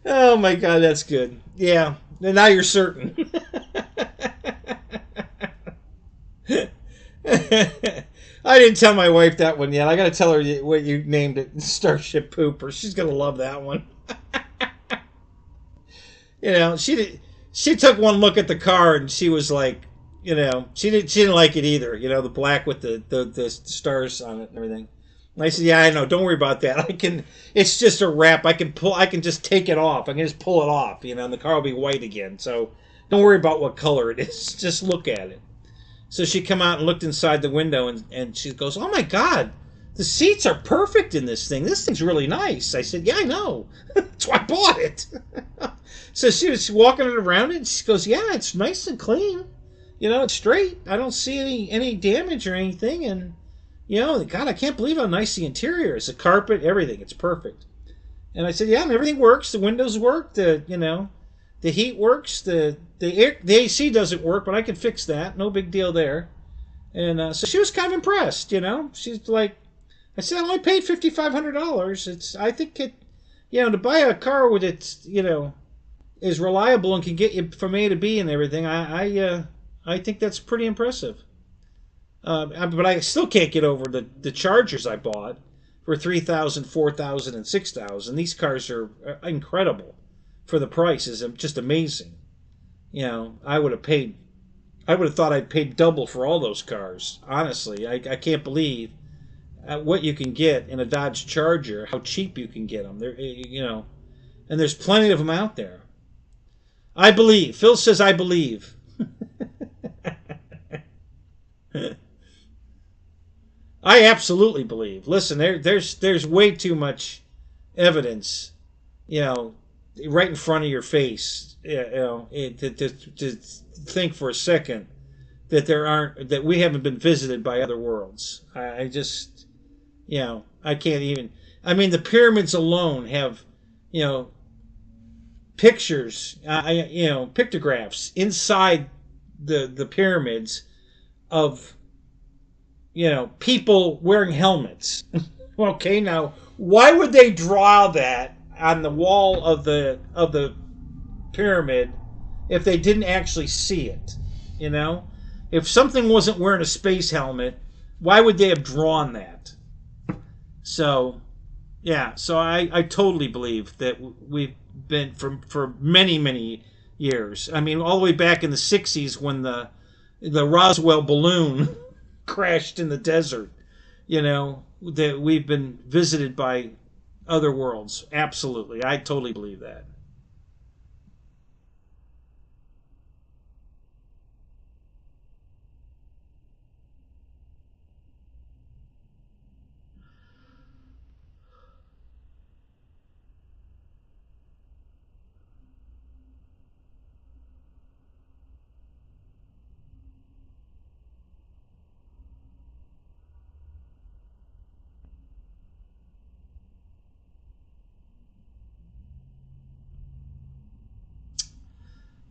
Oh my God, that's good. Yeah, and now you're certain. I didn't tell my wife that one yet. I got to tell her what you named it, Starship Pooper. She's gonna love that one. You know, she took one look at the car and she was like, you know, she didn't like it either. You know, the black with the stars on it and everything. And I said, yeah, I know. Don't worry about that. It's just a wrap. I can just take it off. I can just pull it off. You know, and the car will be white again. So Don't worry about what color it is. Just look at it. So she come out and looked inside the window, and she goes, "Oh my God, the seats are perfect in this thing. This thing's really nice." I said, "Yeah, I know. That's why I bought it." So she was walking it around, and she goes, "Yeah, it's nice and clean. You know, it's straight. I don't see any damage or anything. And you know, God, I can't believe how nice the interior is. The carpet, everything, it's perfect." And I said, "Yeah, and everything works. The windows work. The heat works. The AC doesn't work, but I can fix that. No big deal there." And so she was kind of impressed. She's like, I said, "I only paid $5,500. I think to buy a car with is reliable and can get you from A to B and everything. I think that's pretty impressive. But I still can't get over the Chargers I bought for $3,000, $4,000, and $6,000. These cars are incredible for the price. Is just amazing. I would have thought I'd paid double for all those cars. Honestly, I can't believe what you can get in a Dodge Charger. How cheap you can get them. And there's plenty of them out there. I believe. Phil says, "I believe." I absolutely believe. Listen, there's way too much evidence, right in front of your face, to think for a second that we haven't been visited by other worlds. I just, I can't even. I mean, the pyramids alone have, pictures, pictographs inside the pyramids of people wearing helmets. Okay, now why would they draw that on the wall of the pyramid if they didn't actually see it? If something wasn't wearing a space helmet, why would they have drawn that? So I totally believe that we've been for many, many years. I mean, all the way back in the 60s when the Roswell balloon crashed in the desert, that we've been visited by other worlds. Absolutely. I totally believe that.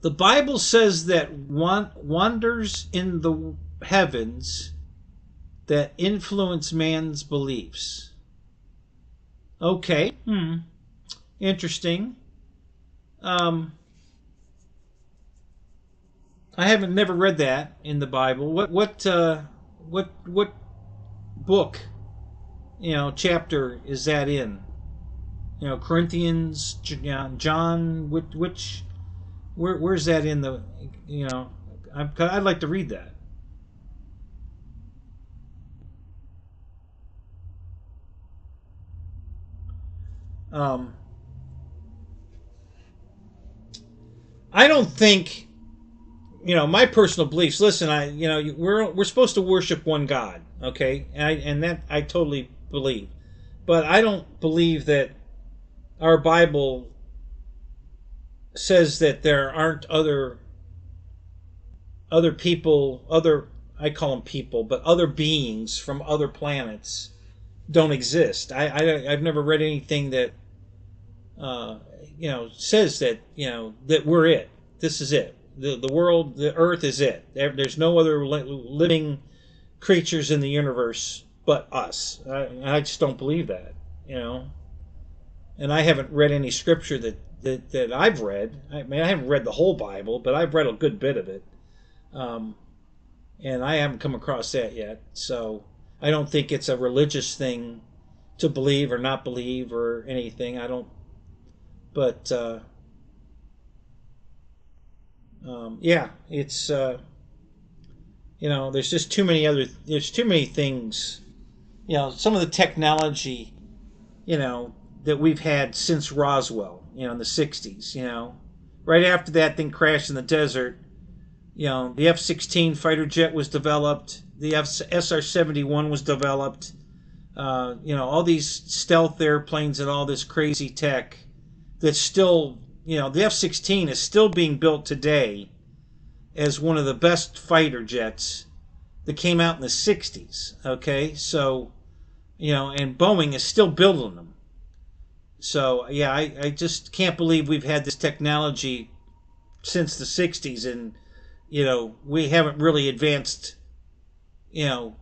The Bible says that wonders in the heavens that influence man's beliefs. Okay. Interesting. Um, I haven't never read that in the Bible. What book, chapter is that in? Corinthians, John, which where's that in the, I'd like to read that. Um, I don't think, my personal beliefs. Listen, we're supposed to worship one God, okay, and that I totally believe, but I don't believe that our Bible says that there aren't other people, I call them people, but other beings from other planets don't exist. I've never read anything that says that that we're it. This is it. The world, the Earth is it. There's no other living creatures in the universe but us. I just don't believe that. And I haven't read any scripture that I've read. I mean, I haven't read the whole Bible, but I've read a good bit of it. Um, and I haven't come across that yet. So I don't think it's a religious thing to believe or not believe or anything. I don't. But yeah, it's there's just there's too many things. Some of the technology, that we've had since Roswell, in the '60s, Right after that thing crashed in the desert, you know, the F-16 fighter jet was developed. The SR-71 was developed. You know, all these stealth airplanes and all this crazy tech that's still, you know, the F-16 is still being built today as one of the best fighter jets that came out in the 60s. Okay, so, you know, and Boeing is still building them. So, yeah, I just can't believe we've had this technology since the 60s, and, you know, we haven't really advanced, you know,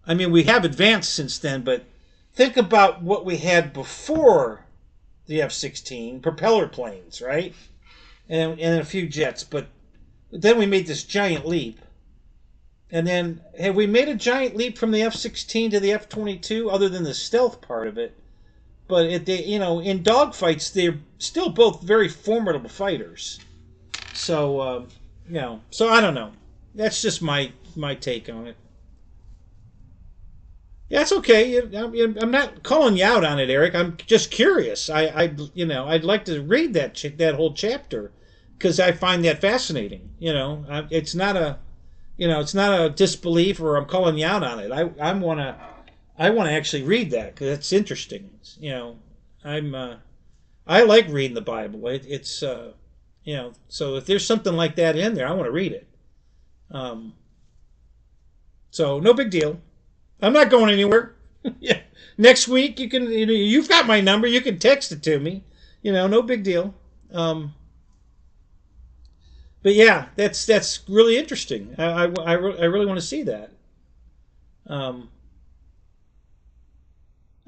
I mean, we have advanced since then, but think about what we had before the F-16, propeller planes, right? And a few jets, but then we made this giant leap. And then, have we made a giant leap from the F-16 to the F-22, other than the stealth part of it? But you know, in dogfights, they're still both very formidable fighters. So, you know, so I don't know. That's just my take on it. Yeah, it's okay. I'm not calling you out on it, Eric. I'm just curious. You know, I'd like to read that whole chapter because I find that fascinating. You know, it's not a, you know, it's not a disbelief or I'm calling you out on it. I wanna actually read that because it's interesting. You know, I like reading the Bible. It's you know, so if there's something like that in there, I want to read it. Um, so no big deal. I'm not going anywhere. Yeah. Next week you can, you know, you've got my number. You can text it to me. You know, no big deal. But yeah, that's really interesting. I really want to see that. Um,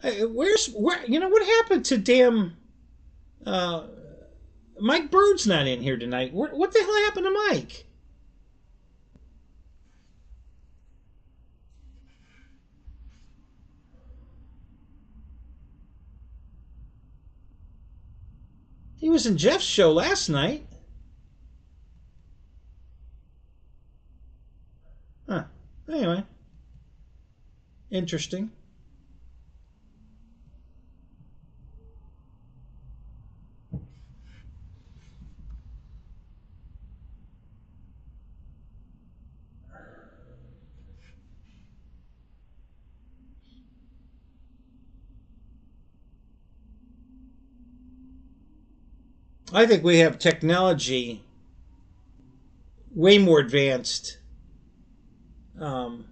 where you know what happened to damn uh, Mike Bird's not in here tonight. What the hell happened to Mike? He was in Jeff's show last night. Huh. Anyway, interesting. I think we have technology way more advanced. Um,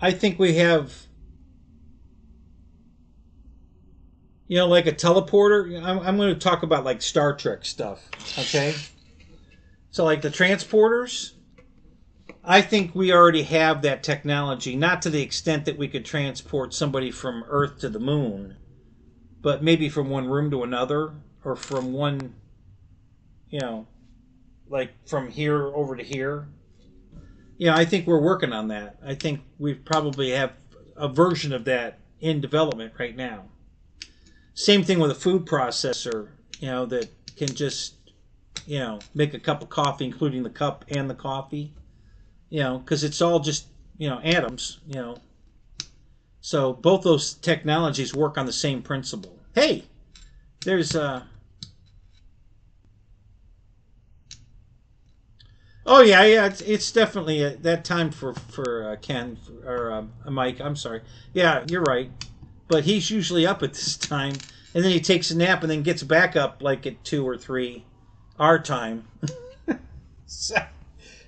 I think we have, you know, like a teleporter. I'm going to talk about like Star Trek stuff. Okay. So, like the transporters, I think we already have that technology, not to the extent that we could transport somebody from Earth to the moon, but maybe from one room to another, or from one, you know, like from here over to here. Yeah, I think we're working on that. I think we probably have a version of that in development right now. Same thing with a food processor, you know, that can just, you know, make a cup of coffee, including the cup and the coffee, you know, because it's all just, you know, atoms, you know. So both those technologies work on the same principle. Hey, there's oh yeah, yeah. It's definitely that time for Ken or Mike. I'm sorry. Yeah, you're right. But he's usually up at this time, and then he takes a nap and then gets back up like at 2 or 3 our time, so,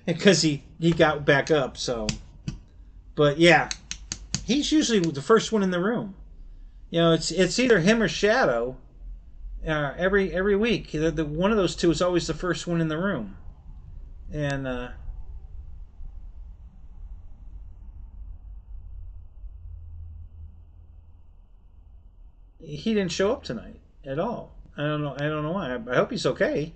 because he got back up. So, but yeah, he's usually the first one in the room. You know, it's either him or Shadow. Every week, the one of those two is always the first one in the room, and he didn't show up tonight at all. I don't know. I don't know why. I hope he's okay.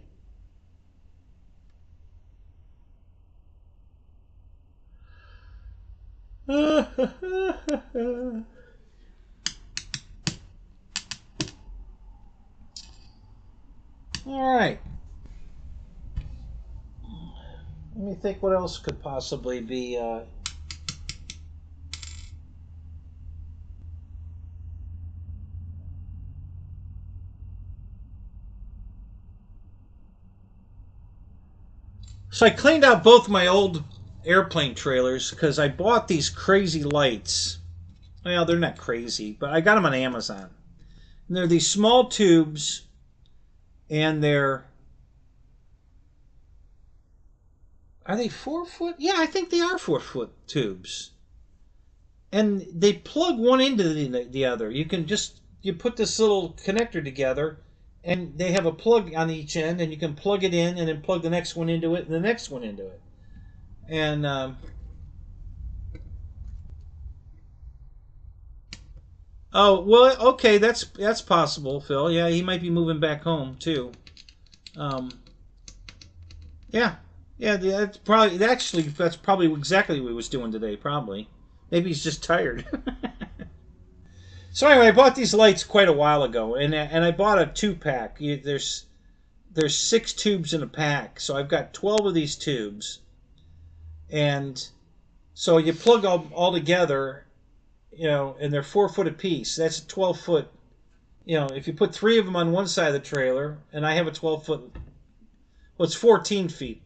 All right. Let me think. What else could possibly be? So I cleaned out both my old airplane trailers because I bought these crazy lights. Well, they're not crazy, but I got them on Amazon. And they're these small tubes, and are they 4 foot? Yeah, I think they are 4 foot tubes. And they plug one into the other. You put this little connector together, and they have a plug on each end, and you can plug it in, and then plug the next one into it, and the next one into it. And oh well, okay, that's possible, Phil. Yeah, he might be moving back home too. Um, yeah, yeah, that's probably exactly what he was doing today. Probably, maybe he's just tired. So anyway, I bought these lights quite a while ago, and I bought a 2-pack. There's 6 tubes in a pack, so I've got 12 of these tubes, and so you plug all together, and they're 4 foot apiece. That's a 12 foot. If you put 3 of them on one side of the trailer, and I have a 12 foot, well, it's 14 feet,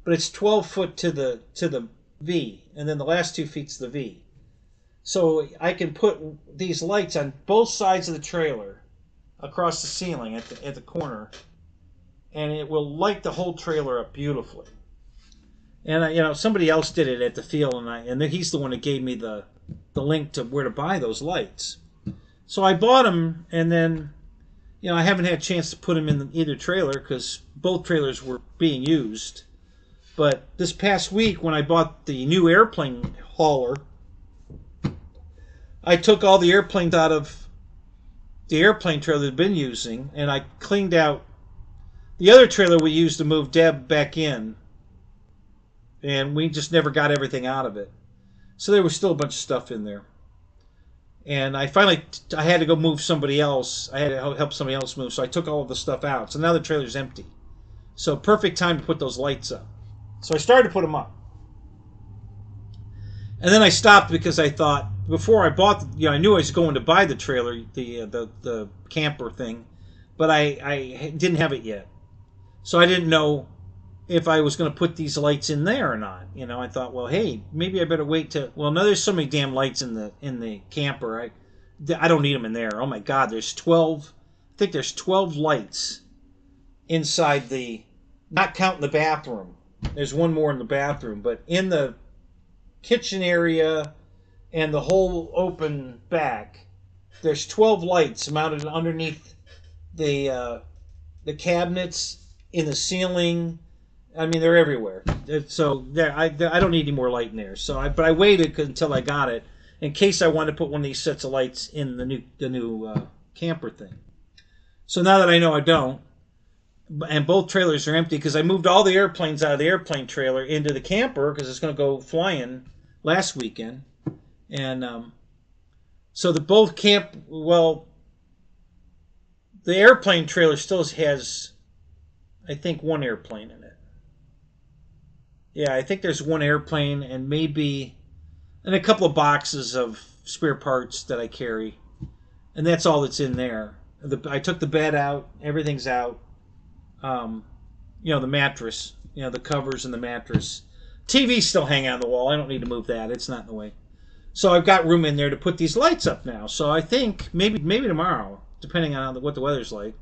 but it's 12 foot to the V, and then the last 2 feet's the V. So I can put these lights on both sides of the trailer across the ceiling at the corner, and it will light the whole trailer up beautifully. And somebody else did it at the field, and he's the one that gave me the link to where to buy those lights. So I bought them, and then I haven't had a chance to put them in either trailer because both trailers were being used. But this past week, when I bought the new airplane hauler, I took all the airplanes out of the airplane trailer I'd been using, and I cleaned out the other trailer we used to move Deb back in, and we just never got everything out of it. So there was still a bunch of stuff in there. And I had to go move somebody else. I had to help somebody else move, so I took all of the stuff out. So now the trailer's empty. So perfect time to put those lights up. So I started to put them up. And then I stopped because I thought, before I bought, I knew I was going to buy the trailer, the camper thing, but I didn't have it yet. So I didn't know if I was going to put these lights in there or not. I thought, well, hey, maybe I better wait now there's so many damn lights in the camper. I don't need them in there. Oh my God, there's 12. I think there's 12 lights inside not counting the bathroom. There's one more in the bathroom, but in the kitchen area and the whole open back, there's 12 lights mounted underneath the cabinets, in the ceiling. I mean, they're everywhere. So I don't need any more light in there. But I waited until I got it in case I wanted to put one of these sets of lights in the new camper thing. So now that I know I don't, and both trailers are empty because I moved all the airplanes out of the airplane trailer into the camper because it's going to go flying last weekend. And so the airplane trailer still has, I think, one airplane in it. Yeah, I think there's one airplane and a couple of boxes of spare parts that I carry. And that's all that's in there. I took the bed out. Everything's out. The mattress. The covers and the mattress. TV's still hanging on the wall. I don't need to move that. It's not in the way. So I've got room in there to put these lights up now. So I think maybe tomorrow, depending on what the weather's like,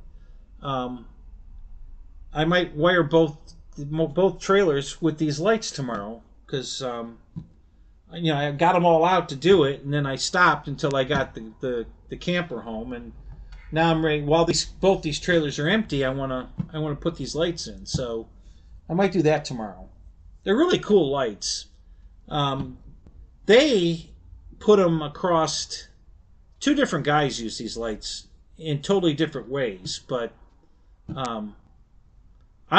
I might wire both trailers with these lights tomorrow because I got them all out to do it, and then I stopped until I got the camper home, and now I'm ready. While both these trailers are empty, I wanna put these lights in. So I might do that tomorrow. They're really cool lights. They put them across. 2 different guys use these lights in totally different ways, but I'm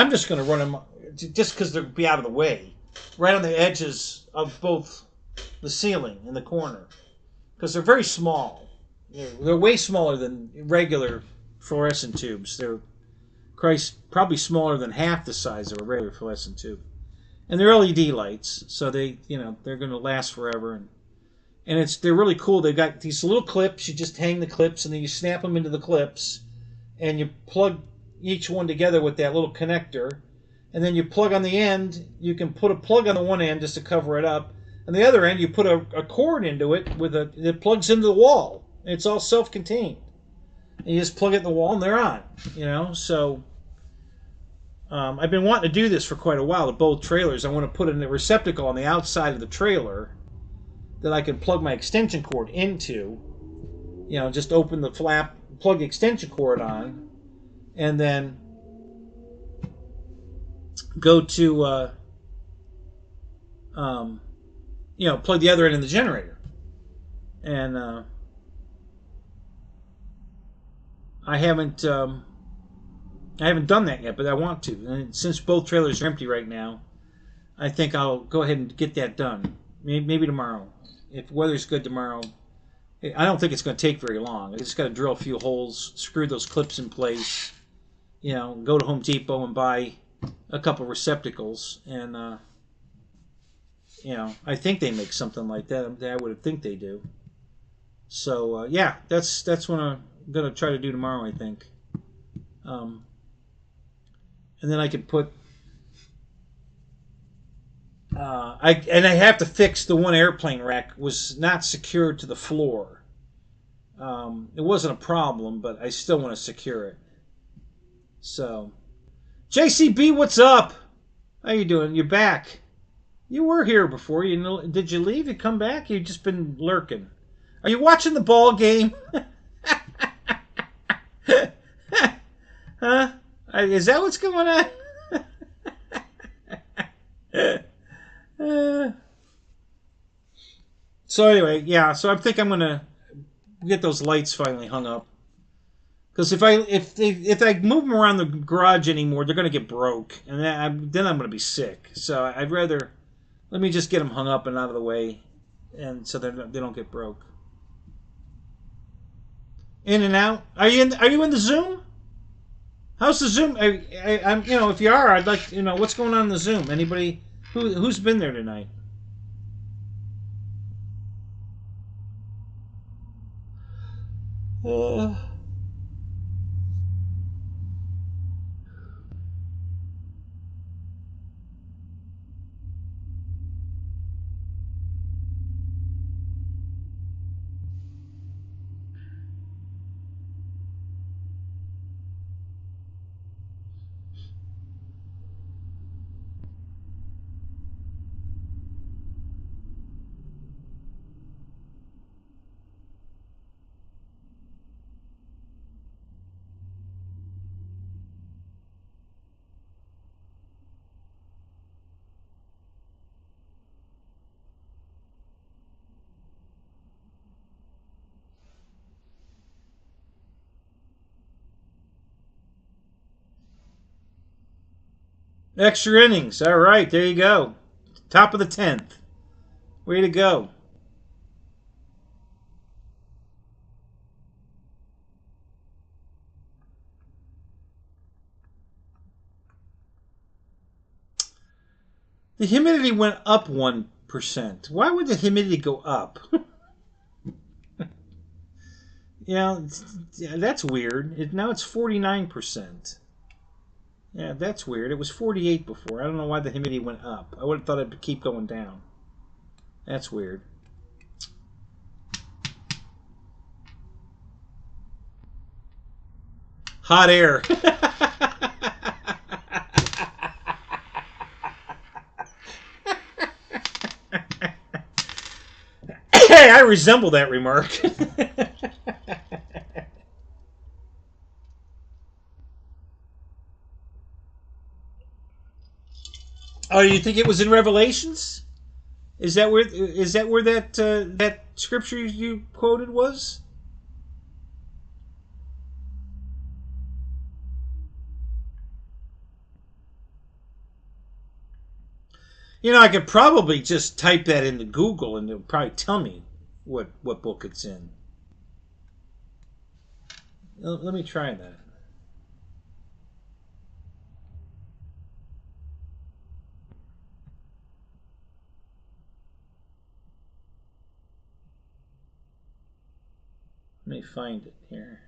just going to run them just because they'll be out of the way, right on the edges of both the ceiling and the corner, because they're very small. They're way smaller than regular fluorescent tubes. They're probably smaller than half the size of a regular fluorescent tube. And they're LED lights, so they're going to last forever. And they're really cool. They've got these little clips. You just hang the clips, and then you snap them into the clips, and you plug each one together with that little connector, and then you plug on the end. You can put a plug on the one end just to cover it up. On the other end, you put a cord into it that plugs into the wall. It's all self-contained. And you just plug it in the wall, and they're on. You know, so I've been wanting to do this for quite a while. To both trailers, I want to put in a receptacle on the outside of the trailer that I can plug my extension cord into. You know, just open the flap, plug the extension cord on, and then go to you know, plug the other end in the generator. And I haven't done that yet, but I want to. And since both trailers are empty right now, I think I'll go ahead and get that done. Maybe tomorrow. If weather's good tomorrow, I don't think it's going to take very long. I just got to drill a few holes, screw those clips in place, you know, go to Home Depot and buy a couple receptacles, and you know, I think they make something like that. I would think they do. So yeah, that's what I'm gonna try to do tomorrow, I think. And then I could put. I have to fix the one airplane rack was not secured to the floor. It wasn't a problem, but I still want to secure it. So, JCB, what's up? How you doing? You're back. You were here before. You know? Did you leave? You come back? You've just been lurking. Are you watching the ball game? Huh? Is that what's going on? So anyway, yeah. So I think I'm gonna get those lights finally hung up. Because if I move them around the garage anymore, they're gonna get broke, and then I'm gonna be sick. So I'd rather let me just get them hung up and out of the way, and so they don't get broke. In and out. Are you in the Zoom? How's the Zoom? I'm you know, if you are, I'd like, you know, what's going on in the Zoom. Anybody who's been there tonight? Extra innings. All right, there you go. Top of the 10th. Way to go. The humidity went up 1%. Why would the humidity go up? Yeah, that's weird. Now it's 49%. Yeah, that's weird. It was 48 before. I don't know why the humidity went up. I would have thought it'd keep going down. That's weird. Hot air. Hey, I resemble that remark. Oh, you think it was in Revelations? Is that where that scripture you quoted was? You know, I could probably just type that into Google and it'll probably tell me what book it's in. Let me try that. Let me find it here.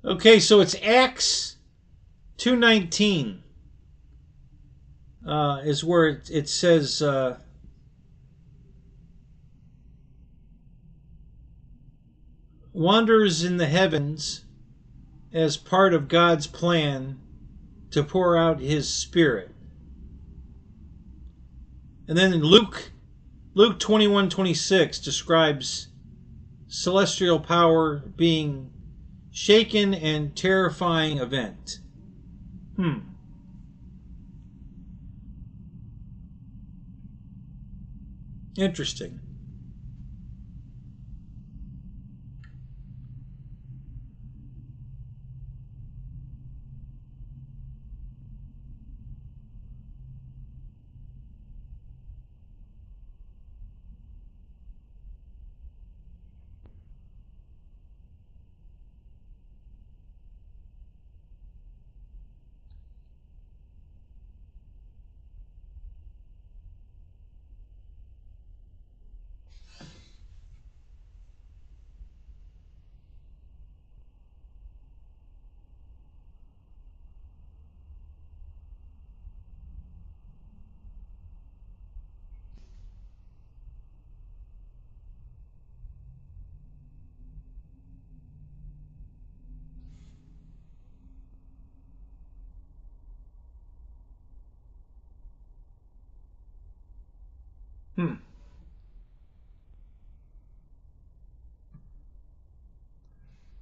Okay, so it's Acts 2:19 is where it says, wanders in the heavens as part of God's plan to pour out his spirit. And then in Luke 21:26 describes celestial power being shaken and terrifying event. Interesting.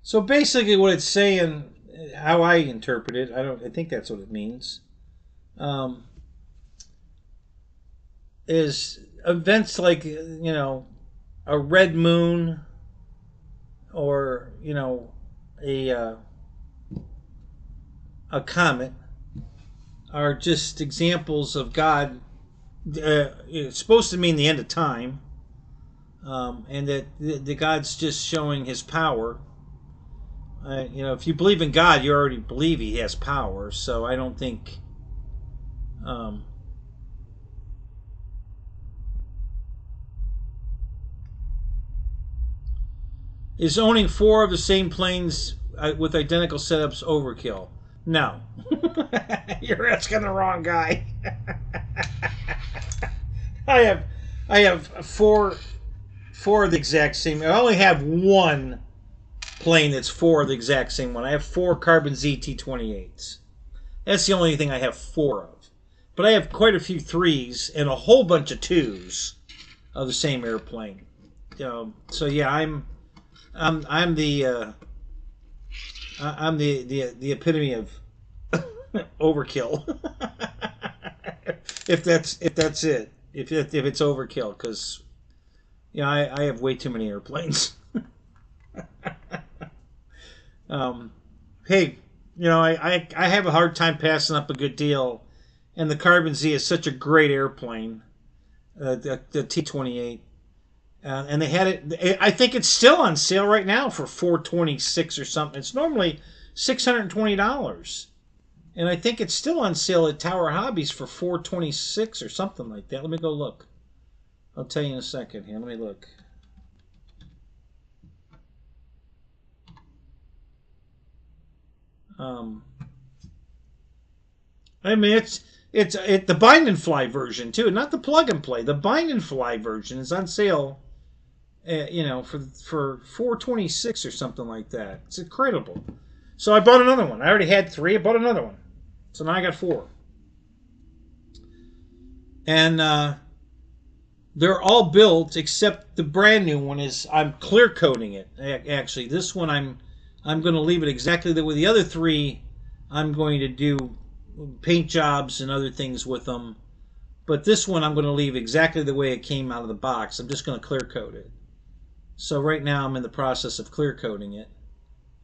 So basically, what it's saying, how I interpret it, I think that's what it means, um, is events like a red moon, or a a comet, are just examples of God. It's supposed to mean the end of time, and that the God's just showing His power. If you believe in God, you already believe He has power. So I don't think. Um, is owning four of the same planes with identical setups overkill? No, you're asking the wrong guy. I have four of the exact same. I only have one plane that's four of the exact same one. I have four Carbon ZT-28s. That's the only thing I have four of. But I have quite a few threes and a whole bunch of twos of the same airplane. So yeah, I'm the the epitome of overkill. if that's it. If it's overkill, because I have way too many airplanes. Hey, I have a hard time passing up a good deal, and the Carbon Z is such a great airplane, the T-28, and they had it. I think it's still on sale right now for $426 or something. It's normally $620, and I think it's still on sale at Tower Hobbies for $426 or something like that. Let me go look. I'll tell you in a second here. Let me look. I mean, it's the bind and fly version too, not the plug and play. The bind and fly version is on sale, for $426 or something like that. It's incredible. So I bought another one. I already had three. I bought another one. So now I got four. And they're all built except the brand new one is. I'm clear coating it. Actually, this one I'm going to leave it exactly the way. The other three, I'm going to do paint jobs and other things with them. But this one I'm going to leave exactly the way it came out of the box. I'm just going to clear coat it. So right now I'm in the process of clear coating it.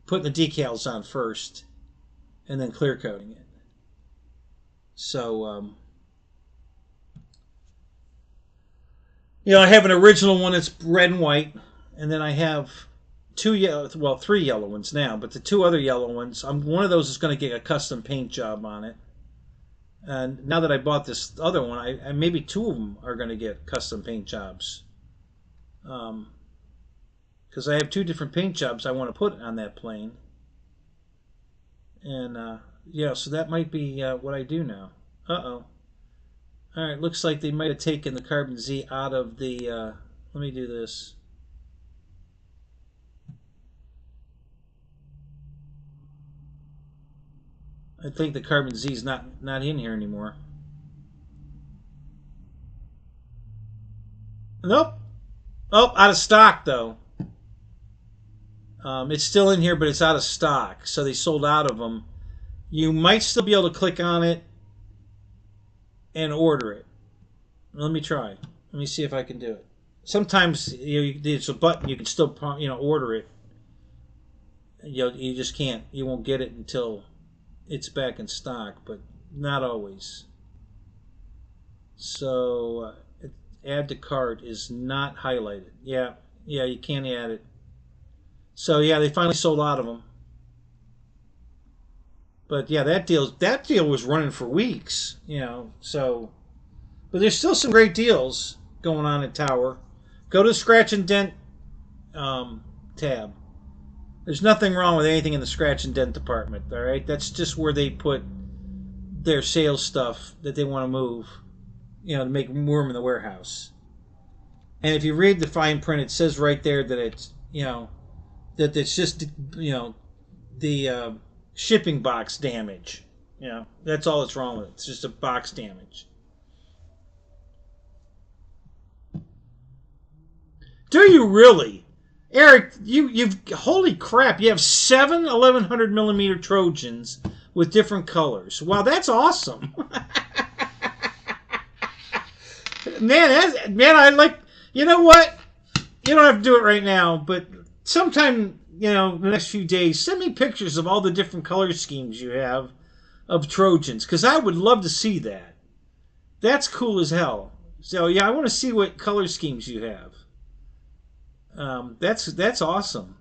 Putting the decals on first, and then clear coating it. So, I have an original one that's red and white, and then I have three yellow ones now, but the two other yellow ones, one of those is going to get a custom paint job on it. And now that I bought this other one, I maybe two of them are going to get custom paint jobs. Because I have two different paint jobs I want to put on that plane. And yeah, so that might be what I do now. Uh-oh. All right, looks like they might have taken the Carbon Z out of the... let me do this. I think the Carbon Z is not in here anymore. Nope. Oh, out of stock, though. It's still in here, but it's out of stock. So they sold out of them. You might still be able to click on it and order it. Let me try. Let me see if I can do it. Sometimes it's a button. You can still order it. You just can't. You won't get it until it's back in stock, but not always. So add to cart is not highlighted. Yeah, you can't add it. So yeah, they finally sold out of them. But yeah, that deal was running for weeks. So but there's still some great deals going on at Tower. Go to the Scratch and Dent tab. There's nothing wrong with anything in the Scratch and Dent department. All right, that's just where they put their sales stuff that they want to move, to make room in the warehouse. And if you read the fine print, it says right there that it's that it's just the shipping box damage. That's all that's wrong with it. It's just a box damage. Do you really? Eric, you've holy crap! You have 7 1100 millimeter Trojans with different colors. Wow, that's awesome. Man, I like. You know what? You don't have to do it right now, but sometime the next few days, send me pictures of all the different color schemes you have of Trojans, because I would love to see that. That's cool as hell. So yeah, I want to see what color schemes you have. That's awesome.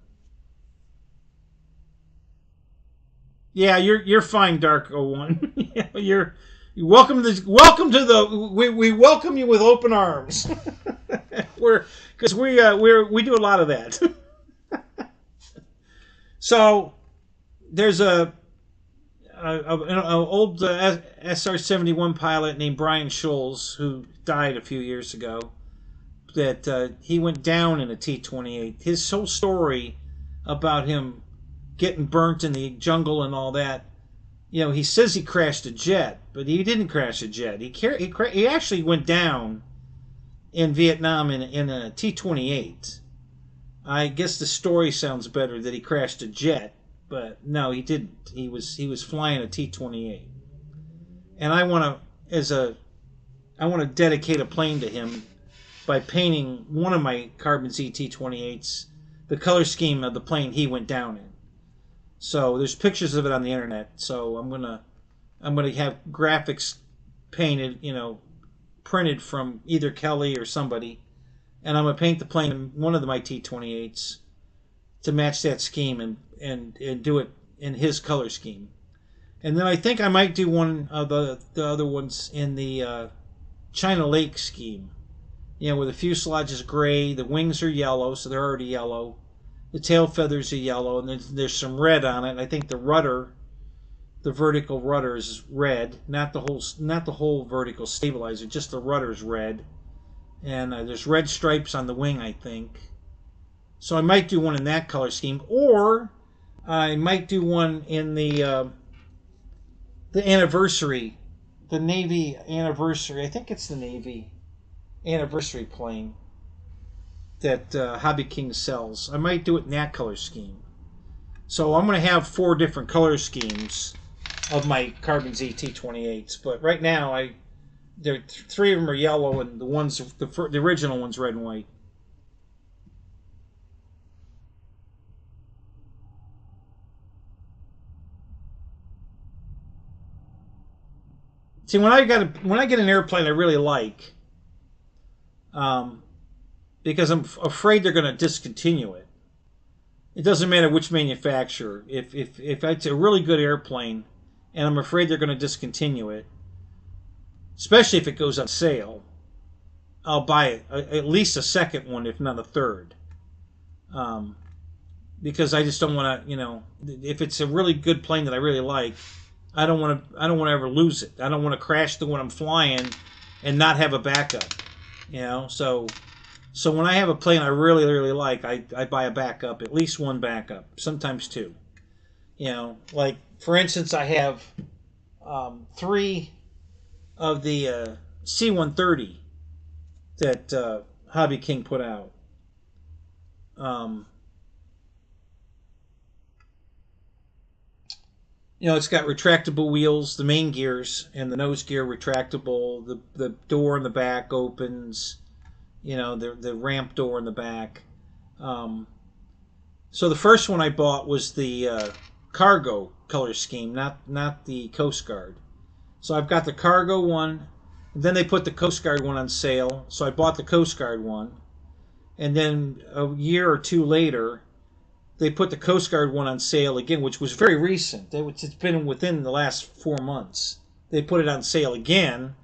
Yeah, you're fine, Dark 01. you're welcome to the we welcome you with open arms. Because we do a lot of that. So there's an old SR-71 pilot named Brian Scholes who died a few years ago. That he went down in a T-28. His whole story about him getting burnt in the jungle and all that, he says he crashed a jet, but he didn't crash a jet. He actually went down in Vietnam in a T-28. I guess the story sounds better that he crashed a jet, but no, he didn't. He was flying a T-28, and I want to dedicate a plane to him by painting one of my Carbon Z T-28s the color scheme of the plane he went down in. So there's pictures of it on the internet. So I'm gonna have graphics painted, printed from either Kelly or somebody, and I'm gonna paint the plane in one of my T-28s to match that scheme and do it in his color scheme. And then I think I might do one of the other ones in the China Lake scheme. Where the fuselage is gray, the wings are yellow, so they're already yellow. The tail feathers are yellow, and there's some red on it. And I think the rudder, the vertical rudder, is red, not the whole vertical stabilizer, just the rudder's red. And there's red stripes on the wing, I think. So I might do one in that color scheme, or I might do one in the anniversary, the Navy anniversary. I think it's the Navy anniversary plane that Hobby King sells. I might do it in that color scheme. So I'm going to have 4 different color schemes of my Carbon Z T-28s, but right now 3 of them are yellow, and the original one's red and white. See, when I get an airplane I really like, because I'm afraid they're going to discontinue it. It doesn't matter which manufacturer. If it's a really good airplane, and I'm afraid they're going to discontinue it, especially if it goes on sale, I'll buy it, at least a second one, if not a third. because I just don't want to, if it's a really good plane that I really like, I don't want to. I don't want to ever lose it. I don't want to crash the one I'm flying and not have a backup. So when I have a plane I really really like, I buy a backup, at least one backup, sometimes two. Like for instance, I have three of the C-130 that Hobby King put out. Um, it's got retractable wheels, the main gears and the nose gear retractable. The door in the back opens. The ramp door in the back. Um, so the first one I bought was the cargo color scheme, not the Coast Guard. So I've got the cargo one. Then they put the Coast Guard one on sale, so I bought the Coast Guard one. And then a year or two later, they put the Coast Guard one on sale again, which was very recent. It's been within the last 4 months. They put it on sale again,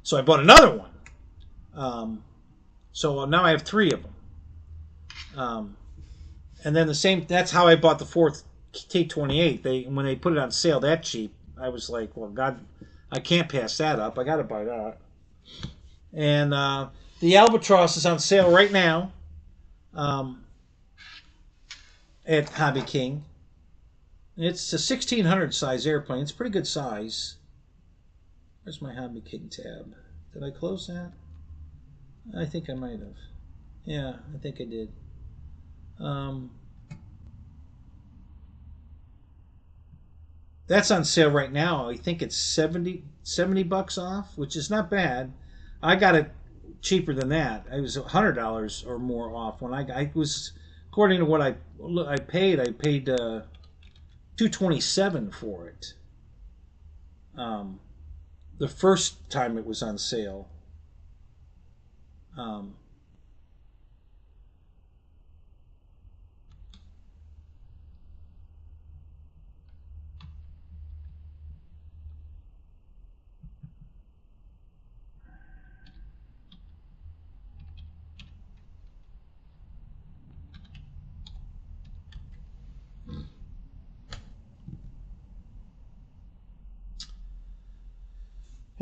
so I bought another one. So now I have three of them. And then the same. That's how I bought the fourth K-28. When they put it on sale that cheap, I was like, well, God, I can't pass that up. I got to buy that. And the Albatross is on sale right now at Hobby King. It's a 1600 size airplane. It's a pretty good size. Where's my Hobby King tab? Did I close that? I think I might have. Yeah, I think I did. That's on sale right now. I think it's 70 bucks off, which is not bad. I got it cheaper than that. It was $100 or more off when I was, according to what I paid. I paid $227 for it. The first time it was on sale.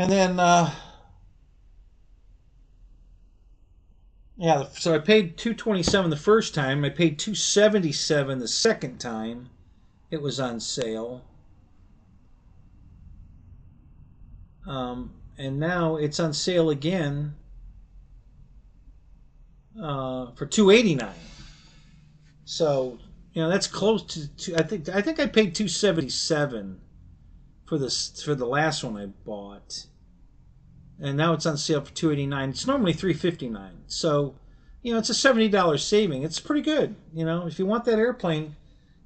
And then, yeah, so I paid $227 the first time. I paid $277 the second time it was on sale. And now it's on sale again for $289. So that's close to I think I paid $277 for the last one I bought, and now it's on sale for $289. It's normally $359. So it's a $70 saving. It's pretty good. If you want that airplane,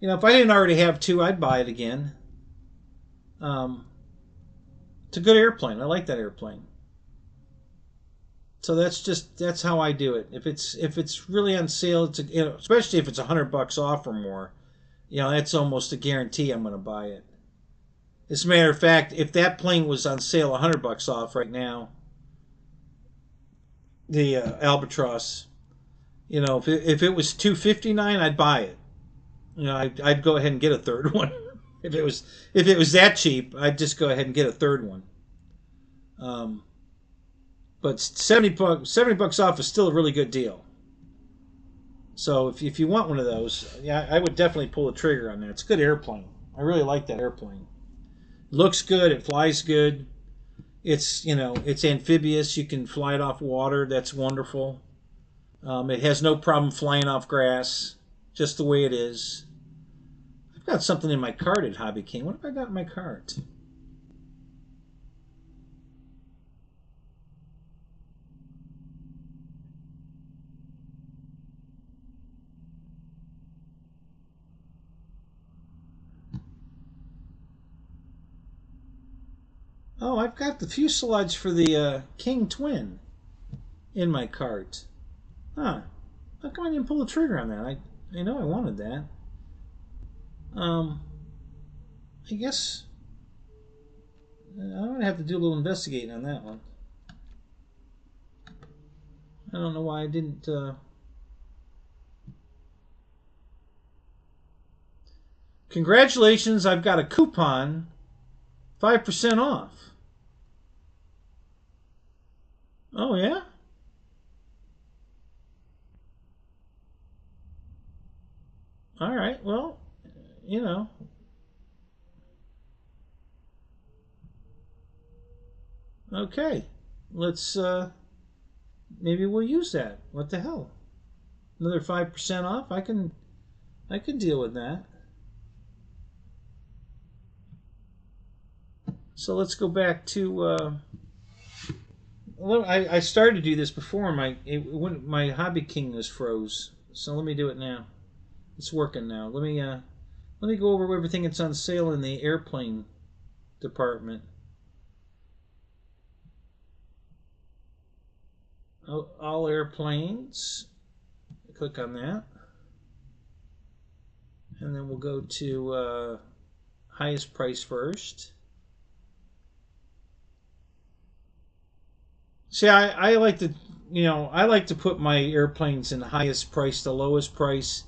if I didn't already have two, I'd buy it again. It's a good airplane. I like that airplane. So that's how I do it. If it's really on sale, especially if it's $100 off or more, that's almost a guarantee I'm going to buy it. As a matter of fact, if that plane was on sale $100 off right now, the Albatross, if it was $259, I'd buy it. I'd go ahead and get a third one. If it was that cheap, I'd just go ahead and get a third one. But $70 off is still a really good deal. So if you want one of those, yeah, I would definitely pull the trigger on that. It's a good airplane. I really like that airplane. It looks good. It flies good. It's it's amphibious. You can fly it off water. That's wonderful. It has no problem flying off grass, just the way it is. I've got something in my cart at Hobby King. What have I got in my cart? Oh, I've got the fuselage for the King Twin in my cart. Huh. How come I didn't pull the trigger on that? I know I wanted that. I guess I'm going to have to do a little investigating on that one. I don't know why I didn't... Congratulations, I've got a coupon, 5% off. Oh, yeah? All right, well, you know, okay. Let's, maybe we'll use that. What the hell? Another 5% off? I can deal with that. So let's go back to, well, I started to do this before, my Hobby King was froze. So let me do it now. It's working now. Let me go over everything that's on sale in the airplane department. All airplanes. Click on that. And then we'll go to highest price first. See, I like to, I like to put my airplanes in the highest price to lowest price,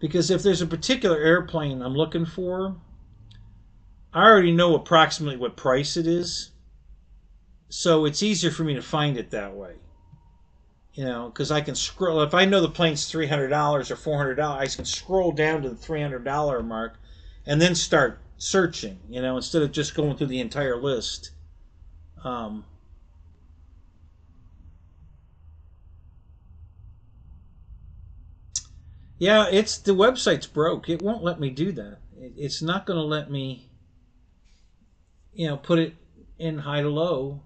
because if there's a particular airplane I'm looking for, I already know approximately what price it is, so it's easier for me to find it that way. Because I can scroll. If I know the plane's $300 or $400, I can scroll down to the $300 mark, and then start searching. Instead of just going through the entire list. Yeah, the website's broke. It won't let me do that. It's not going to let me, put it in high to low.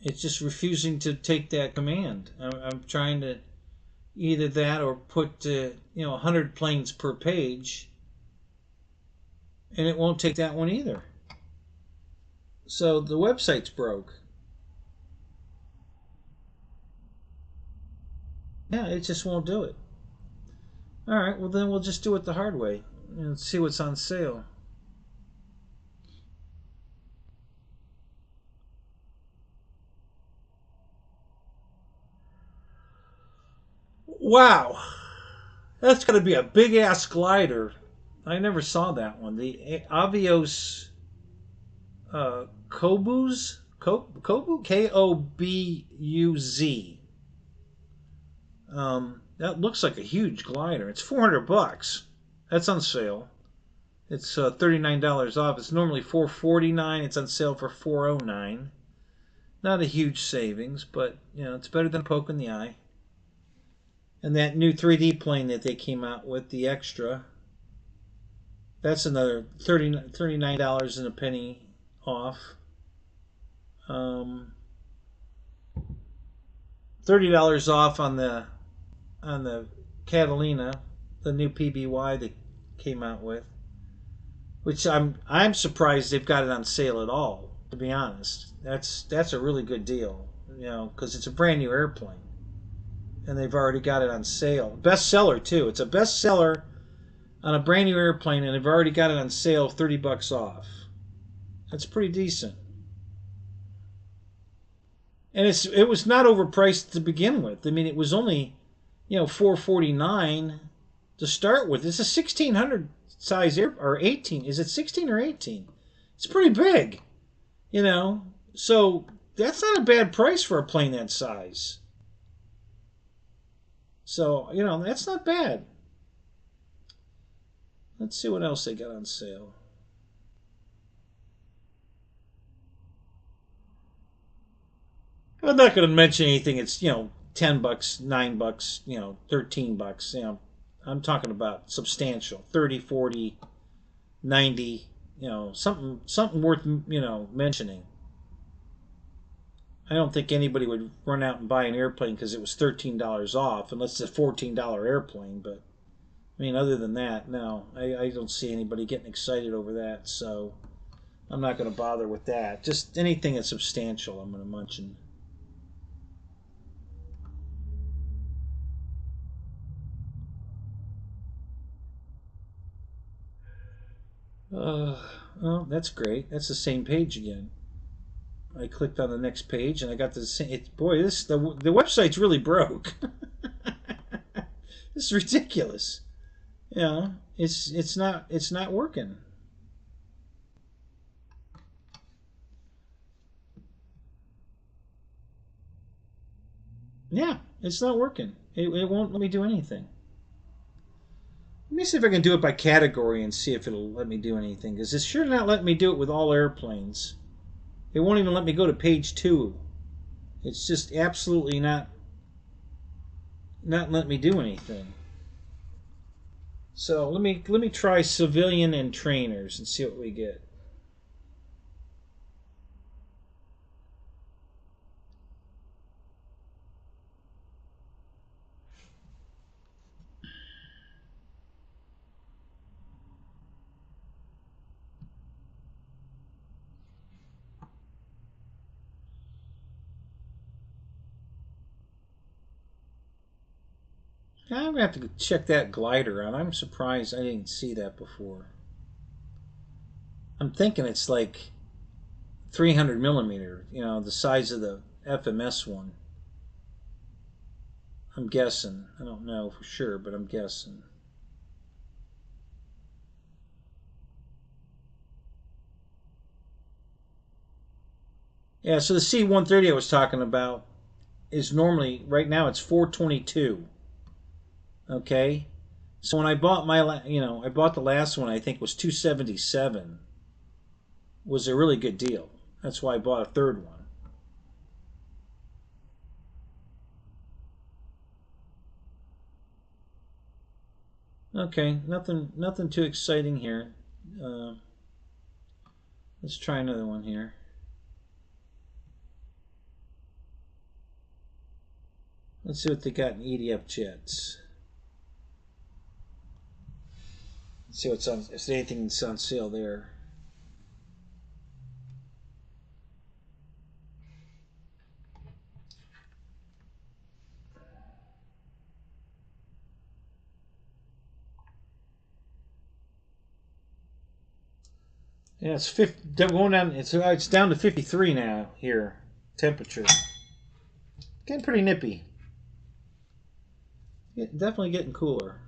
It's just refusing to take that command. I'm trying to either that or put 100 planes per page, and it won't take that one either. So the website's broke. Yeah, it just won't do it. All right, well then we'll just do it the hard way and see what's on sale. Wow, that's going to be a big ass glider. I never saw that one. The Avios Kobuz, Kobu, Kobuz. That looks like a huge glider. It's $400. That's on sale. It's $39 off. It's normally $449. It's on sale for $409. Not a huge savings, but it's better than poking the eye. And that new 3D plane that they came out with, the extra, that's another $39 and a penny off. $30 off on the Catalina, the new PBY they came out with, which I'm surprised they've got it on sale at all. To be honest, that's a really good deal, because it's a brand new airplane, and they've already got it on sale. Bestseller too. It's a bestseller on a brand new airplane, and they've already got it on sale, $30 off. That's pretty decent. And it was not overpriced to begin with. I mean, it was only $449 to start with. It's a 1600 size or 18. Is it 16 or 18? It's pretty big, So that's not a bad price for a plane that size. So that's not bad. Let's see what else they got on sale. I'm not going to mention anything. It's $10, $9, $13. I'm talking about substantial, 30, 40, 90. Something worth mentioning. I don't think anybody would run out and buy an airplane because it was $13 off, unless it's a $14 airplane. But I mean, other than that, no, I don't see anybody getting excited over that. So I'm not going to bother with that. Just anything that's substantial, I'm going to mention. Oh, that's great. That's the same page again. I clicked on the next page and I got the same. Boy, the website's really broke. This is ridiculous. You know, it's not working. Yeah, it's not working. It won't let me do anything. Let me see if I can do it by category and see if it'll let me do anything. Because it's sure not letting me do it with all airplanes. It won't even let me go to page 2. It's just absolutely not letting me do anything. So let me try civilian and trainers and see what we get. I'm gonna have to check that glider out. I'm surprised I didn't see that before. I'm thinking it's like 300 millimeter. You know, the size of the FMS one. I'm guessing. I don't know for sure, but I'm guessing. Yeah, so the C-130 I was talking about is normally, right now it's 422. Okay? So when I bought I bought the last one, I think was 277. Was a really good deal. That's why I bought a third one. Okay, nothing too exciting here. Uh, let's try another one here. Let's see what they got in EDF jets. Let's see what's on. If there's anything that's on sale there. Yeah, it's going down. It's down to 53 now here. Temperature getting pretty nippy. Definitely getting cooler.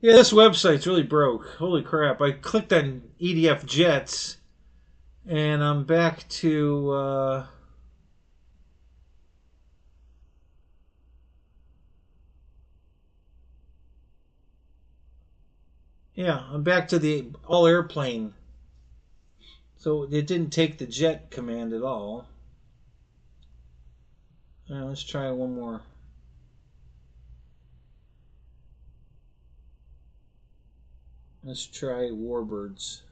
Yeah, this website's really broke. Holy crap! I clicked on EDF jets, and I'm back to. Yeah, I'm back to the all airplane. So it didn't take the jet command at all. Let's try one more. Let's try warbirds.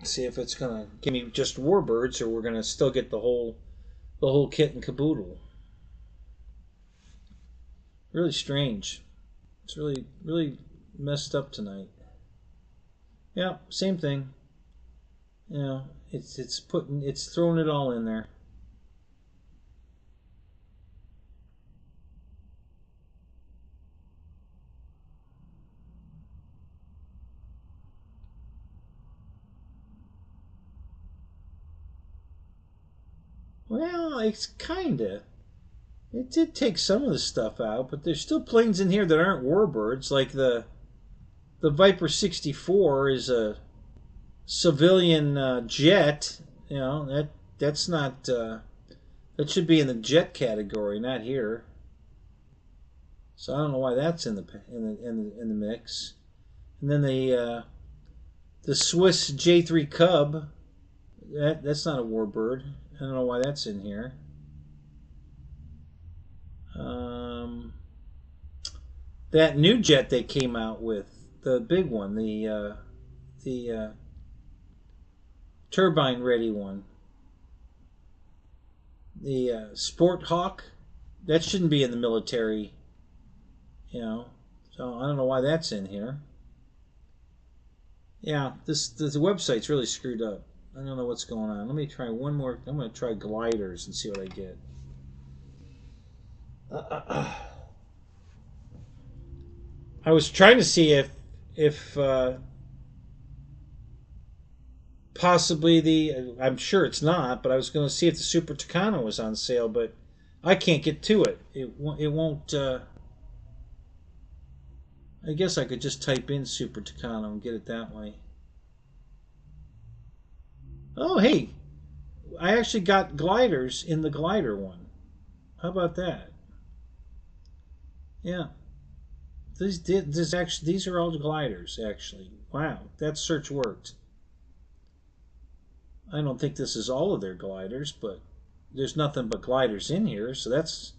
See if it's gonna give me just warbirds, or we're gonna still get the whole kit and caboodle. Really strange. It's really messed up tonight. Yeah, same thing. You know, it's throwing it all in there. Well, it's kinda. It did take some of the stuff out, but there's still planes in here that aren't warbirds. Like the Viper 64 is a civilian jet. You know that's not that should be in the jet category, not here. So I don't know why that's in the mix. And then the Swiss J3 Cub, that's not a warbird. I don't know why that's in here. Um, that new jet they came out with, the big one, the turbine ready one, the Sport Hawk, That shouldn't be in the military, you know. So I don't know why that's in here. Yeah, this the website's really screwed up. I don't know what's going on. Let me try one more. I'm going to try gliders and see what I get. I was trying to see if possibly the, I'm sure it's not, but I was going to see if the Super Tucano was on sale, but I can't get to it. It won't. I guess I could just type in Super Tucano and get it that way. Oh, hey, I actually got gliders in the glider one. How about that? Yeah, these are all gliders actually. Wow, that search worked. I don't think this is all of their gliders, but there's nothing but gliders in here, so that's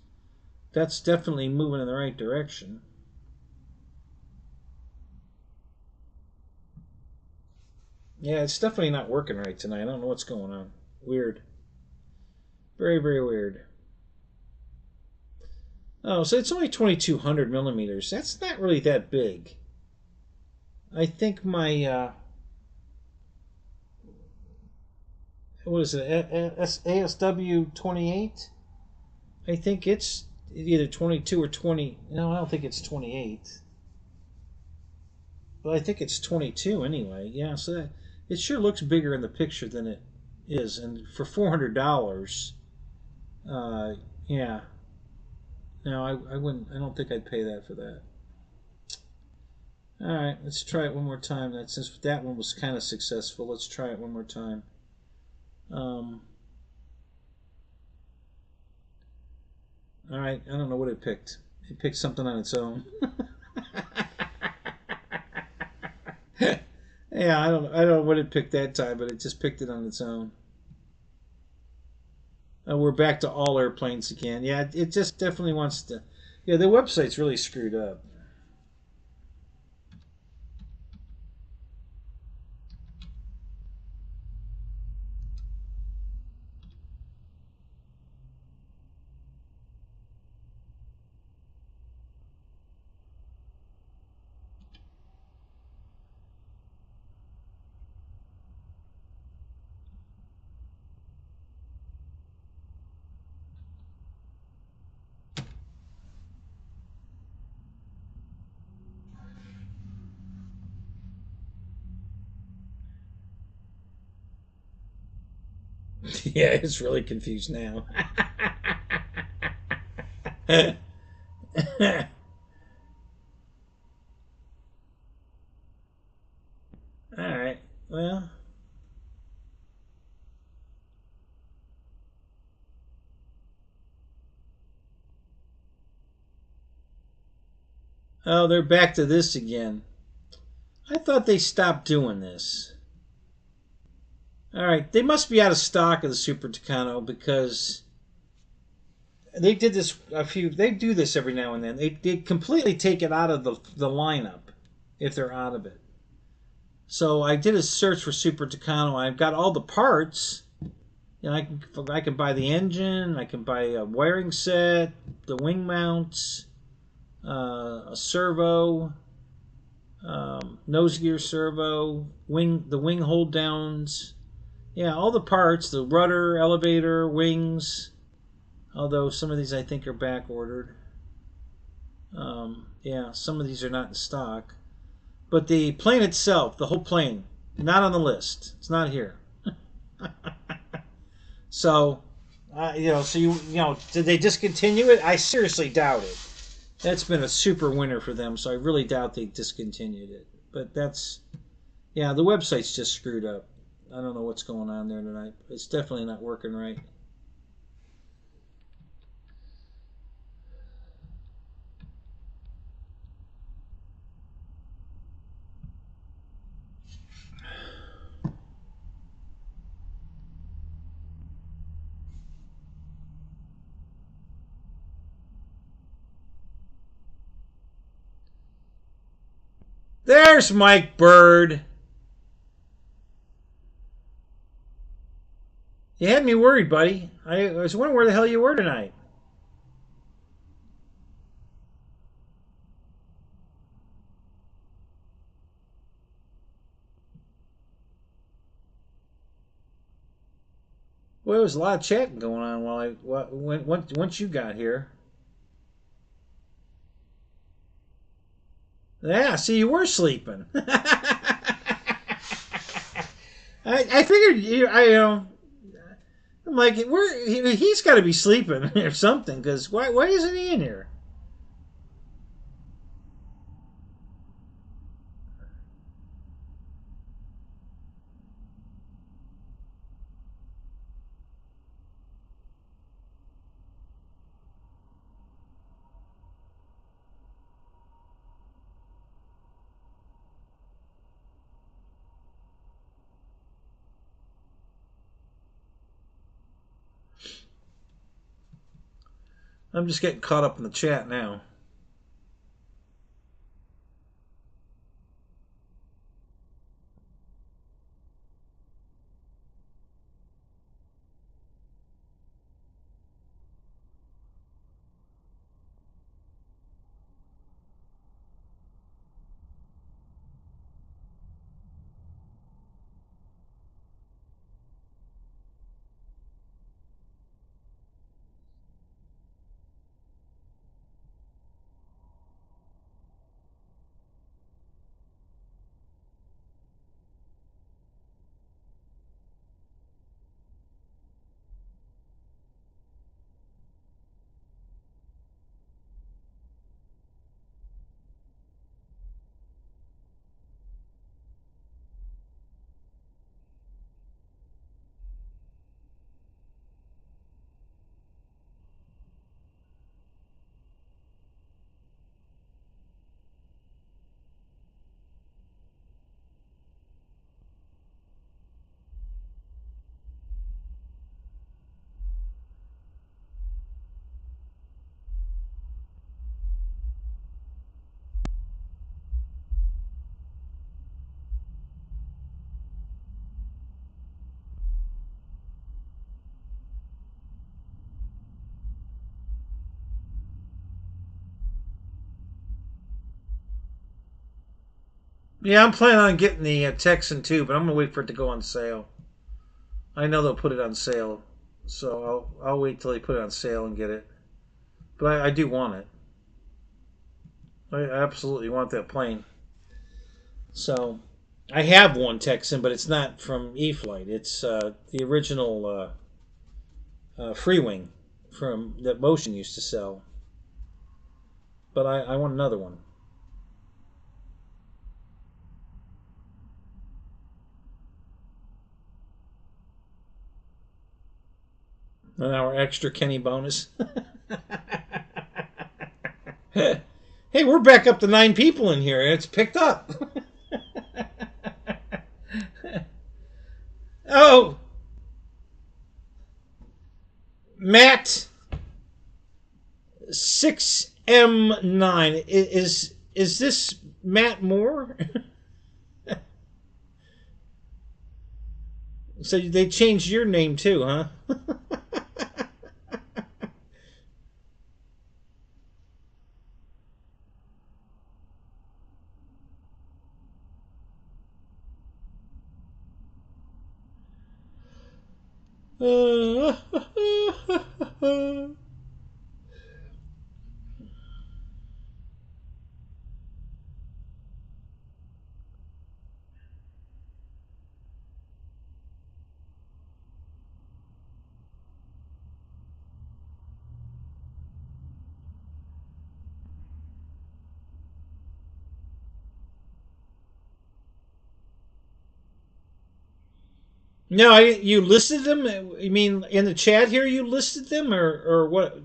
definitely moving in the right direction. Yeah, it's definitely not working right tonight. I don't know what's going on. Weird. Very, very weird. Oh, so it's only 2200 millimeters. That's not really that big. I think my what is it? ASW 28. I think it's either 22 or 20. No, I don't think it's 28. But I think it's 22 anyway. Yeah, so it sure looks bigger in the picture than it is, and for $400, yeah. No, I wouldn't. I don't think I'd pay that for that. All right, let's try it one more time. Since that one was kind of successful, let's try it one more time. Um, all right, I don't know what it picked. It picked something on its own. Yeah, I don't know what it picked that time, but it just picked it on its own. We're back to all airplanes again. Yeah, it just definitely wants to. Yeah, the website's really screwed up. Yeah, it's really confused now. All right. Well. Oh, they're back to this again. I thought they stopped doing this. All right, they must be out of stock of the Super Tucano because they did this a few. They do this every now and then. They completely take it out of the lineup if they're out of it. So I did a search for Super Tucano. I've got all the parts. You know, I can buy the engine. I can buy a wiring set, the wing mounts, a servo, nose gear servo, the wing hold downs. Yeah, all the parts, the rudder, elevator, wings. Although some of these I think are back ordered. Yeah, some of these are not in stock. But the plane itself, the whole plane, not on the list. It's not here. So, did they discontinue it? I seriously doubt it. That's been a super winner for them, so I really doubt they discontinued it. But yeah, the website's just screwed up. I don't know what's going on there tonight. It's definitely not working right. There's Mike Bird. You had me worried, buddy. I was wondering where the hell you were tonight. Well, there was a lot of chatting going on once you got here. Yeah, see, you were sleeping. I figured I'm like, he's got to be sleeping or something, because why isn't he in here? I'm just getting caught up in the chat now. Yeah, I'm planning on getting the Texan too, but I'm gonna wait for it to go on sale. I know they'll put it on sale, so I'll wait till they put it on sale and get it. But I do want it. I absolutely want that plane. So I have one Texan, but it's not from E-Flite. It's the original Free Wing from that Motion used to sell. But I want another one. An hour extra Kenny bonus. Hey, we're back up to 9 people in here. It's picked up. Oh, Matt 6M9. Is this Matt Moore? So they changed your name too, huh? No, you listed them. You mean in the chat here? You listed them, or what?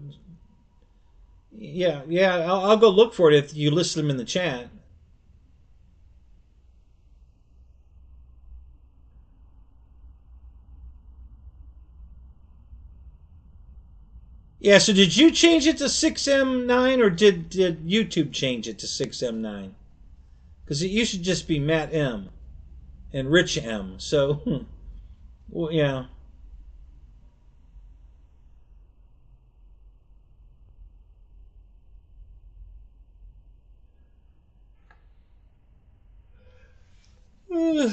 Yeah. I'll go look for it if you listed them in the chat. Yeah. So did you change it to 6M9, or did YouTube change it to 6M9? Because it used to just be Matt M and Rich M. So, well, yeah. All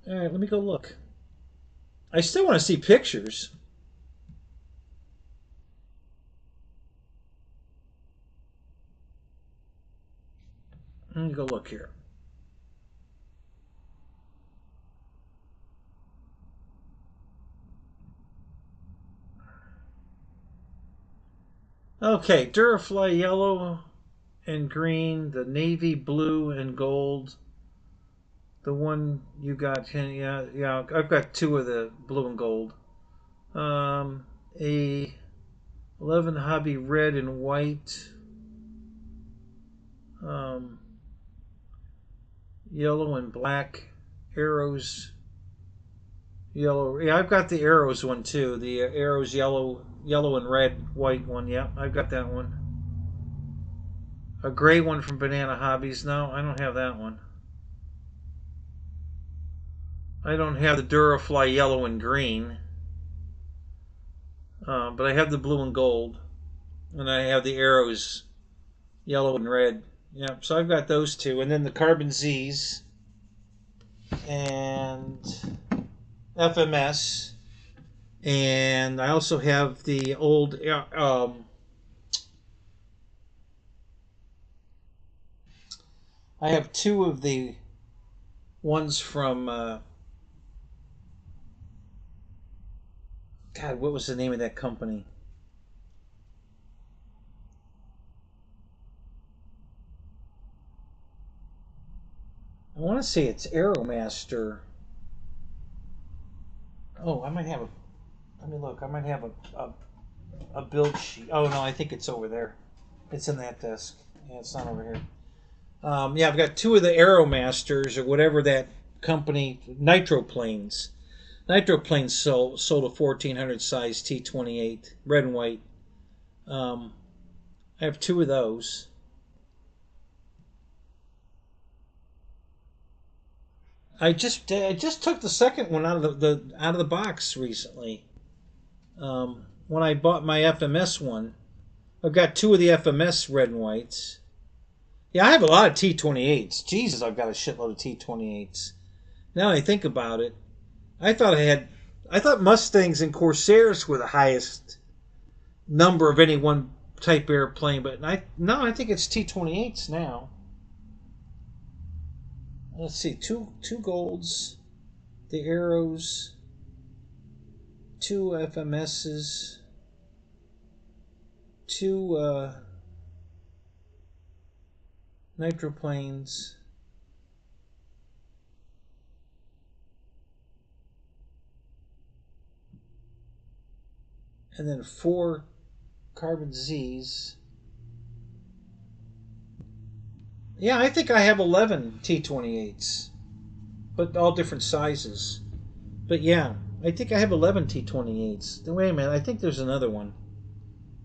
right, let me go look. I still want to see pictures. Let me go look here. Okay, Durafly yellow and green, the navy blue and gold. The one you got, yeah, I've got two of the blue and gold. A 11 hobby red and white. Yellow and black. Arrows yellow. Yeah, I've got the arrows one too. The arrows yellow and red, white one. Yeah, I've got that one. A gray one from Banana Hobbies. No, I don't have that one. I don't have the Durafly yellow and green. But I have the blue and gold. And I have the arrows yellow and red. Yeah, so I've got those two. And then the Carbon Z's. And FMS. And I also have the old I have two of the ones from God, what was the name of that company? I want to say it's Aeromaster. Oh, I might have a. Let me look. I might have a build sheet. Oh no, I think it's over there. It's in that desk. Yeah, it's not over here. Yeah, I've got two of the Aeromasters or whatever that company, Nitroplanes. Nitroplanes sold a 1400 size T28, red and white. I have two of those. I just took the second one out of the box recently. When I bought my FMS one, I've got two of the FMS red and whites. Yeah, I have a lot of T28s. Jesus, I've got a shitload of T28s. Now I think about it, I thought Mustangs and Corsairs were the highest number of any one type airplane, but I think it's T28s now. Let's see, two golds, the arrows, two FMSs, two nitroplanes, and then four Carbon Z's. Yeah, I think I have 11 T28s, but all different sizes. But yeah, I think I have 11 T28s. Wait a minute, I think there's another one.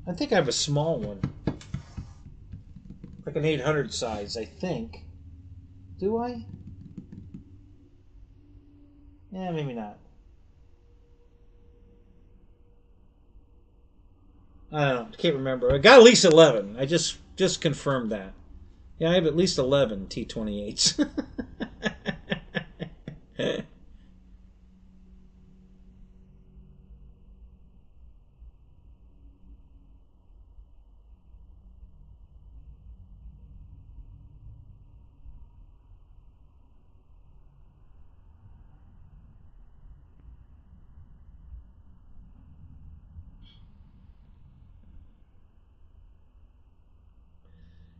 I think I have a small one. Like an 800 size, I think. Do I? Yeah, maybe not. I don't know. Can't remember. I got at least 11. I just confirmed that. Yeah, I have at least 11 T28s.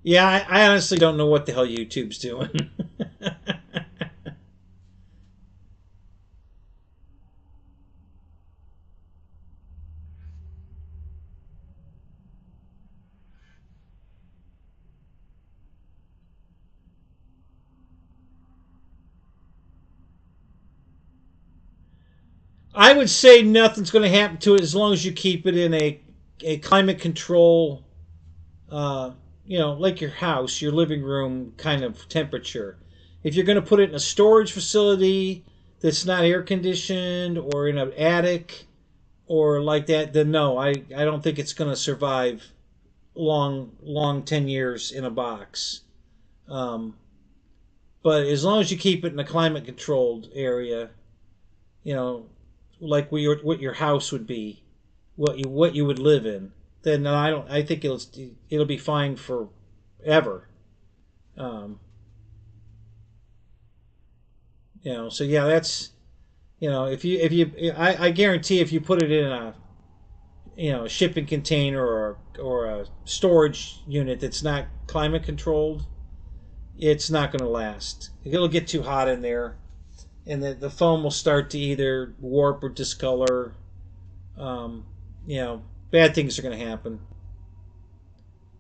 Yeah, I honestly don't know what the hell YouTube's doing. I would say nothing's going to happen to it as long as you keep it in a climate control, like your house, your living room kind of temperature. If you're going to put it in a storage facility that's not air conditioned or in an attic or like that, then no, I don't think it's going to survive long 10 years in a box. Um, but as long as you keep it in a climate controlled area, you know, like what your house would be, what you would live in, then I think it'll be fine forever. Um, You know, so yeah, that's, you know, I guarantee if you put it in a, you know, a shipping container or a storage unit that's not climate controlled, it's not going to last. It'll get too hot in there, and the foam will start to either warp or discolor. Um, you know, bad things are going to happen.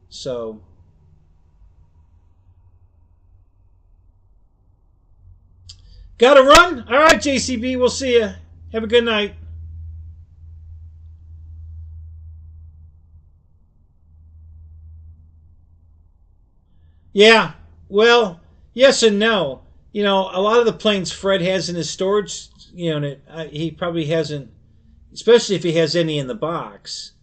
So, gotta run. All right, JCB, we'll see you. Have a good night. Yeah, well, yes and no. You know, a lot of the planes Fred has in his storage unit, he probably hasn't, especially if he has any in the box.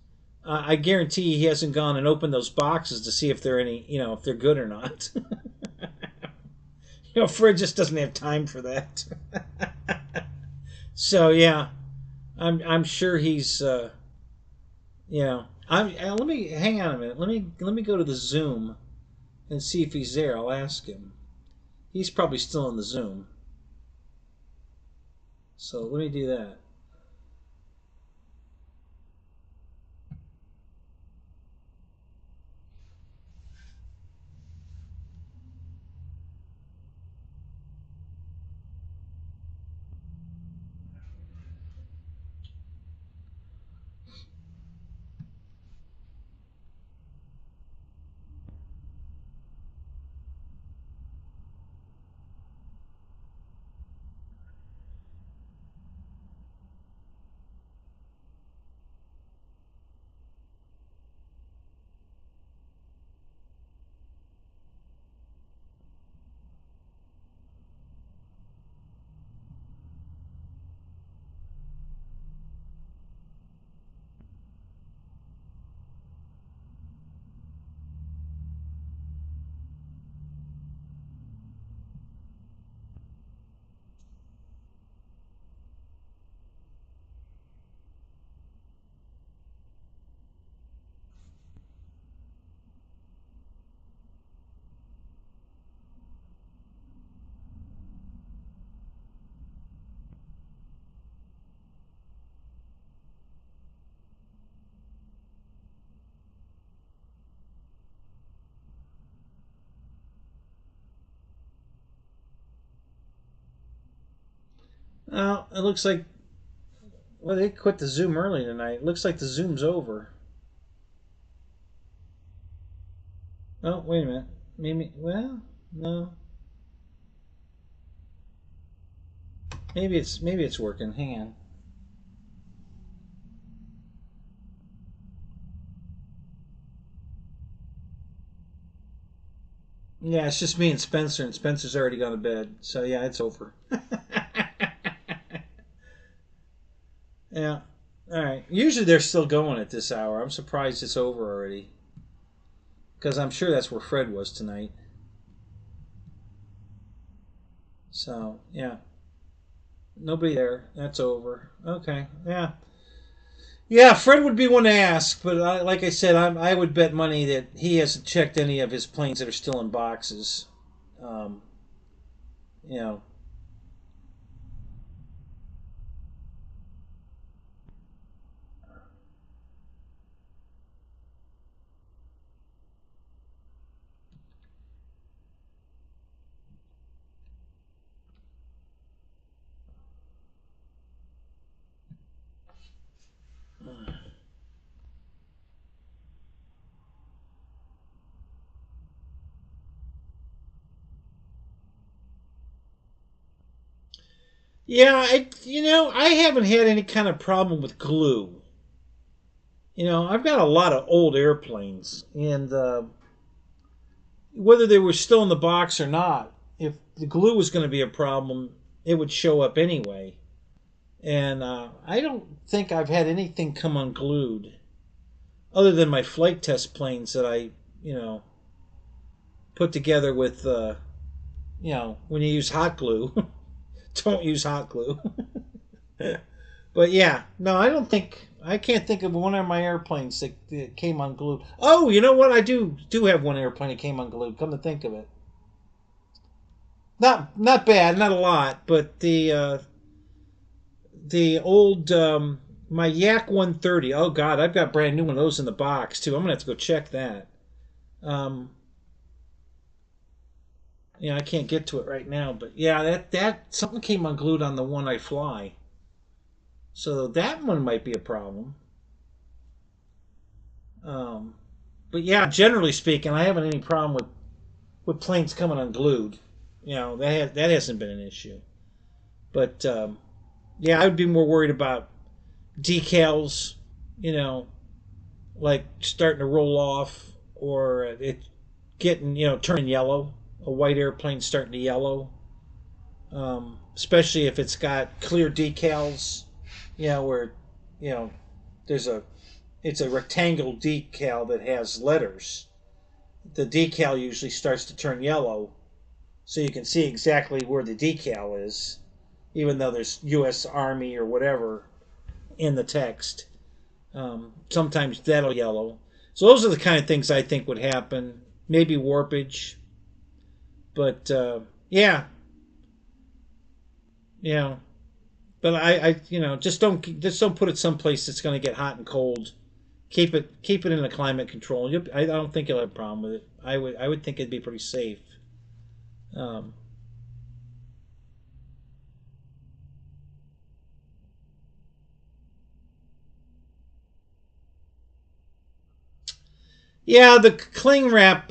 I guarantee he hasn't gone and opened those boxes to see if they're any, you know, if they're good or not. You know, Fred just doesn't have time for that. So yeah, I'm sure he's, you know, let me hang on a minute. Let me go to the Zoom and see if he's there. I'll ask him. He's probably still in the Zoom. So let me do that. Well, it looks like, well, they quit the Zoom early tonight. It looks like the Zoom's over. Oh, wait a minute. Maybe, well, no. Maybe it's working. Hang on. Yeah, it's just me and Spencer, and Spencer's already gone to bed. So yeah, it's over. Yeah. All right. Usually they're still going at this hour. I'm surprised it's over already. Because I'm sure that's where Fred was tonight. So, yeah. Nobody there. That's over. Okay. Yeah. Yeah, Fred would be one to ask, but like I said, I would bet money that he hasn't checked any of his planes that are still in boxes. Um, you know. Yeah, I haven't had any kind of problem with glue. You know, I've got a lot of old airplanes, and whether they were still in the box or not, if the glue was going to be a problem, it would show up anyway. And I don't think I've had anything come unglued, other than my flight test planes that I, you know, put together with, when you use hot glue. Don't use hot glue. But yeah, no, I can't think of one of my airplanes that came unglued. Oh, you know what? I do have one airplane that came unglued. Come to think of it, Not bad, not a lot, but the old my Yak 130. Oh God, I've got brand new one of those in the box too. I'm gonna have to go check that. Um, yeah, I can't get to it right now, but yeah, that something came unglued on the one I fly, so that one might be a problem. Um, but yeah, generally speaking, I haven't any problem with planes coming unglued. You know that hasn't been an issue. But yeah, I would be more worried about decals. You know, like starting to roll off or it getting turning yellow. A white airplane starting to yellow, especially if it's got clear decals. Where you know there's a it's a rectangle decal that has letters. The decal usually starts to turn yellow, so you can see exactly where the decal is, even though there's U.S. Army or whatever in the text. Sometimes that'll yellow. So those are the kind of things I think would happen. Maybe warpage, but yeah, you know. But just don't put it someplace that's going to get hot and cold. Keep it in a climate control. I don't think you'll have a problem with it. I would think it'd be pretty safe. Um, yeah, the cling wrap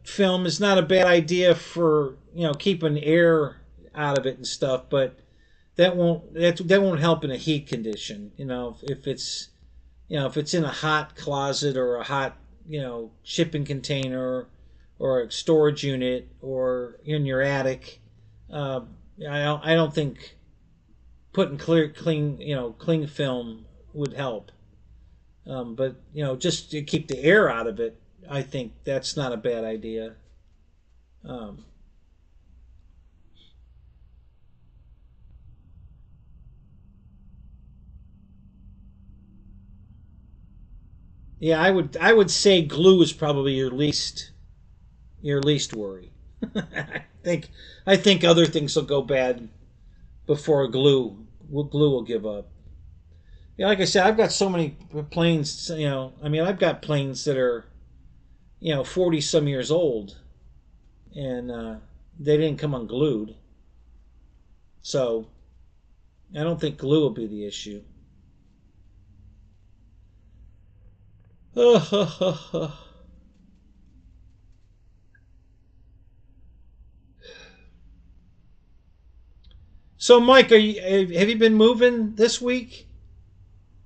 film is not a bad idea for keeping air out of it and stuff, but that won't help in a heat condition. If it's in a hot closet or a hot shipping container or a storage unit or in your attic. Uh, I don't think putting cling film would help. But just to keep the air out of it, I think that's not a bad idea. Um, yeah, I would say glue is probably your least worry. I think other things will go bad before glue will give up. Yeah, like I said, I've got so many planes. I mean, I've got planes that are 40 some years old, and they didn't come unglued. So I don't think glue will be the issue. So, Mike, have you been moving this week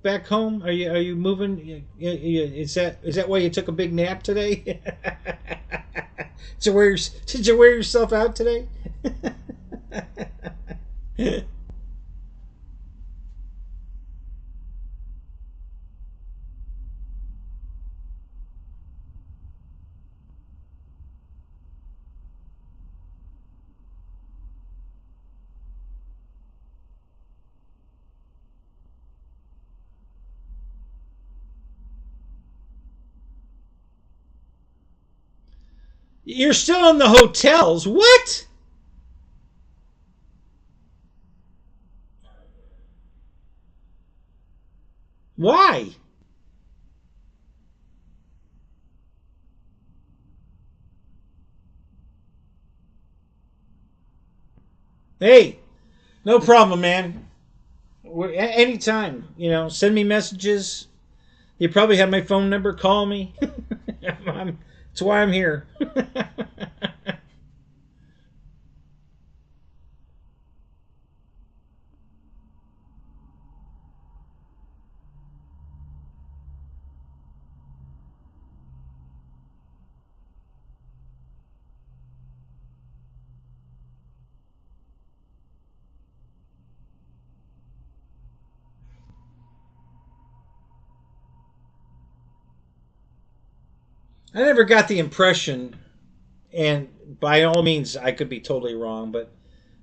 back home? Are you moving? Is that why you took a big nap today? Did you wear yourself out today? You're still in the hotels. What? Why? Hey, no problem, man. Anytime, send me messages. You probably have my phone number. Call me. That's why I'm here. I never got the impression, and by all means, I could be totally wrong, but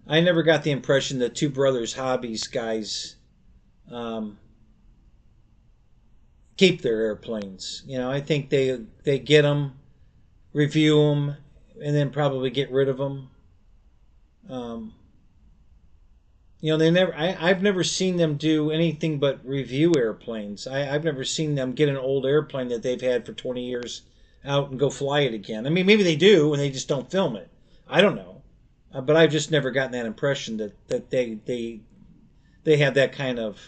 I never got the impression that Two Brothers Hobbies guys um, keep their airplanes. I think they get them, review them, and then probably get rid of them. Um, they never. I've never seen them do anything but review airplanes. I've never seen them get an old airplane that they've had for 20 years out and go fly it again. I mean, maybe they do and they just don't film it. I don't know, but I've just never gotten that impression that they have that kind of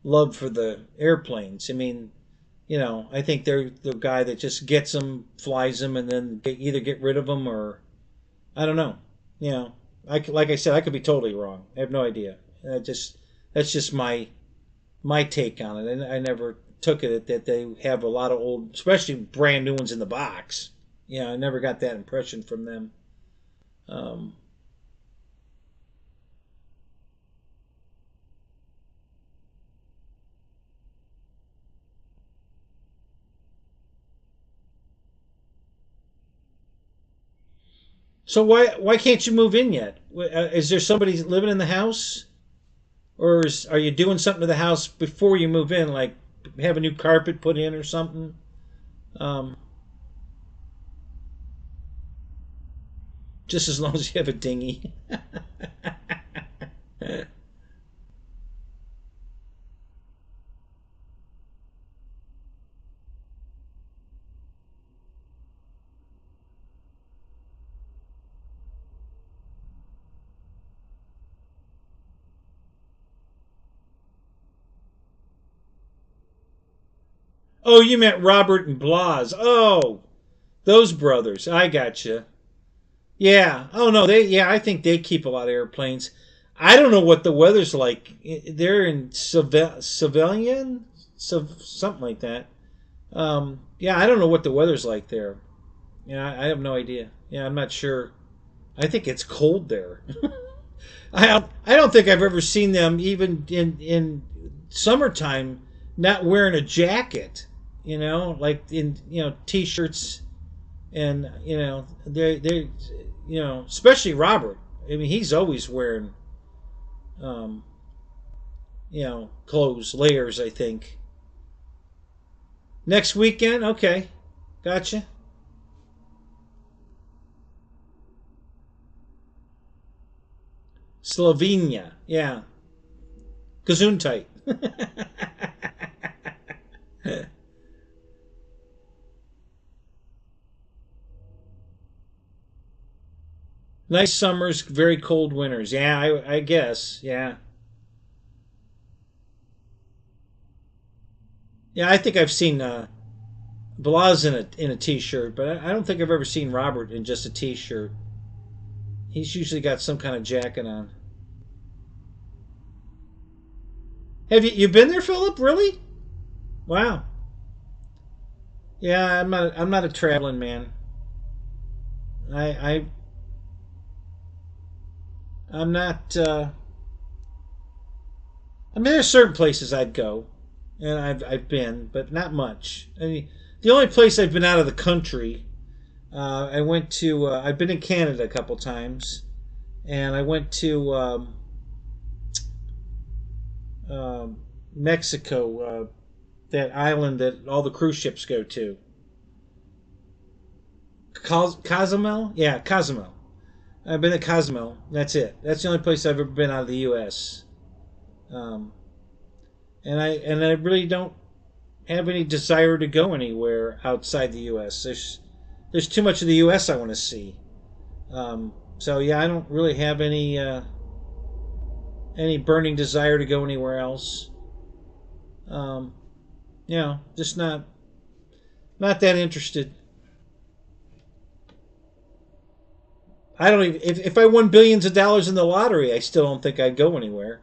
love for the airplanes. I mean, I think they're the guy that just gets them, flies them, and then either get rid of them or I don't know. You know, like I said, I could be totally wrong. I have no idea. That's just my take on it. And I never took it that they have a lot of old, especially brand new ones in the box. I never got that impression from them. Um, so why can't you move in yet? Is there somebody living in the house, or are you doing something to the house before you move in, like have a new carpet put in or something? Um, just as long as you have a dinghy. Oh, you meant Robert and Blas. Oh, those brothers. I gotcha. Yeah. Oh no, they. Yeah, I think they keep a lot of airplanes. I don't know what the weather's like. They're in civilian, something like that. Yeah, I don't know what the weather's like there. Yeah, I have no idea. Yeah, I'm not sure. I think it's cold there. I don't think I've ever seen them even in summertime not wearing a jacket. Like in t-shirts and they especially Robert. I mean, he's always wearing um, clothes, layers. I think next weekend. Okay, gotcha. Slovenia, yeah, Gesundheit. Nice summers, very cold winters. Yeah, I guess. Yeah, yeah. I think I've seen Blas in a t-shirt, but I don't think I've ever seen Robert in just a t-shirt. He's usually got some kind of jacket on. Have you been there, Philip? Really? Wow. Yeah, I'm not a traveling man. I I'm not. I mean, there's certain places I'd go, and I've been, but not much. I mean, the only place I've been out of the country, I went to. I've been in Canada a couple times, and I went to Mexico, that island that all the cruise ships go to. Cozumel? Yeah, Cozumel. I've been to Cozumel. That's it. That's the only place I've ever been out of the U.S. Um, and I really don't have any desire to go anywhere outside the U.S. There's too much of the U.S. I want to see. So yeah, I don't really have any burning desire to go anywhere else. Um, just not that interested. I don't even if I won billions of dollars in the lottery, I still don't think I'd go anywhere.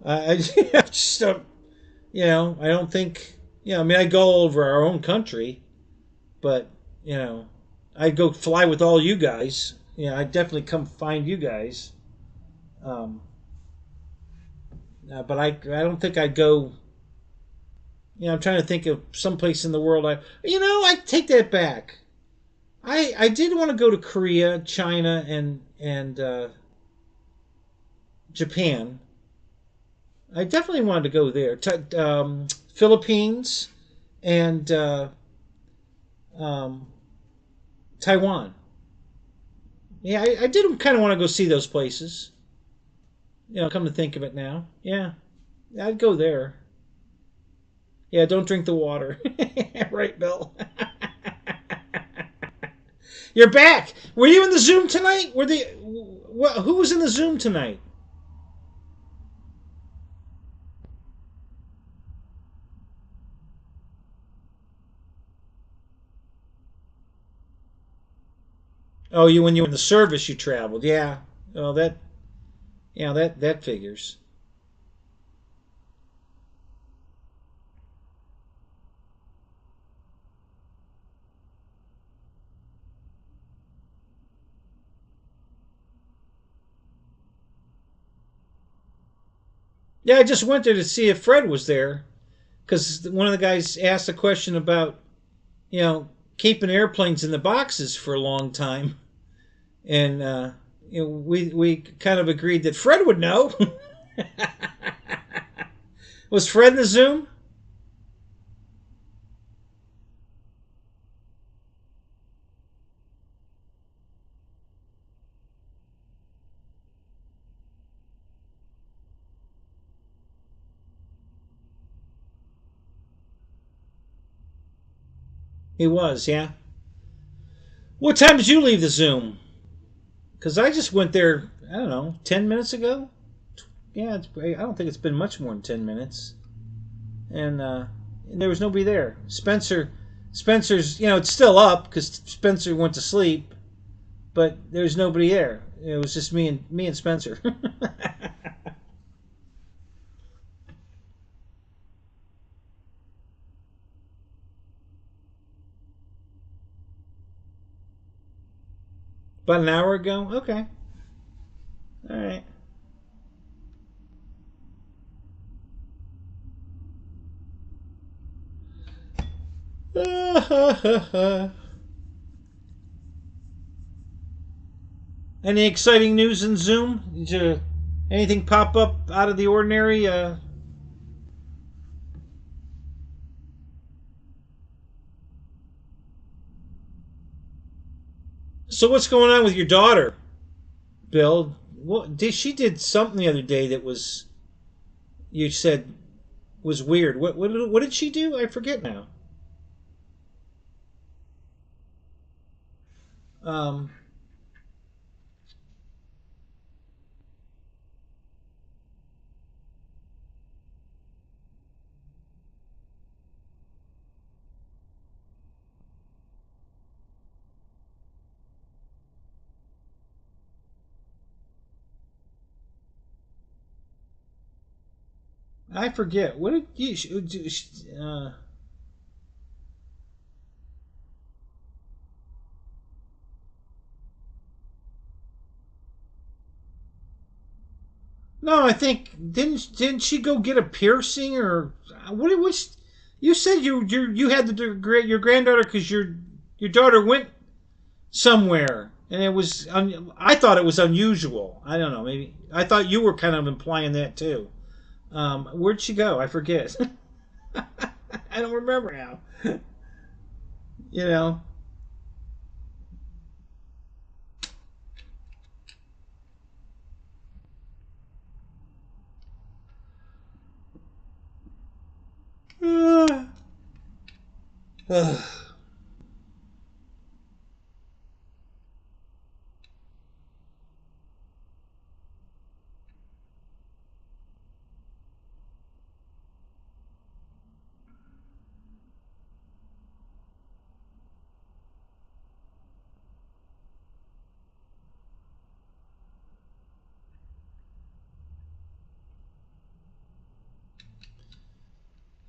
I just don't. I don't think. I mean, I go all over our own country, but you know, I'd go fly with all you guys. I'd definitely come find you guys. Um, but I don't think I'd go. I'm trying to think of some place in the world. I take that back. I did want to go to Korea, China, and Japan. I definitely wanted to go there. Philippines and um, Taiwan. Yeah, I did kind of want to go see those places. You know, come to think of it now. Yeah, I'd go there. Yeah, don't drink the water. Right, Bill. You're back. Were you in the Zoom tonight? Who was in the Zoom tonight? Oh, you when you were in the service, you traveled. Yeah. Oh, that figures. Yeah, I just went there to see if Fred was there because one of the guys asked a question about you know keeping airplanes in the boxes for a long time, and we kind of agreed that Fred would know. Was Fred in the Zoom? He was, yeah. What time did you leave the Zoom? Because I just went there. I don't know, 10 minutes ago. Yeah, I don't think it's been much more than 10 minutes, and there was nobody there. Spencer's, it's still up because Spencer went to sleep, but there's nobody there. It was just me and Spencer. About an hour ago. Okay, all right. Any exciting news in Zoom? Anything pop up out of the ordinary? So what's going on with your daughter, Bill? She did something the other day that was you said was weird. What did she do? I forget now. Um, I forget. What did you? No, I think didn't she go get a piercing or what? It was you said you had your granddaughter because your daughter went somewhere and I thought it was unusual. I don't know. Maybe I thought you were kind of implying that too. Where'd she go? I forget. I don't remember now. You know.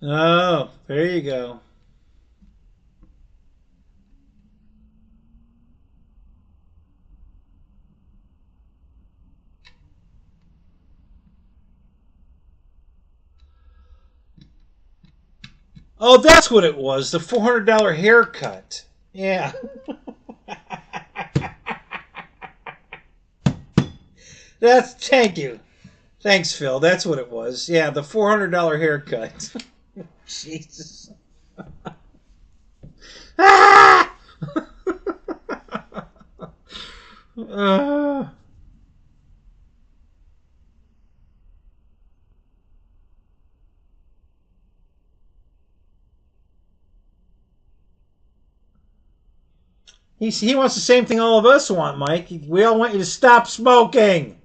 Oh, there you go. Oh, that's what it was. The $400 haircut. Yeah. Thank you. Thanks, Phil. That's what it was. Yeah, the $400 haircut. Jesus. Ah! Uh, he wants the same thing all of us want, Mike. We all want you to stop smoking.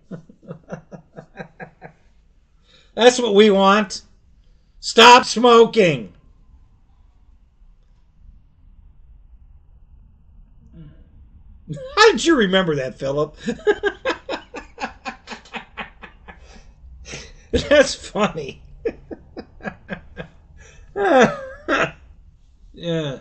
That's what we want. Stop smoking. How did you remember that, Philip? That's funny. Yeah.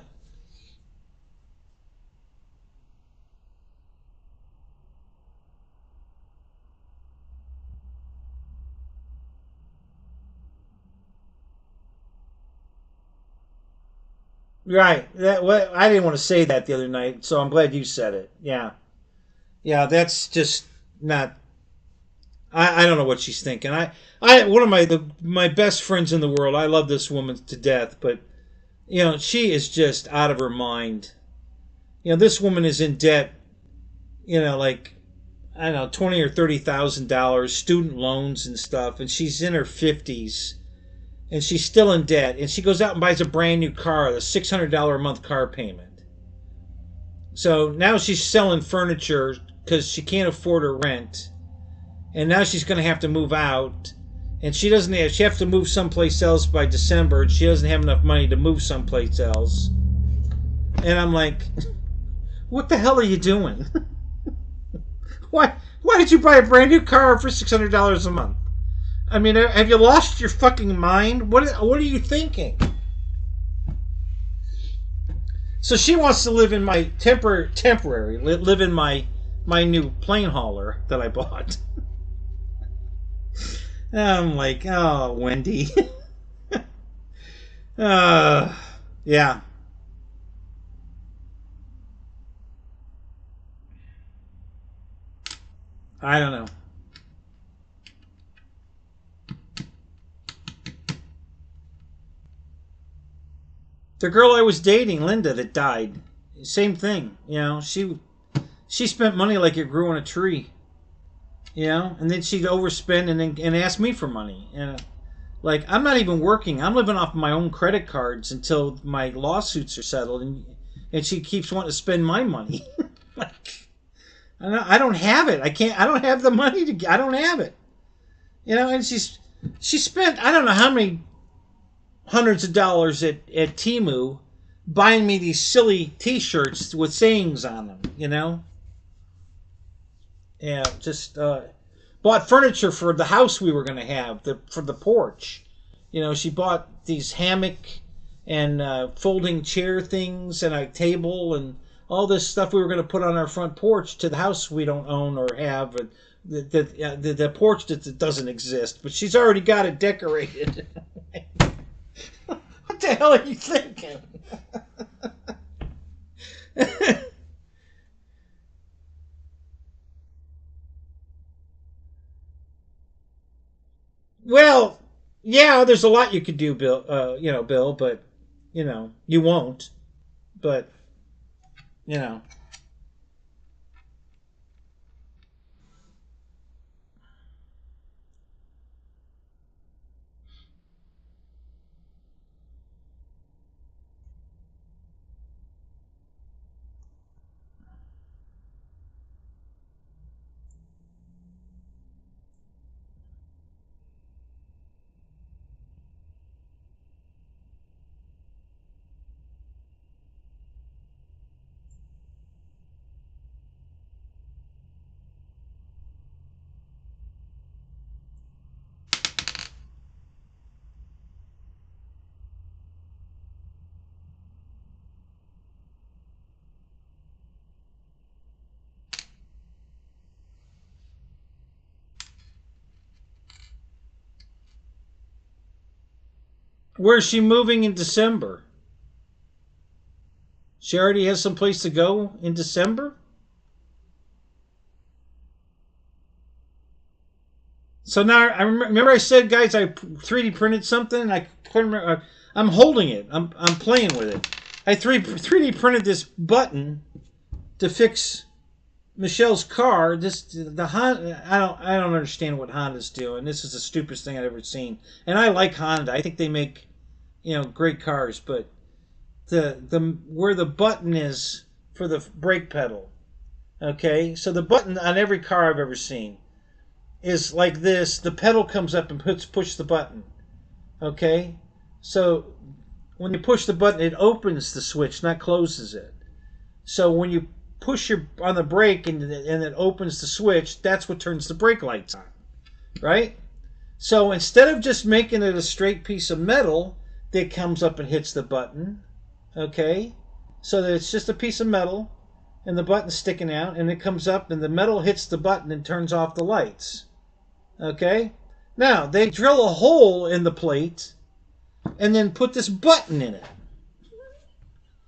Right. That what I didn't want to say that the other night, so I'm glad you said it. Yeah. Yeah, that's just not I don't know what she's thinking. I one of my best friends in the world. I love this woman to death, but she is just out of her mind. This woman is in debt, like I don't know, $20,000 or $30,000 student loans and stuff, and she's in her 50s and she's still in debt, and she goes out and buys a brand new car, a $600 a month car payment. So now she's selling furniture because she can't afford her rent, and now she's going to have to move out, and she doesn't have, she has to move someplace else by December, and she doesn't have enough money to move someplace else. And I'm like, what the hell are you doing? Why did you buy a brand new car for $600 a month? I mean, have you lost your fucking mind? What are you thinking? So she wants to live in my temporary live in my new plane hauler that I bought. I'm like, oh, Wendy. Yeah. I don't know. The girl I was dating, Linda, that died, same thing. She spent money like it grew on a tree. And then she'd overspend and ask me for money. And like, I'm not even working. I'm living off my own credit cards until my lawsuits are settled, and she keeps wanting to spend my money. Like, I don't have it. I don't have the money to. I don't have it. And she spent I don't know how many hundreds of dollars at Temu buying me these silly T-shirts with sayings on them. Yeah, just bought furniture for the house we were going to have for the porch. She bought these hammock and folding chair things and a table and all this stuff we were going to put on our front porch to the house we don't own or have. The porch that doesn't exist, but she's already got it decorated. What the hell are you thinking? Well, yeah, there's a lot you could do, Bill. Bill, but you won't. But you know, where's she moving in December? She already has some place to go in December. So now I remember I said, guys, I 3D printed something. I couldn't remember. I'm holding it. I'm playing with it. I 3D printed this button to fix Michelle's car, the Honda. I don't understand what Honda's doing. This is the stupidest thing I've ever seen. And I like Honda. I think they make great cars. But the where the button is for the brake pedal. Okay, so the button on every car I've ever seen is like this. The pedal comes up and push the button. Okay, so when you push the button, it opens the switch, not closes it. So when you push on the brake and it opens the switch, that's what turns the brake lights on, right? So instead of just making it a straight piece of metal that comes up and hits the button, okay, so that it's just a piece of metal and the button's sticking out and it comes up and the metal hits the button and turns off the lights, okay? Now they drill a hole in the plate and then put this button in it.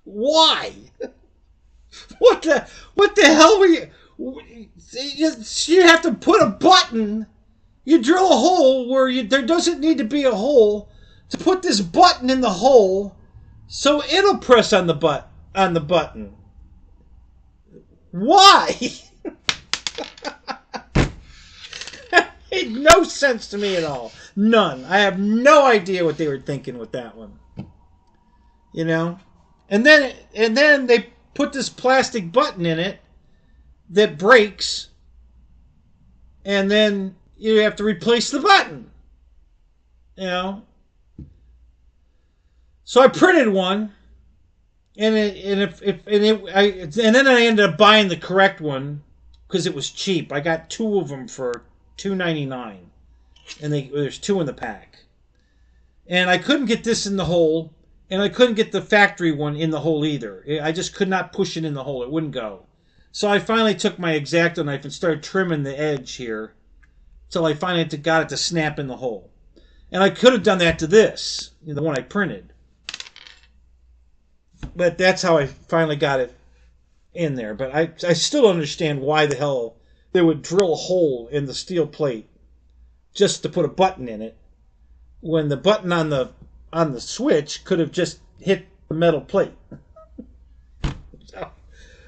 Why? What the hell were you? You have to put a button. You drill a hole where there doesn't need to be a hole to put this button in the hole, so it'll press on the button. Why? That made no sense to me at all. None. I have no idea what they were thinking with that one. And then they put this plastic button in it that breaks, and then you have to replace the button. So I printed one, and then I ended up buying the correct one because it was cheap. I got two of them for $2.99, and there's two in the pack. And I couldn't get this in the hole, and I couldn't get the factory one in the hole either. I just could not push it in the hole. It wouldn't go. So I finally took my X-Acto knife and started trimming the edge here until I finally got it to snap in the hole. And I could have done that to this, the one I printed. But that's how I finally got it in there. But I still don't understand why the hell they would drill a hole in the steel plate just to put a button in it, when the button on the switch could have just hit the metal plate. So,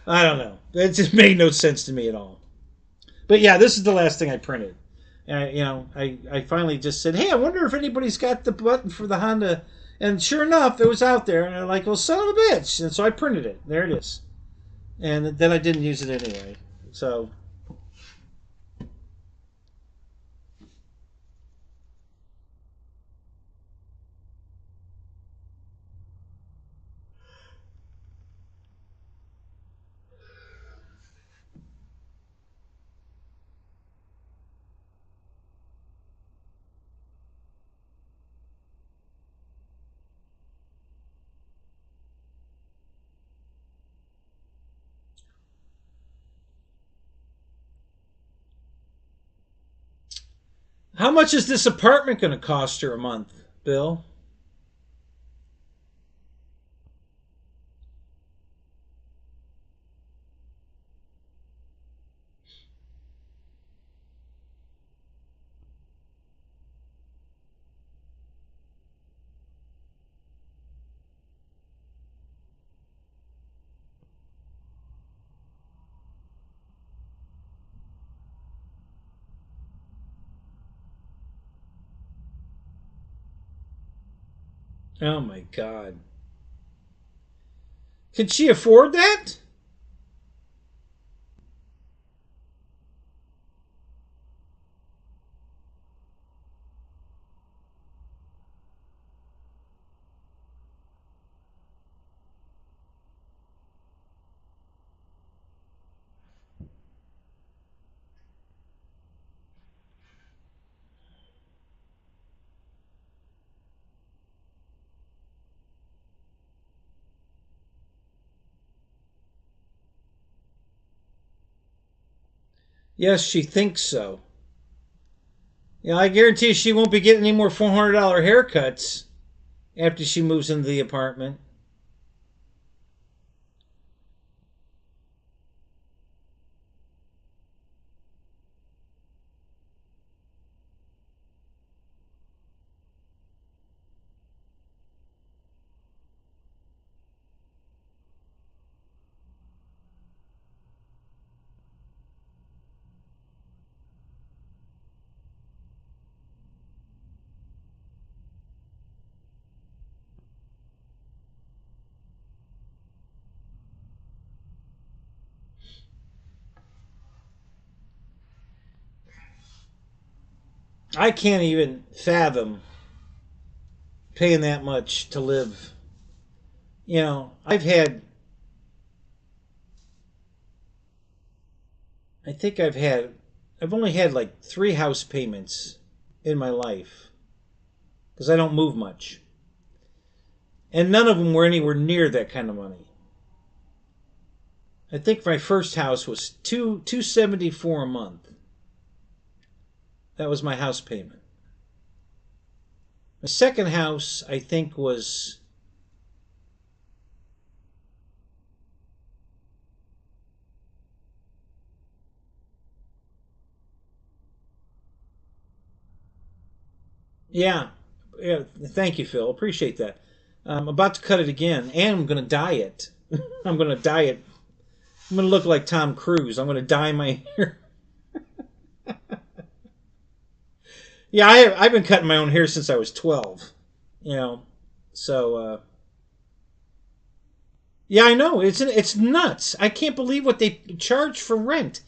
I don't know. It just made no sense to me at all. But yeah, this is the last thing I printed. I finally just said, hey, I wonder if anybody's got the button for the Honda. And sure enough, it was out there. And they're like, well, son of a bitch. And so I printed it. There it is. And then I didn't use it anyway. So... How much is this apartment going to cost her a month, Bill? Oh my God. Can she afford that? Yes, she thinks so. Yeah, I guarantee she won't be getting any more $400 haircuts after she moves into the apartment. I can't even fathom paying that much to live. You know, I think I've only had like 3 house payments in my life because I don't move much. And none of them were anywhere near that kind of money. I think my first house was 274 a month. That was my house payment. My second house, I think, was yeah, yeah. Thank you, Phil. Appreciate that. I'm about to cut it again, and I'm going to dye it. I'm going to dye it. I'm going to look like Tom Cruise. I'm going to dye my hair. Yeah, I've been cutting my own hair since I was 12. You know, so yeah, I know it's nuts. I can't believe what they charge for rent.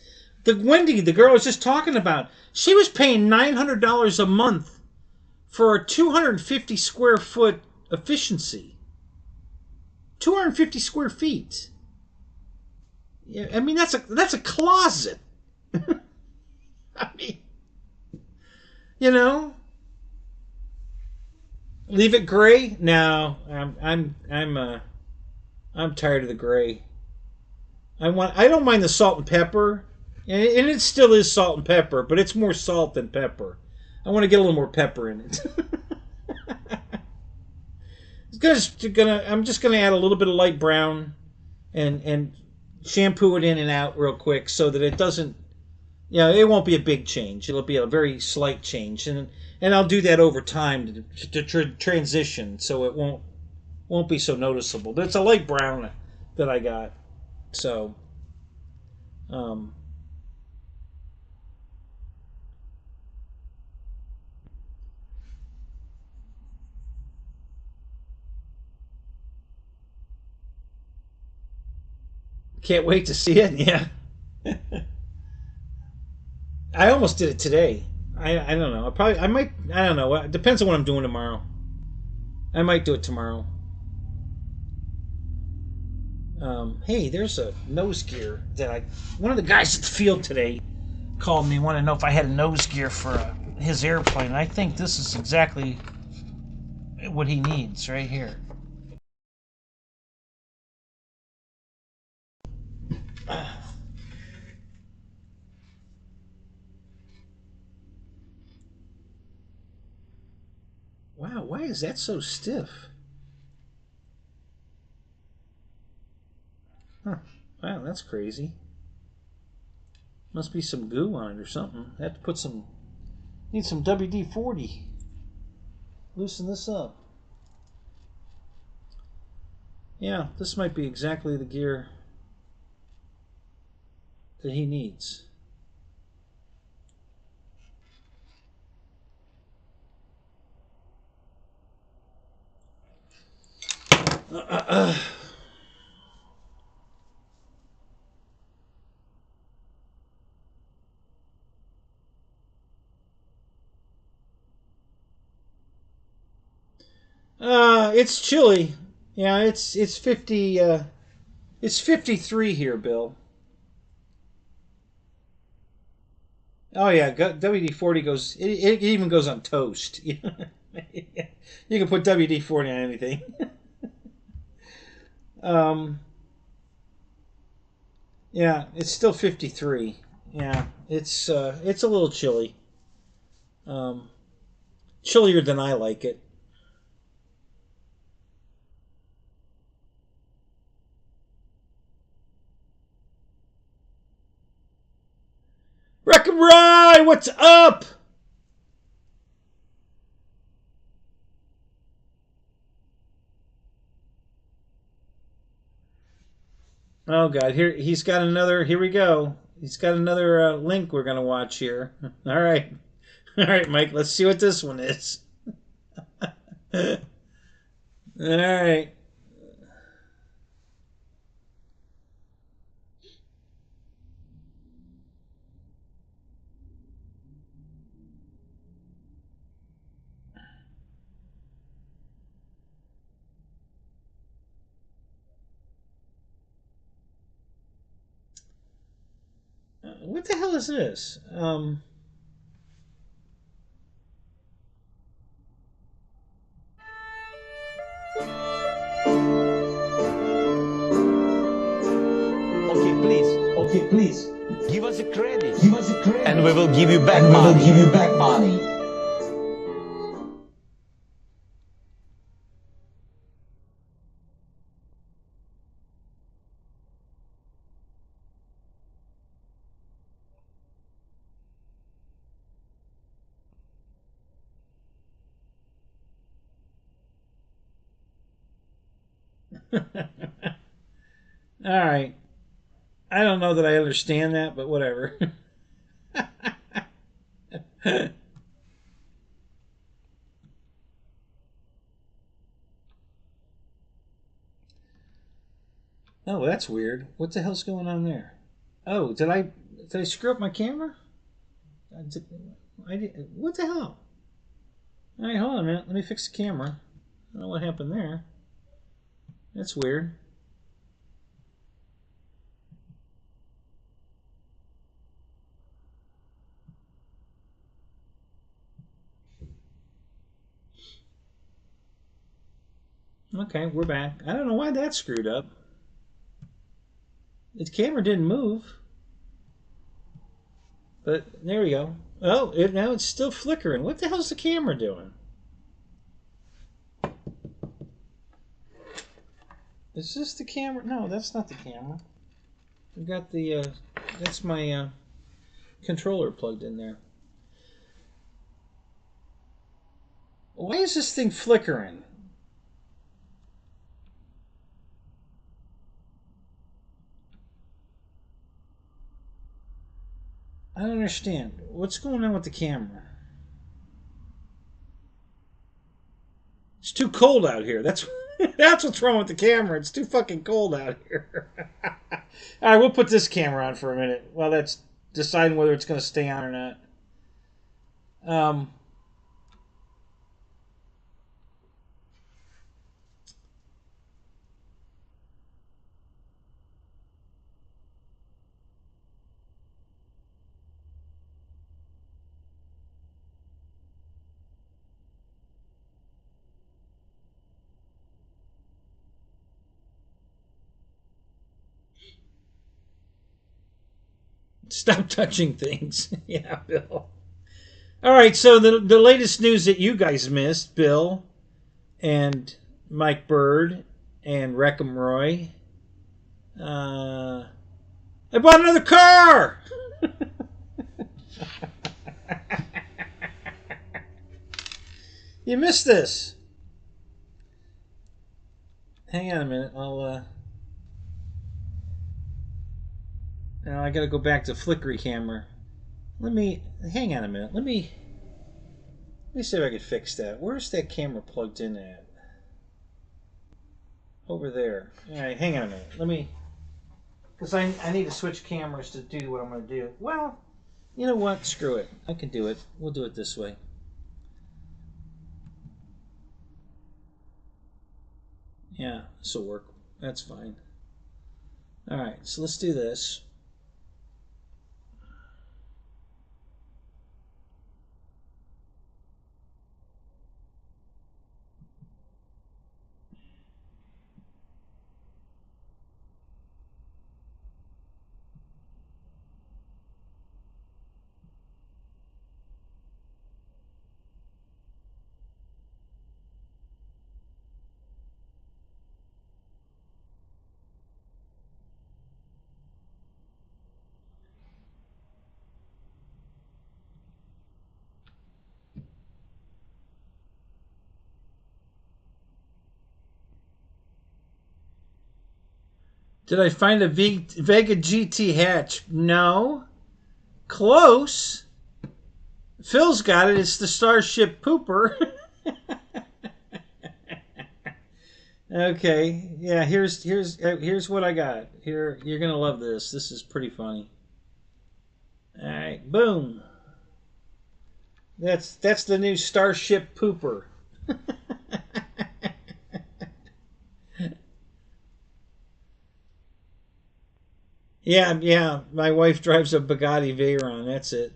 The Wendy, the girl I was just talking about, she was paying $900 a month for a 250 square foot efficiency. 250 square feet. Yeah, I mean that's a closet. I mean, you know, leave it gray. No, I'm tired of the gray. I don't mind the salt and pepper, and it still is salt and pepper, but it's more salt than pepper. I want to get a little more pepper in it. I'm just gonna add a little bit of light brown and shampoo it in and out real quick so that it doesn't. Yeah, it won't be a big change. It'll be a very slight change, and I'll do that over time to transition so it won't be so noticeable. But it's a light brown that I got, so um, can't wait to see it. Yeah, I almost did it today. I don't know. I might. I don't know. It depends on what I'm doing tomorrow. I might do it tomorrow. Hey, there's a nose gear that one of the guys at the field today called me, wanted to know if I had a nose gear for his airplane. I think this is exactly what he needs right here. Wow, why is that so stiff? Huh. Wow, that's crazy. Must be some goo on it or something. I have to need some WD-40. Loosen this up. Yeah, this might be exactly the gear that he needs. It's chilly. Yeah, it's 50. It's 53 here, Bill. Oh yeah, WD-40 goes. It even goes on toast. You can put WD-40 on anything. Um, yeah, it's still 53. Yeah, it's a little chilly. Um, Chillier than I like it. Wreck 'em Rye, what's up? Oh God, here he's got another. Here we go. He's got another link we're gonna watch here. All right, all right, Mike. Let's see what this one is. All right. What the hell is this? Okay, please. Give us a credit. Give us a credit. And we will give you back And we money. will give you back money. All right. I don't know that I understand that, but whatever. Oh, that's weird. What the hell's going on there? Oh, did I screw up my camera? What the hell? All right, hold on a minute. Let me fix the camera. I don't know what happened there. That's weird. Okay, we're back. I don't know why that screwed up. The camera didn't move. But there we go. Oh, now it's still flickering. What the hell's the camera doing? Is this the camera? No, that's not the camera. I've got the, that's my controller plugged in there. Why is this thing flickering? I don't understand. What's going on with the camera? It's too cold out here. That's what's wrong with the camera. It's too fucking cold out here. All right, we'll put this camera on for a minute while that's deciding whether it's going to stay on or not. Stop touching things. Yeah, Bill. All right, so the latest news that you guys missed, Bill and Mike Bird and Wreckham Roy. I bought another car! You missed this. Hang on a minute. Now I gotta go back to flickery camera. Hang on a minute. Let me see if I can fix that. Where's that camera plugged in at? Over there. Alright, hang on a minute. Because I need to switch cameras to do what I'm going to do. Well, you know what? Screw it. I can do it. We'll do it this way. Yeah, this will work. That's fine. Alright, so let's do this. Did I find a Vega GT hatch? No. Close. Phil's got it. It's the Starship Pooper. Okay. Yeah, here's what I got. Here, you're going to love this. This is pretty funny. All right. Boom. That's the new Starship Pooper. Yeah, yeah. My wife drives a Bugatti Veyron. That's it.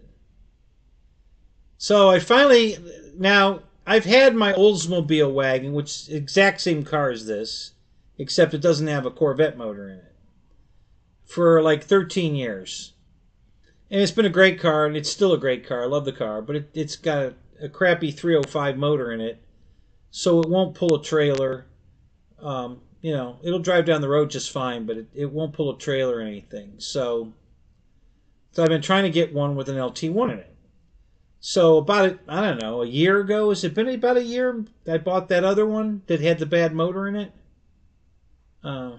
So I finally now I've had my Oldsmobile wagon, which is the exact same car as this, except it doesn't have a Corvette motor in it, for like 13 years. And it's been a great car, and it's still a great car. I love the car, but it's got a crappy 305 motor in it, so it won't pull a trailer. It'll drive down the road just fine, but it won't pull a trailer or anything. So I've been trying to get one with an LT1 in it. So about, I don't know, a year ago, has it been about a year? I bought that other one that had the bad motor in it. Uh,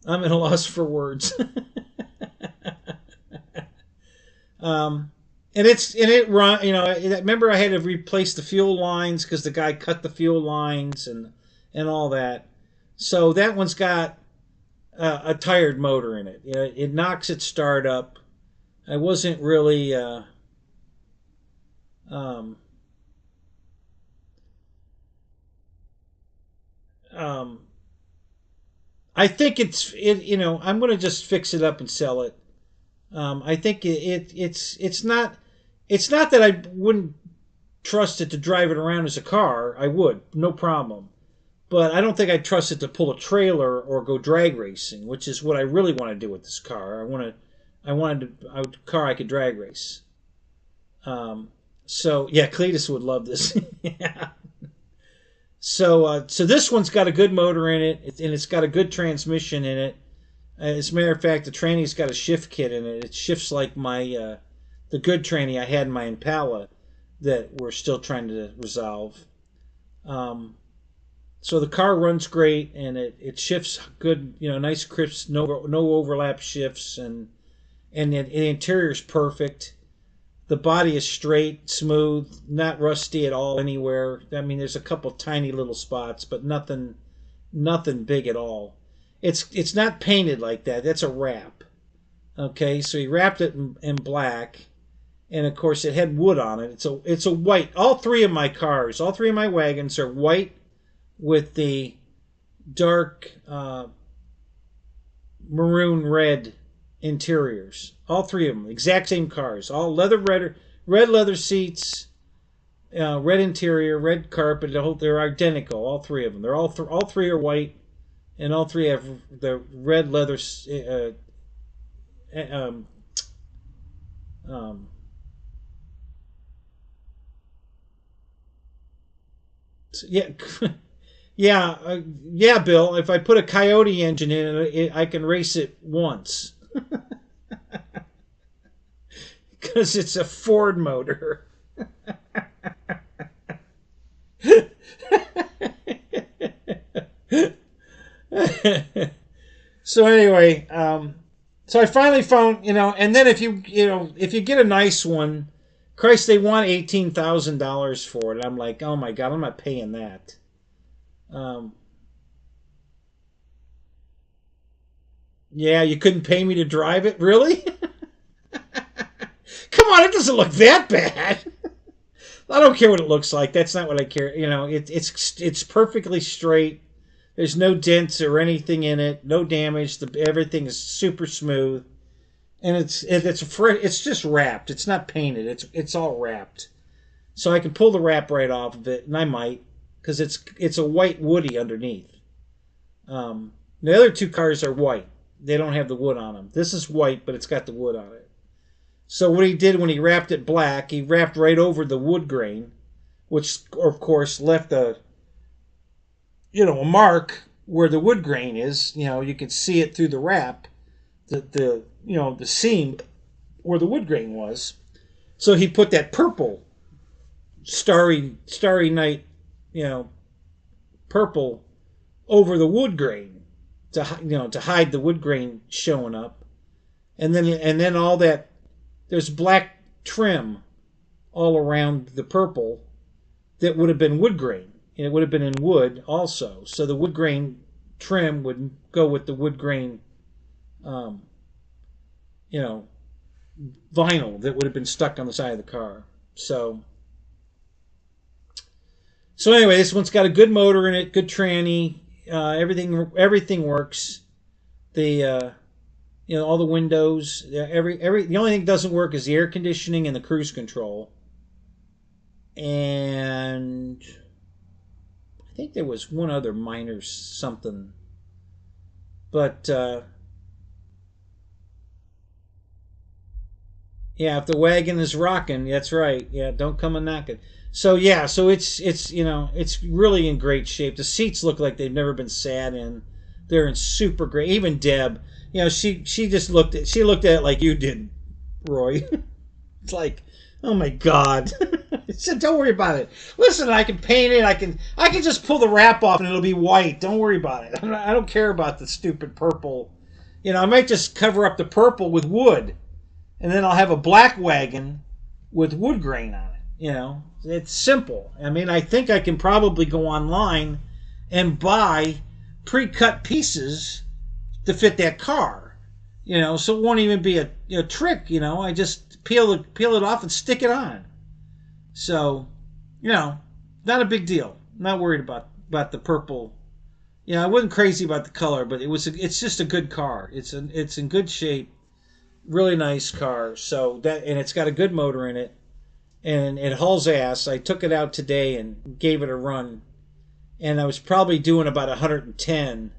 I'm at a loss for words. um, and it run. Remember I had to replace the fuel lines because the guy cut the fuel lines and all that. So that one's got a tired motor in it. It knocks its start up. I wasn't really. Um, um, I think I'm going to just fix it up and sell it. I think it's not that I wouldn't trust it to drive it around as a car. I would, no problem. But I don't think I'd trust it to pull a trailer or go drag racing, which is what I really want to do with this car. I wanted a car I could drag race. So yeah, Cletus would love this. Yeah. So this one's got a good motor in it, and it's got a good transmission in it. As a matter of fact, the tranny's got a shift kit in it. It shifts like the good tranny I had in my Impala that we're still trying to resolve. So the car runs great, and it shifts good, nice crisp, no overlap shifts, and the interior's perfect. The body is straight, smooth, not rusty at all anywhere. I mean, there's a couple tiny little spots, but nothing big at all. It's not painted like that. That's a wrap. Okay, so he wrapped it in black, and of course it had wood on it. It's a white. All three of my wagons are white with the dark maroon red interiors. All three of them, exact same cars. All red leather seats, red interior, red carpet. They're identical. All three of them. All three are white, and all three have the red leather. Um, yeah, yeah, Bill. If I put a Coyote engine in it, I can race it once because it's a Ford motor. So anyway, so I finally found, and then if you get a nice one, Christ, they want $18,000 for it. I'm like, oh my God, I'm not paying that. Um, yeah, you couldn't pay me to drive it, really? Come on, it doesn't look that bad. I don't care what it looks like. That's not what I care. It's perfectly straight. There's no dents or anything in it. No damage. Everything is super smooth, and it's just wrapped. It's not painted. It's all wrapped. So I can pull the wrap right off of it, and I might, because it's a white woody underneath. The other two cars are white. They don't have the wood on them. This is white, but it's got the wood on it. So what he did when he wrapped it black, he wrapped right over the wood grain, which of course left a mark where the wood grain is. You can see it through the wrap, the seam where the wood grain was. So he put that purple starry night, purple over the wood grain to hide the wood grain showing up, and then all that. There's black trim all around the purple that would have been wood grain, and it would have been in wood also. So the wood grain trim would go with the wood grain, vinyl that would have been stuck on the side of the car. So anyway, this one's got a good motor in it, good tranny. Everything works. The You know, all the windows, the only thing that doesn't work is the air conditioning and the cruise control. And I think there was one other minor something. But yeah, if the wagon is rocking, that's right. Yeah, don't come a knocking. So yeah, so it's you know, it's really in great shape. The seats look like they've never been sat in. They're in super great. Even Deb, you know, she just looked at it like you did, Roy. It's like, oh my God. I said, don't worry about it. Listen, I can paint it. I can just pull the wrap off and it'll be white. Don't worry about it. I don't care about the stupid purple. You know, I might just cover up the purple with wood, and then I'll have a black wagon with wood grain on it. You know, it's simple. I mean, I think I can probably go online and buy pre-cut pieces to fit that car. You know, so it won't even be a trick. You know, I just peel it off and stick it on. So, you know, not a big deal. Not worried about the purple. You know, I wasn't crazy about the color, but it's just a good car. It's in good shape, really nice car. So and it's got a good motor in it, and it hauls ass. I took it out today and gave it a run, and I was probably doing about 110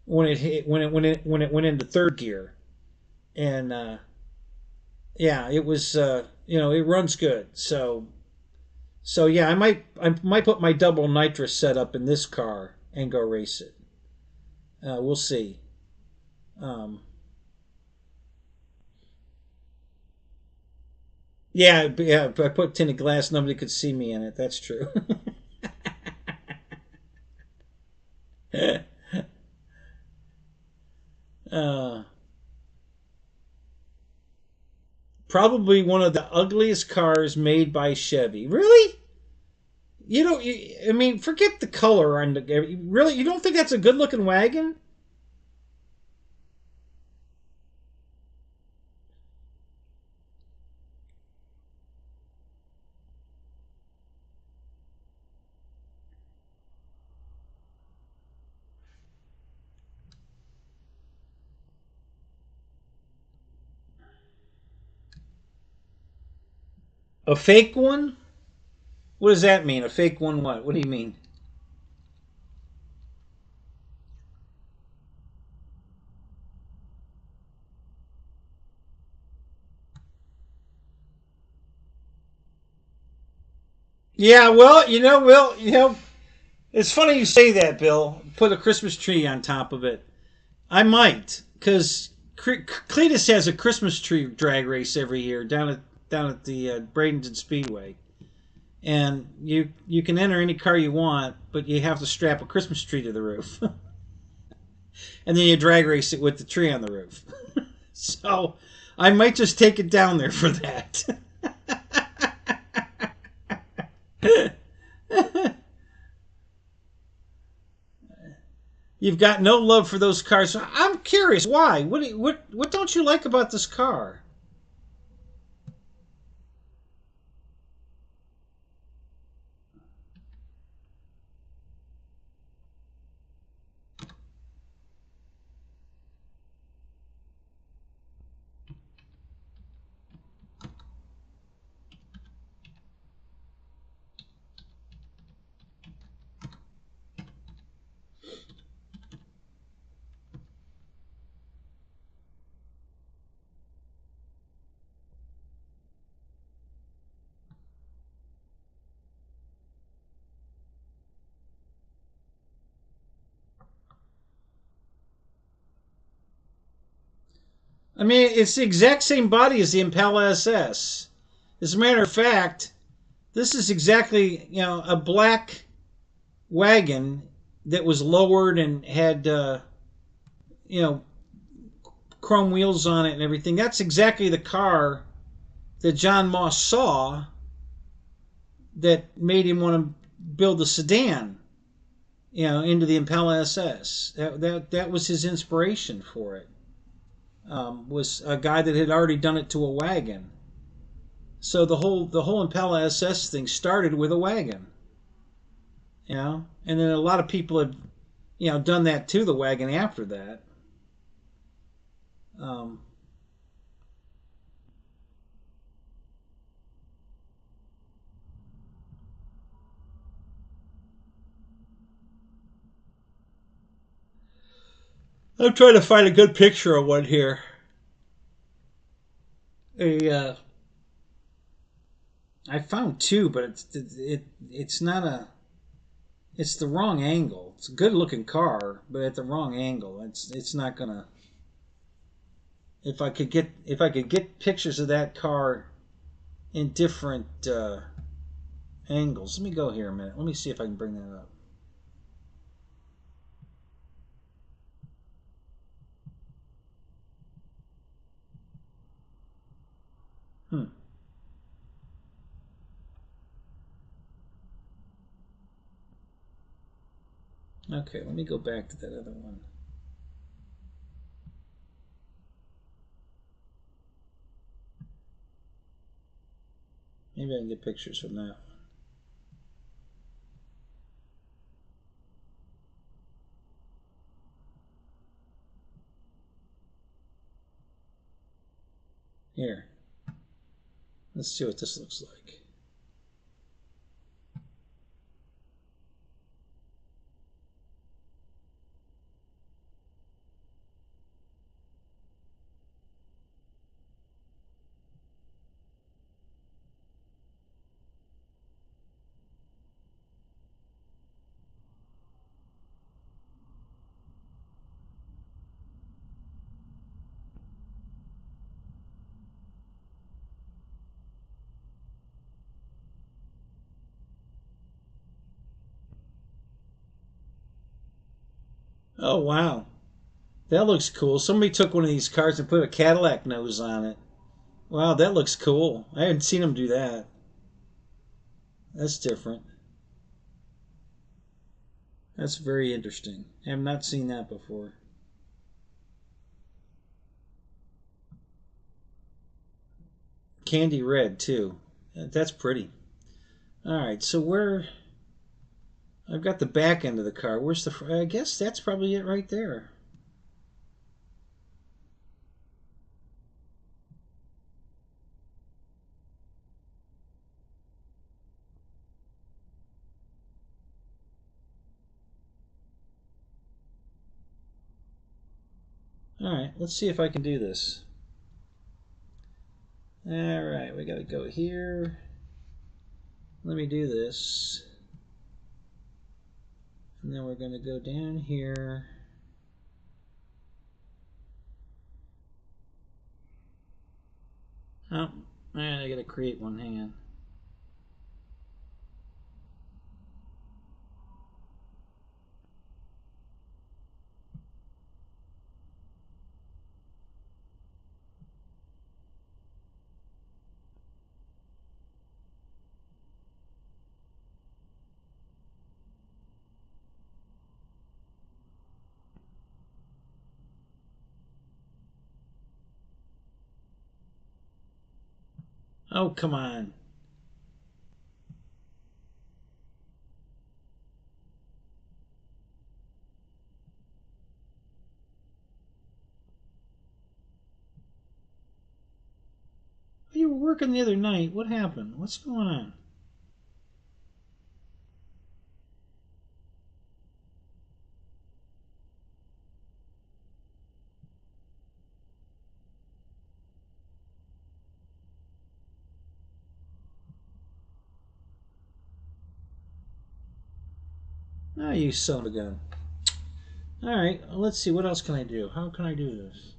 when it went into third gear, and yeah, it was you know, it runs good. So yeah, I might put my double nitrous setup in this car and go race it. We'll see. Yeah, if I put tinted glass, nobody could see me in it. That's true. uh, Probably one of the ugliest cars made by Chevy. Really? I mean, forget the color on the. Really, you don't think that's a good-looking wagon? A fake one? What does that mean? A fake one? What? What do you mean? Yeah, well, it's funny you say that, Bill. Put a Christmas tree on top of it. I might, because Cletus has a Christmas tree drag race every year down at the Bradenton Speedway, and you can enter any car you want, but you have to strap a Christmas tree to the roof, and then you drag race it with the tree on the roof. So I might just take it down there for that. You've got no love for those cars. I'm curious, why? What don't you like about this car? I mean, it's the exact same body as the Impala SS. As a matter of fact, this is exactly, a black wagon that was lowered and had you know chrome wheels on it and everything. That's exactly the car that John Moss saw that made him want to build the sedan, into the Impala SS. That was his inspiration for it. Was a guy that had already done it to a wagon. So the whole Impala SS thing started with a wagon. And then a lot of people have done that to the wagon after that. Um, I'm trying to find a good picture of one here. I found two, but it's not a. It's the wrong angle. It's a good looking car, but at the wrong angle. It's not gonna. If I could get pictures of that car in different angles. Let me go here a minute. Let me see if I can bring that up. Hmm. Okay, let me go back to that other one. Maybe I can get pictures from that. Here. Let's see what this looks like. Oh, wow. That looks cool. Somebody took one of these cars and put a Cadillac nose on it. Wow, that looks cool. I hadn't seen them do that. That's different. That's very interesting. I have not seen that before. Candy red, too. That's pretty. Alright, so where... I've got the back end of the car. Where's the... I guess that's probably it right there. Alright, let's see if I can do this. Alright, we gotta go here. Let me do this. And then we're gonna go down here. Oh, man, I gotta create one. Hang on. Oh, come on. You were working the other night. What happened? What's going on? Ah, you son of a gun. Alright, let's see. What else can I do? How can I do this?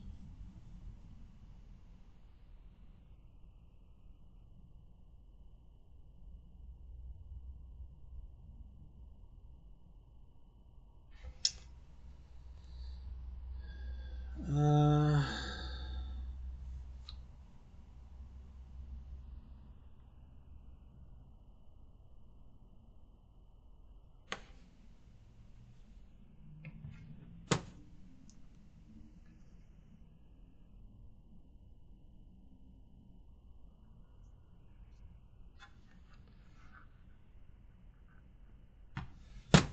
Uh...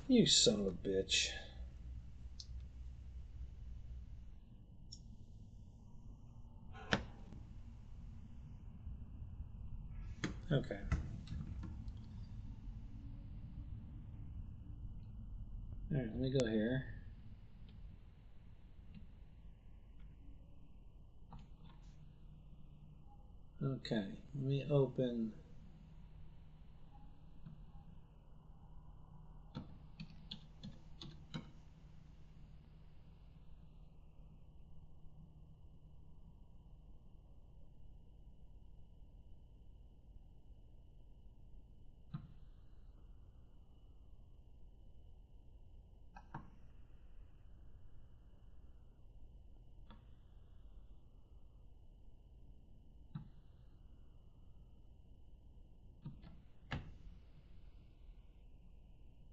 You son of a bitch. Okay. All right, let me go here. Okay, let me open.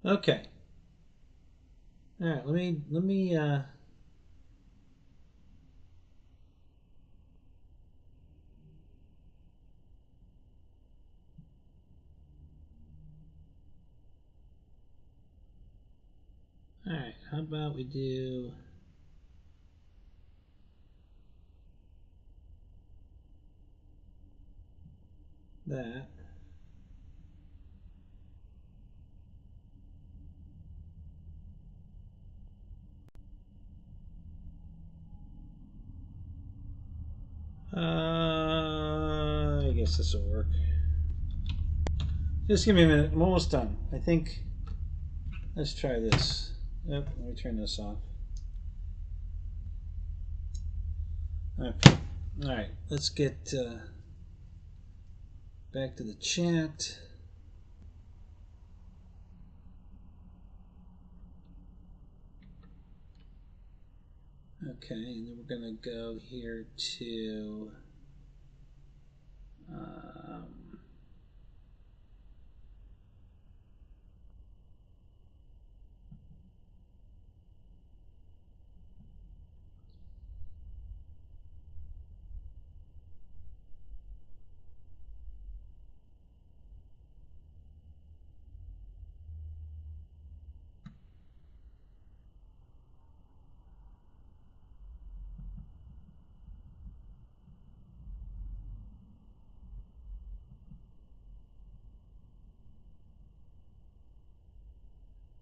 Okay. All right, let me all right, how about we do that. I guess this will work. Just give me a minute. I'm almost done. I think. Let's try this. Yep, let me turn this off. Okay. All right. Let's get back to the chat. Okay, and then we're gonna go here to.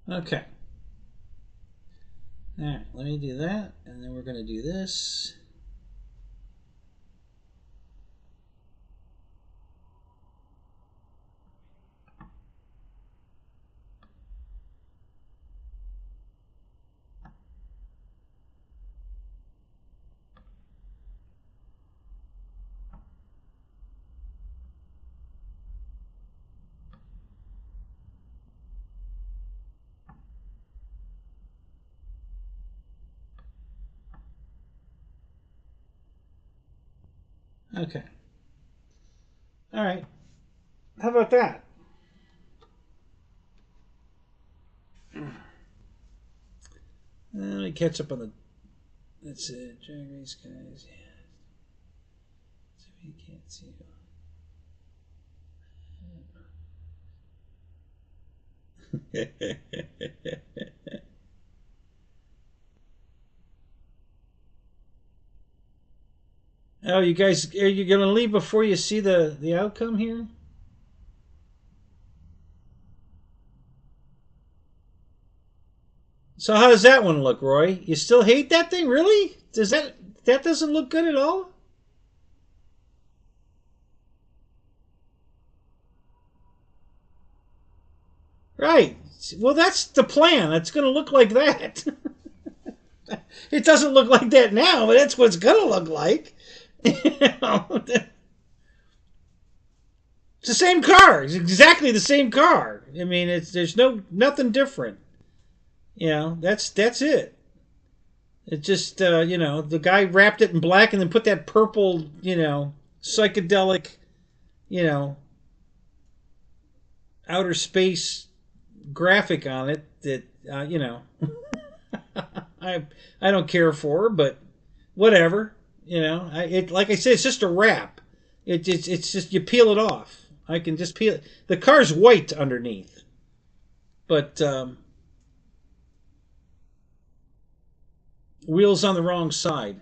Okay. All right, let me do that, and then we're going to do this. Okay. All right. How about that? Let me catch up on the. That's it. Drag race guys. Yeah. So we can't see you. Oh, you guys, are you going to leave before you see the outcome here? So how does that one look, Roy? You still hate that thing, really? Does that doesn't look good at all? Right. Well, that's the plan. It's going to look like that. It doesn't look like that now, but that's what it's going to look like. It's the same car. It's exactly the same car. I mean, there's nothing different. You know, that's it. It just the guy wrapped it in black and then put that purple psychedelic you know outer space graphic on it that I I don't care for, but whatever. Like I said, it's just a wrap. It's just you peel it off. I can just peel it. The car's white underneath, but wheels on the wrong side.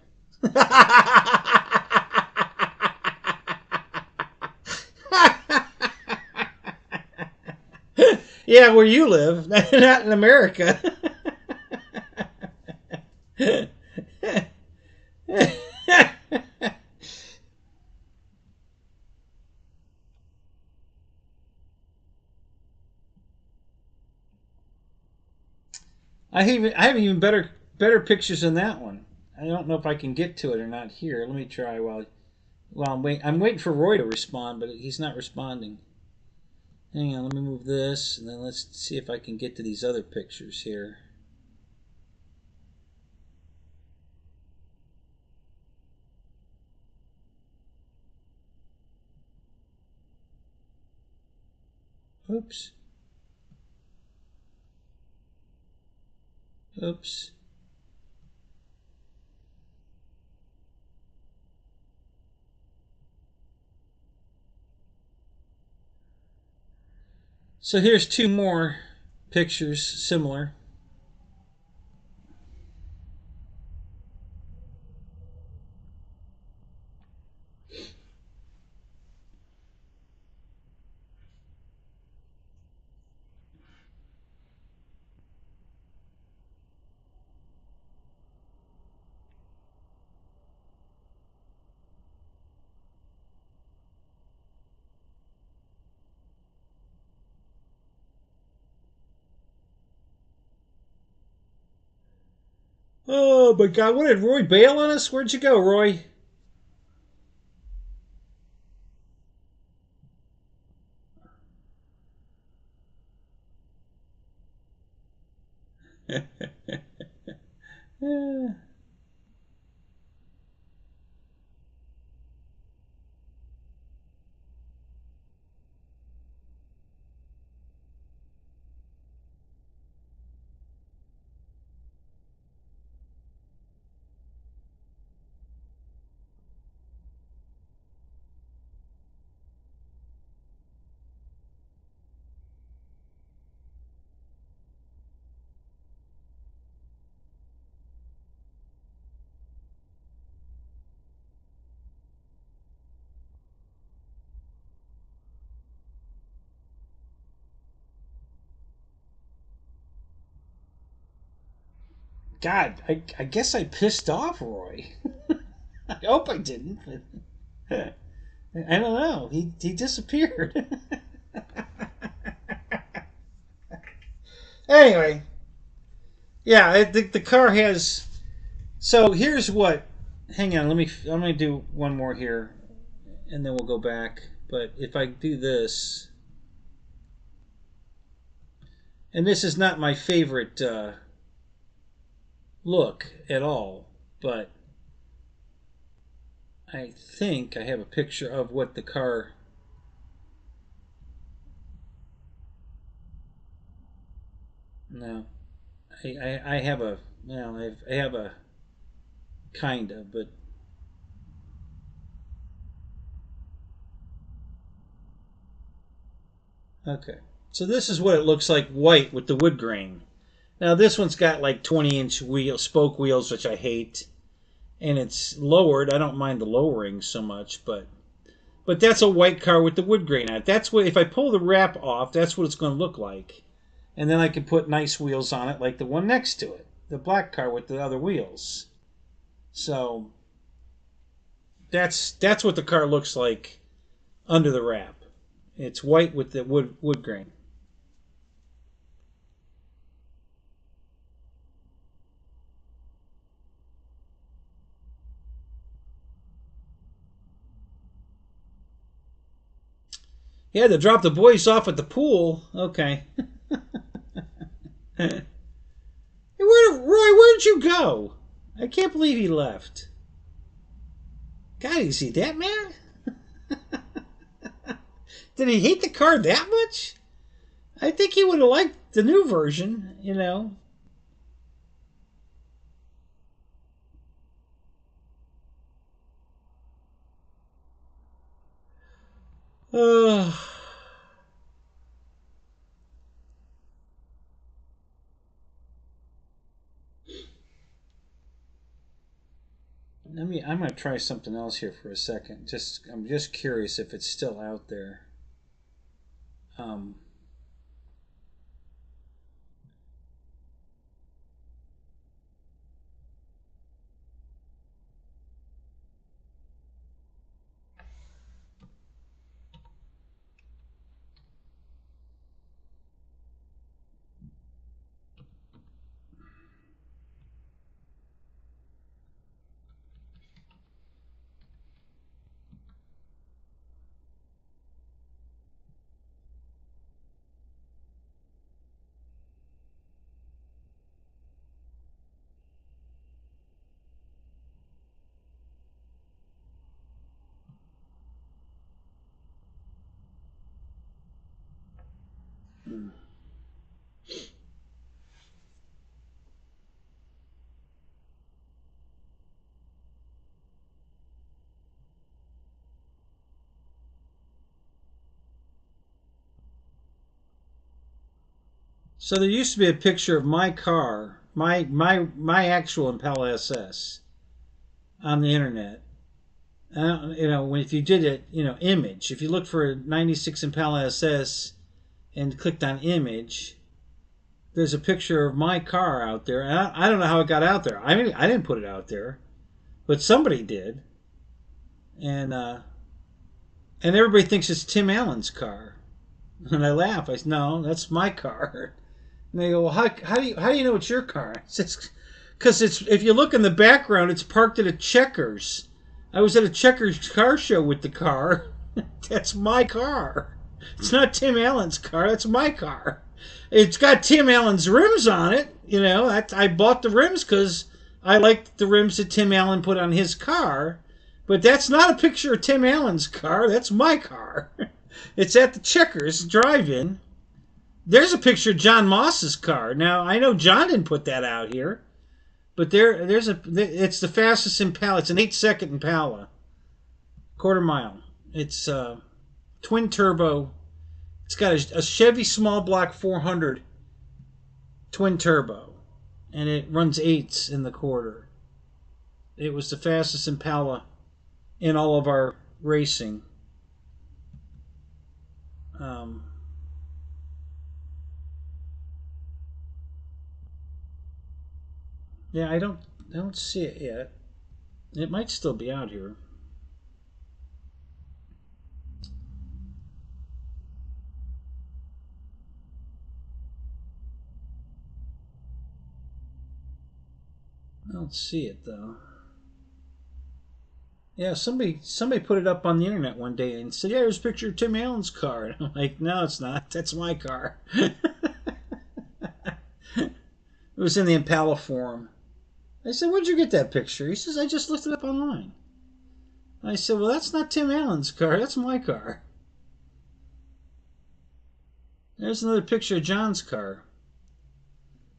Yeah, where you live, not in America. I have even better pictures than that one. I don't know if I can get to it or not here. Let me try while I'm waiting for Roy to respond, but he's not responding. Hang on, let me move this, and then let's see if I can get to these other pictures here. Oops. Oops. So here's two more pictures similar. Oh my God! What did Roy bail on us? Where'd you go, Roy? God, I guess I pissed off Roy. I hope I didn't. But I don't know. He disappeared. Anyway, yeah, the car has. So here's what. Hang on, let me. I'm gonna do one more here, and then we'll go back. But if I do this, and this is not my favorite look at all, but I think I have a picture of what the car. No, I have a. Well, I have a kind of, but okay. So this is what it looks like white with the wood grain. Now this one's got like 20-inch spoke wheels, which I hate, and it's lowered. I don't mind the lowering so much, but that's a white car with the wood grain on it. That's what if I pull the wrap off, that's what it's going to look like, and then I can put nice wheels on it, like the one next to it, the black car with the other wheels. So that's what the car looks like under the wrap. It's white with the wood grain. He had to drop the boys off at the pool. Okay. Hey, where'd you go? I can't believe he left. God, is he that mad? Did he hate the car that much? I think he would have liked the new version, you know. Uh, I'm gonna try something else here for a second. I'm just curious if it's still out there. Um, So there used to be a picture of my car, my actual Impala SS, on the internet. If you did it, image. If you look for a '96 Impala SS and clicked on image, there's a picture of my car out there. And I don't know how it got out there. I mean, I didn't put it out there, but somebody did. And everybody thinks it's Tim Allen's car. And I laugh. I say, no, that's my car. And they go, well, how do you know it's your car? Because if you look in the background, it's parked at a Checkers. I was at a Checkers car show with the car. That's my car. It's not Tim Allen's car. That's my car. It's got Tim Allen's rims on it. I bought the rims because I liked the rims that Tim Allen put on his car. But that's not a picture of Tim Allen's car. That's my car. It's at the Checkers drive-in. There's a picture of John Moss's car. Now, I know John didn't put that out here. But it's the fastest Impala. It's an 8-second Impala. Quarter mile. It's twin turbo. It's got a Chevy small block 400 twin turbo. And it runs 8s in the quarter. It was the fastest Impala in all of our racing. Yeah, I don't see it yet. It might still be out here. I don't see it though. Yeah, somebody put it up on the internet one day and said, "Yeah, there's a picture of Tim Allen's car." And I'm like, "No, it's not. That's my car." It was in the Impala forum. I said, "Where'd you get that picture?" He says, "I just looked it up online." I said, "Well, that's not Tim Allen's car. That's my car." There's another picture of John's car.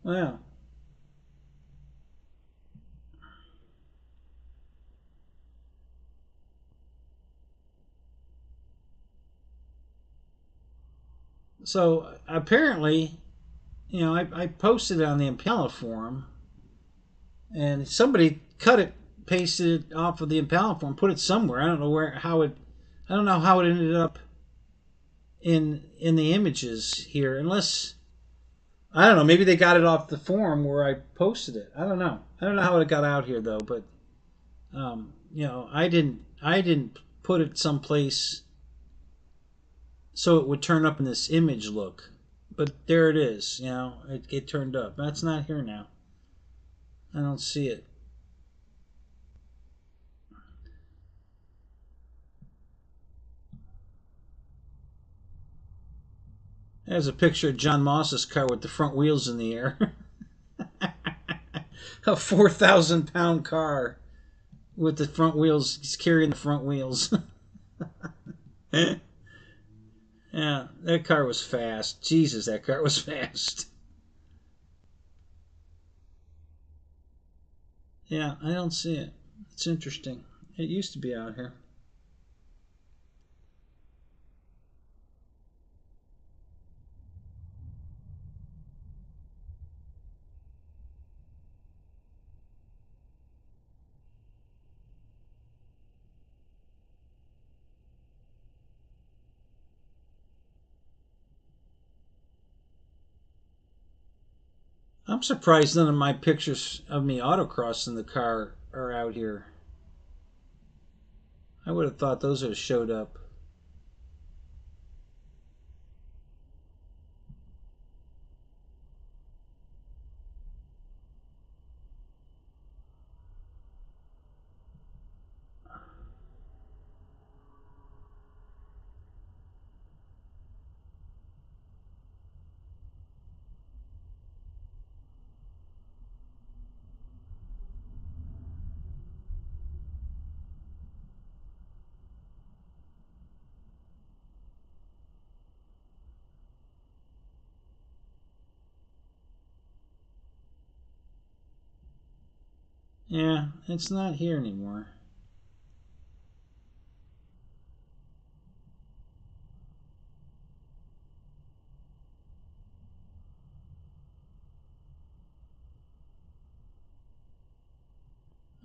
Wow. So apparently, I posted it on the Impala forum, and somebody cut it, pasted it off of the Impala forum, put it somewhere. I don't know I don't know how it ended up in the images here, unless I don't know. Maybe they got it off the forum where I posted it. I don't know. I don't know how it got out here though, but I didn't put it someplace so it would turn up in this image look. But there it is, it turned up. That's not here now. I don't see it. There's a picture of John Moss's car with the front wheels in the air. A 4,000-pound car with the front wheels. He's carrying the front wheels. Yeah, that car was fast. Jesus, that car was fast. Yeah, I don't see it. It's interesting. It used to be out here. I'm surprised none of my pictures of me autocrossing the car are out here. I would have thought those would have showed up. Yeah, it's not here anymore.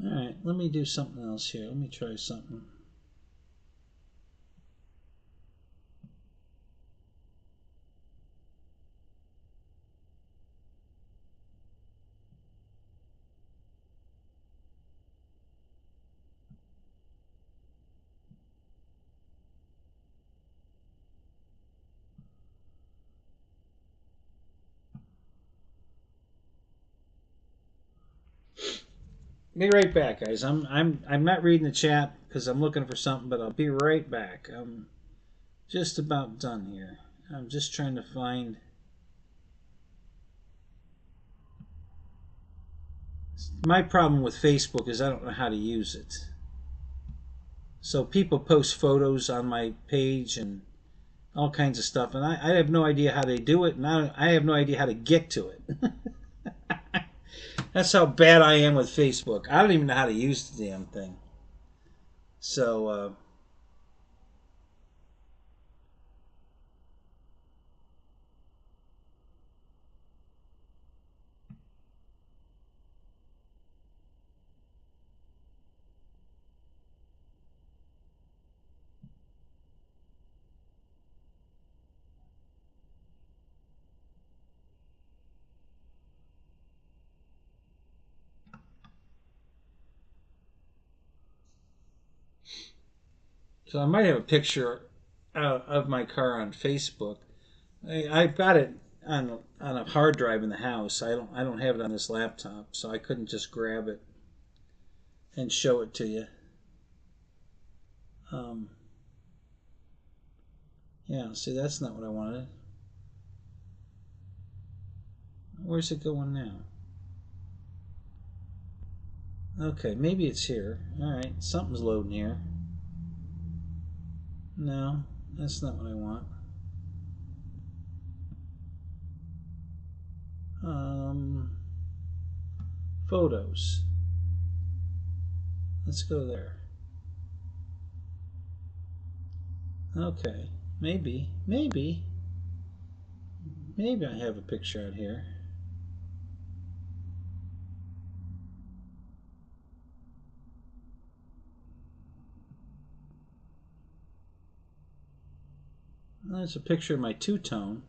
Alright, let me do something else here. Let me try something. Be right back, guys. I'm not reading the chat because I'm looking for something, but I'll be right back. I'm just about done here. I'm just trying to find. My problem with Facebook is I don't know how to use it. So people post photos on my page and all kinds of stuff, and I have no idea how they do it, and I have no idea how to get to it. That's how bad I am with Facebook. I don't even know how to use the damn thing. So, so I might have a picture of my car on Facebook. I've got it on a hard drive in the house. I don't have it on this laptop, so I couldn't just grab it and show it to you. Um, yeah, see, that's not what I wanted. Where's it going now? Okay, maybe it's here. Alright, something's loading here. No, that's not what I want. Photos. Let's go there. Okay, maybe I have a picture out here. There's a picture of my two-tone.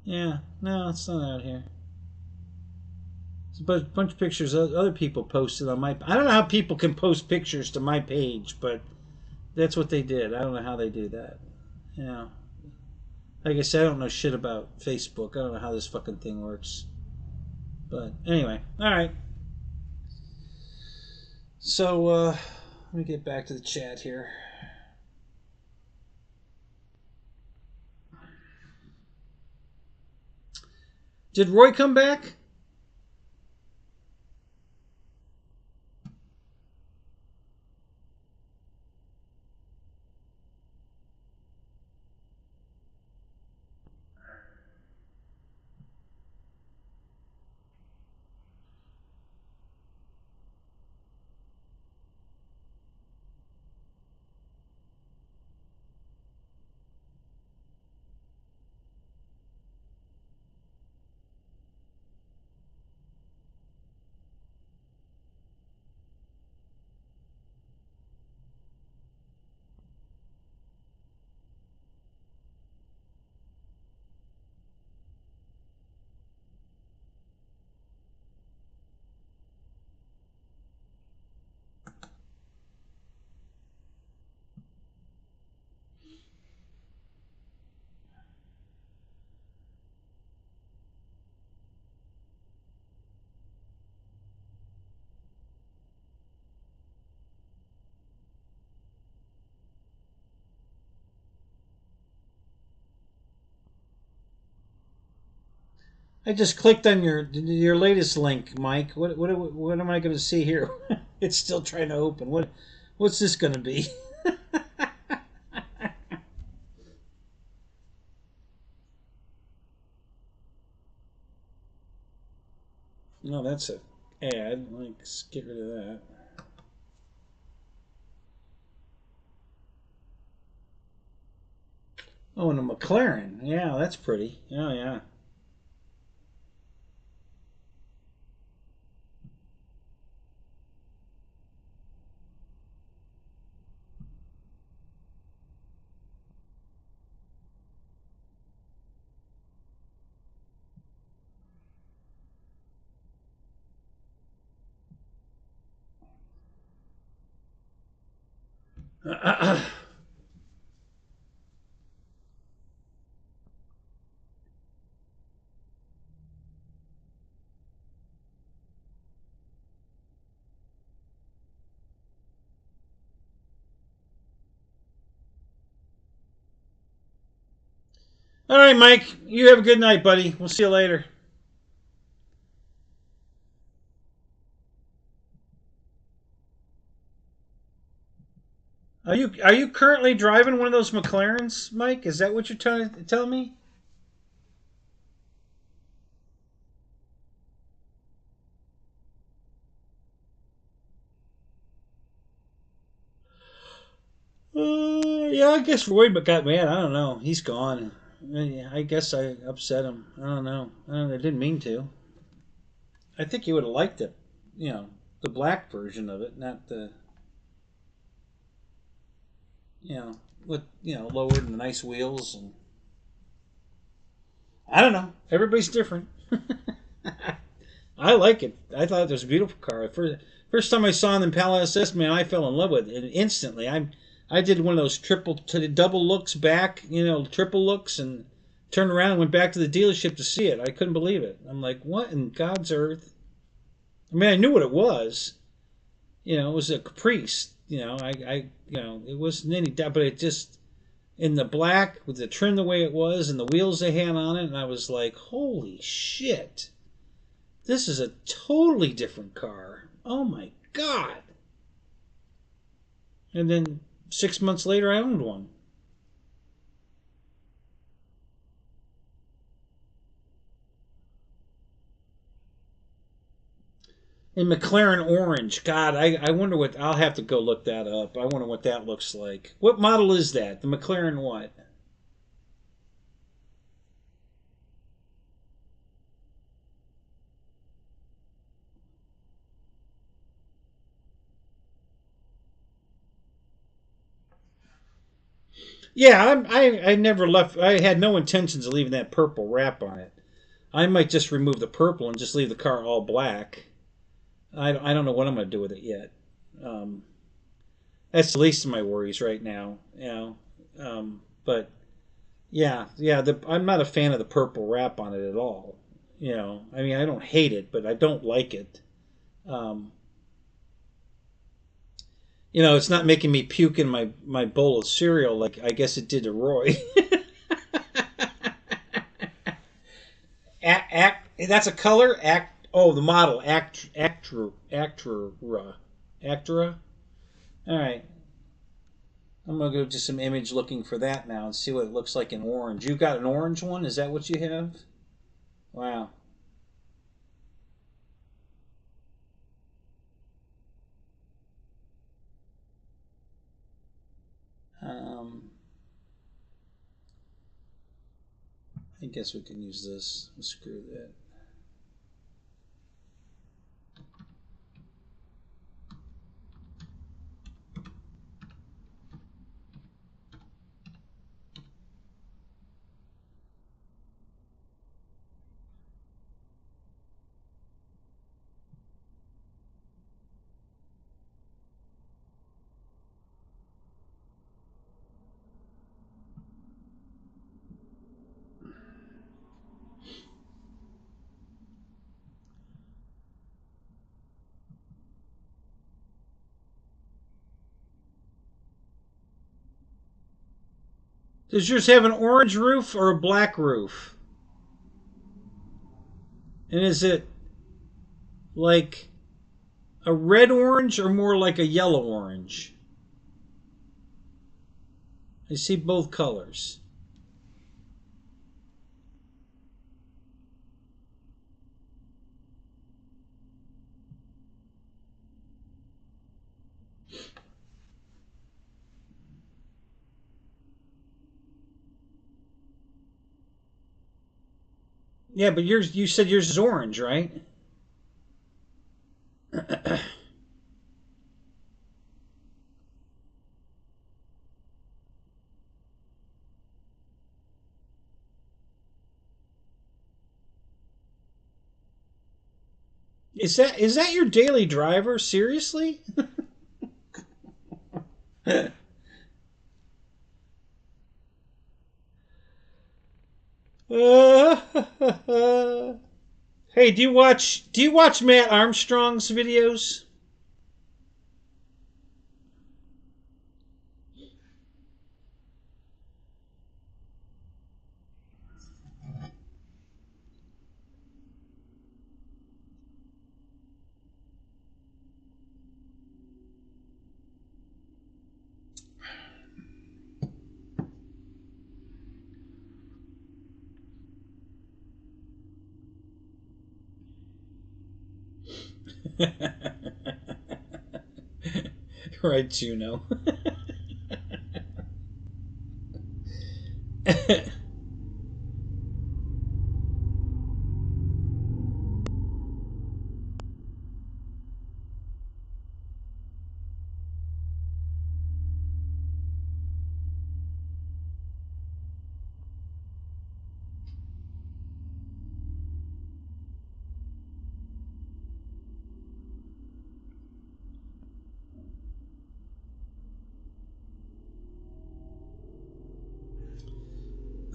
Yeah, no, it's not out here. There's a bunch of pictures other people posted on my. I don't know how people can post pictures to my page, but that's what they did. I don't know how they do that. Yeah. Like I said, I don't know shit about Facebook. I don't know how this fucking thing works. But anyway, all right. So let me get back to the chat here. Did Roy come back? I just clicked on your latest link, Mike. What am I going to see here? It's still trying to open. What's this going to be? No, that's it. add. Let's get rid of that. Oh, and a McLaren. Yeah, that's pretty. Oh, yeah. All right, Mike. You have a good night, buddy. We'll see you later. Are you currently driving one of those McLarens, Mike? Is that what you're trying to tell me? Yeah, I guess Roy got mad. I don't know. He's gone. I guess I upset him. I don't know. I didn't mean to. I think he would have liked it. You know, the black version of it, not the with lowered and nice wheels and I don't know. Everybody's different. I like it. I thought it was a beautiful car. First time I saw an Impala SS, man, I fell in love with it instantly. I did one of those double looks back, triple looks, and turned around and went back to the dealership to see it. I couldn't believe it. I'm like, what in God's earth? I mean, I knew what it was. It was a Caprice. It wasn't any doubt, but it just in the black with the trim the way it was and the wheels they had on it, and I was like, holy shit. This is a totally different car. Oh my God. And then 6 months later, I owned one. In McLaren orange. God, I wonder what. I'll have to go look that up. I wonder what that looks like. What model is that? The McLaren what? Yeah, I never left. I had no intentions of leaving that purple wrap on it. I might just remove the purple and just leave the car all black. I don't know what I'm going to do with it yet. Um, that's the least of my worries right now. But yeah. I'm not a fan of the purple wrap on it at all. I mean, I don't hate it, but I don't like it. Um, it's not making me puke in my bowl of cereal like I guess it did to Roy. That's a color. The model. Actra. All right. I'm gonna go to some image looking for that now and see what it looks like in orange. You got an orange one? Is that what you have? Wow. Um, I guess we can use this. Screw that. Does yours have an orange roof or a black roof? And is it like a red orange or more like a yellow orange? I see both colors. Yeah, but yours, you said yours is orange, right? Is that your daily driver? Seriously? Hey, do you watch Matt Armstrong's videos? Right, Juno.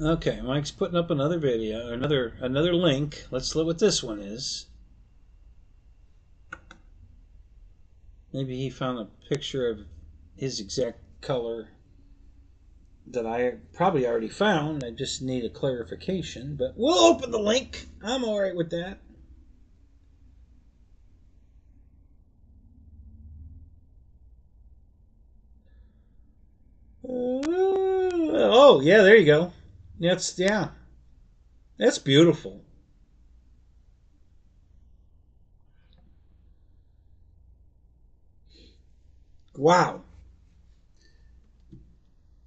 Okay, Mike's putting up another video, another link. Let's look what this one is. Maybe he found a picture of his exact color that I probably already found. I just need a clarification, but we'll open the link. I'm all right with that. Oh, yeah, there you go. That's beautiful. Wow.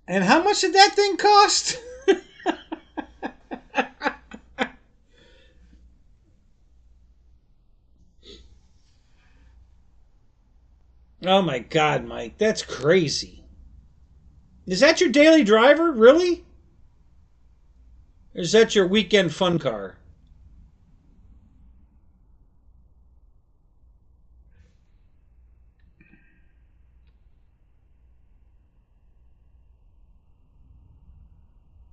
And how much did that thing cost? Oh my God, Mike, that's crazy. Is that your daily driver, really? Or is that your weekend fun car?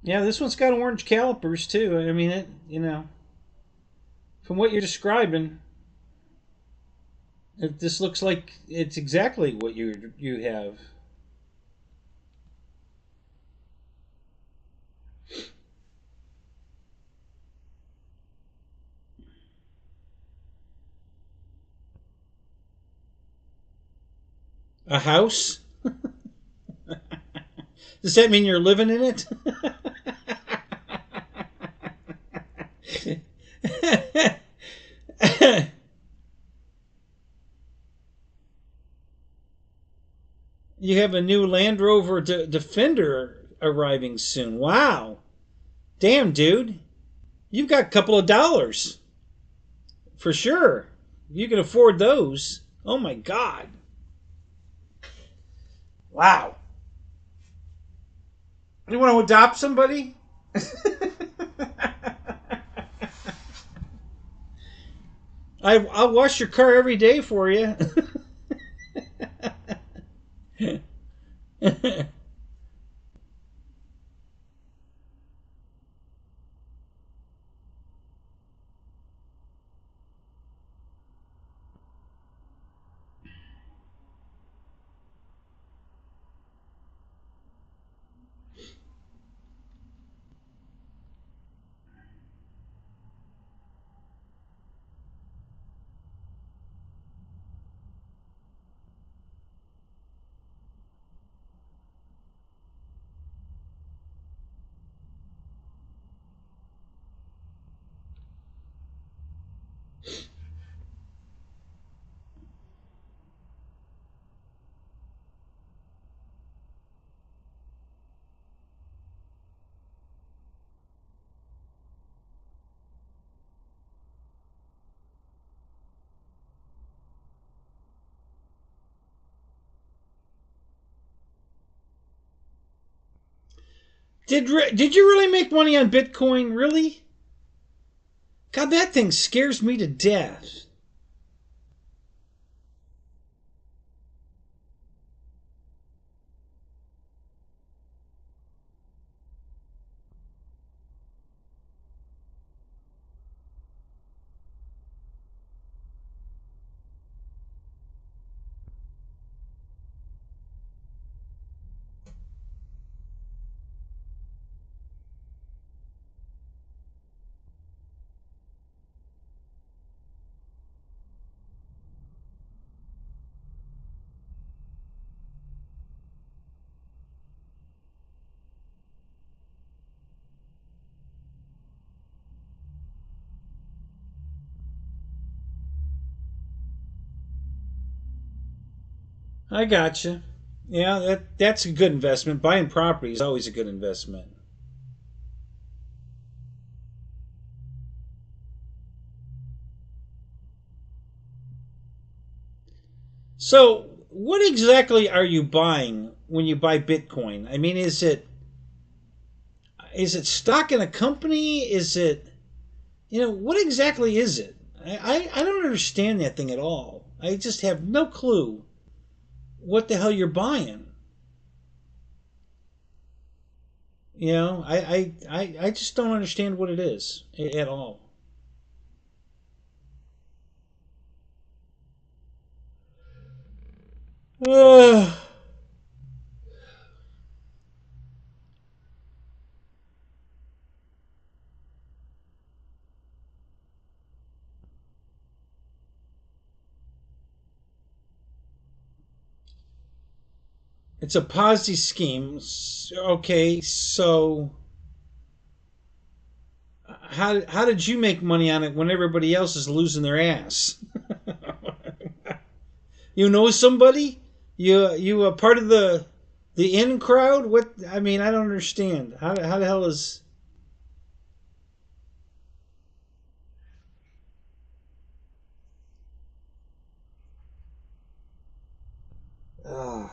Yeah, this one's got orange calipers too. I mean, from what you're describing, this looks like it's exactly what you have. A house? Does that mean you're living in it? You have a new Land Rover Defender arriving soon. Wow. Damn, dude. You've got a couple of dollars. For sure. You can afford those. Oh my God. Wow. You want to adopt somebody? I'll wash your car every day for you. Did you really make money on Bitcoin? Really? God, that thing scares me to death. I gotcha. Yeah, that's a good investment. Buying property is always a good investment. So, what exactly are you buying when you buy Bitcoin? I mean, is it stock in a company? Is it, what exactly is it? I don't understand that thing at all. I just have no clue what the hell you're buying. I just don't understand what it is at all. Uh, it's a Ponzi scheme. Okay, so how did you make money on it when everybody else is losing their ass? You know somebody? You a part of the in crowd? What? I mean, I don't understand. How the hell is? Uh,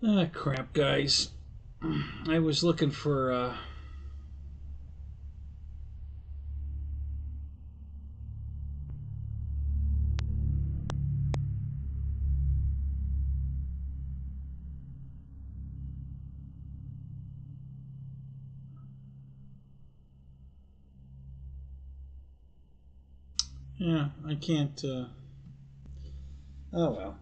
Ah, crap, guys. I was looking for, yeah, I can't, oh well.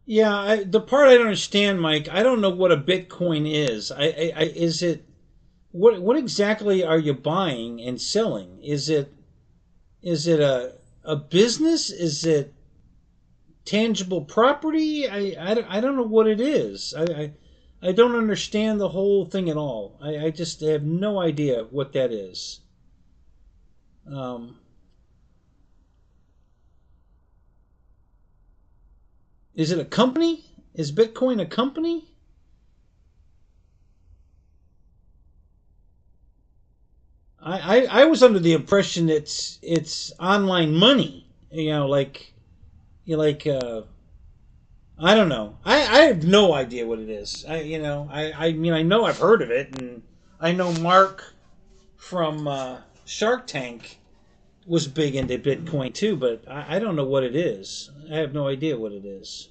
Yeah, the part I don't understand, Mike, I don't know what a Bitcoin is. Is it what exactly are you buying and selling? Is it a business? Is it tangible property? I don't know what it is. I don't understand the whole thing at all. I just have no idea what that is. Um, is it a company? Is Bitcoin a company? I was under the impression it's online money. Like I don't know. I have no idea what it is. I mean I know I've heard of it, and I know Mark from Shark Tank was big into Bitcoin too, but I don't know what it is. I have no idea what it is.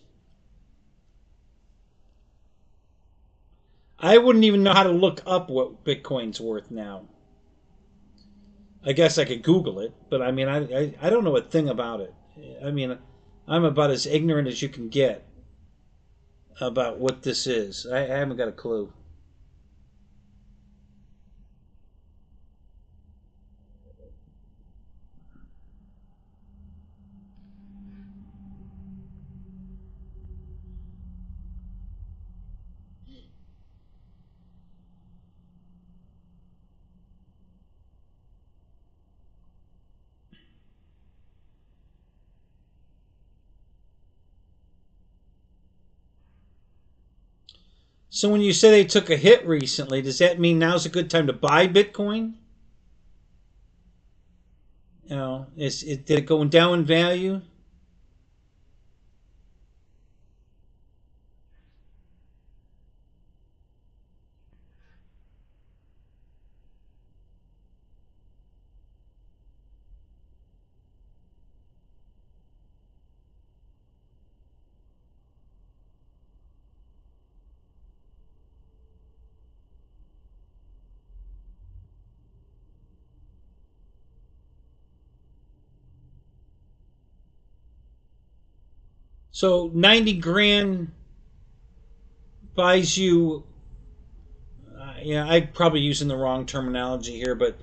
I wouldn't even know how to look up what Bitcoin's worth now. I guess I could Google it, but I mean, I don't know a thing about it. I mean, I'm about as ignorant as you can get about what this is. I haven't got a clue. So when you say they took a hit recently, does that mean now's a good time to buy Bitcoin? Did it go down in value? So 90 grand buys you. Yeah, I'm probably using the wrong terminology here, but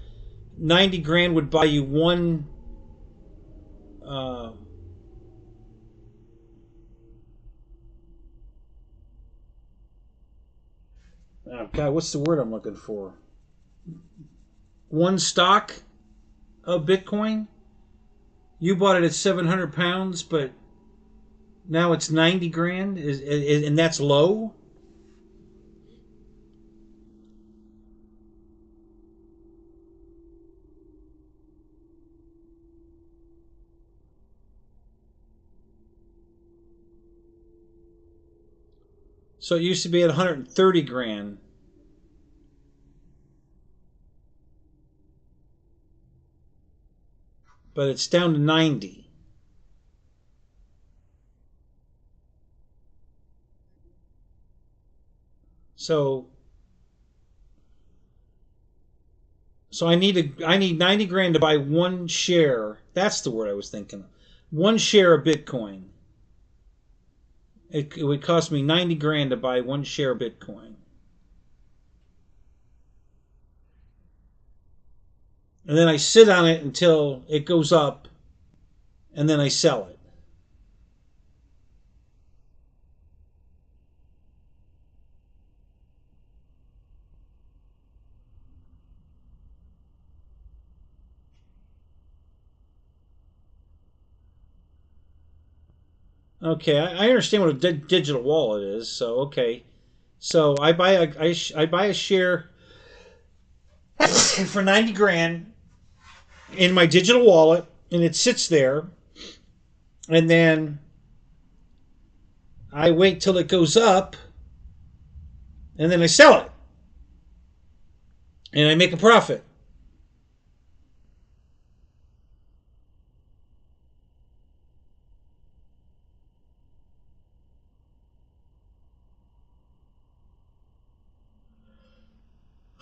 90 grand would buy you one. Uh, oh God, what's the word I'm looking for? One stock of Bitcoin. You bought it at 700 pounds, but now it's 90 grand, and that's low. So it used to be at 130 grand, but it's down to 90. So I need 90 grand to buy one share. That's the word I was thinking of. One share of Bitcoin. It would cost me 90 grand to buy one share of Bitcoin. And then I sit on it until it goes up and then I sell it. Okay, I understand what a digital wallet is. So okay, so I buy I buy a share for 90 grand in my digital wallet, and it sits there, and then I wait till it goes up, and then I sell it, and I make a profit.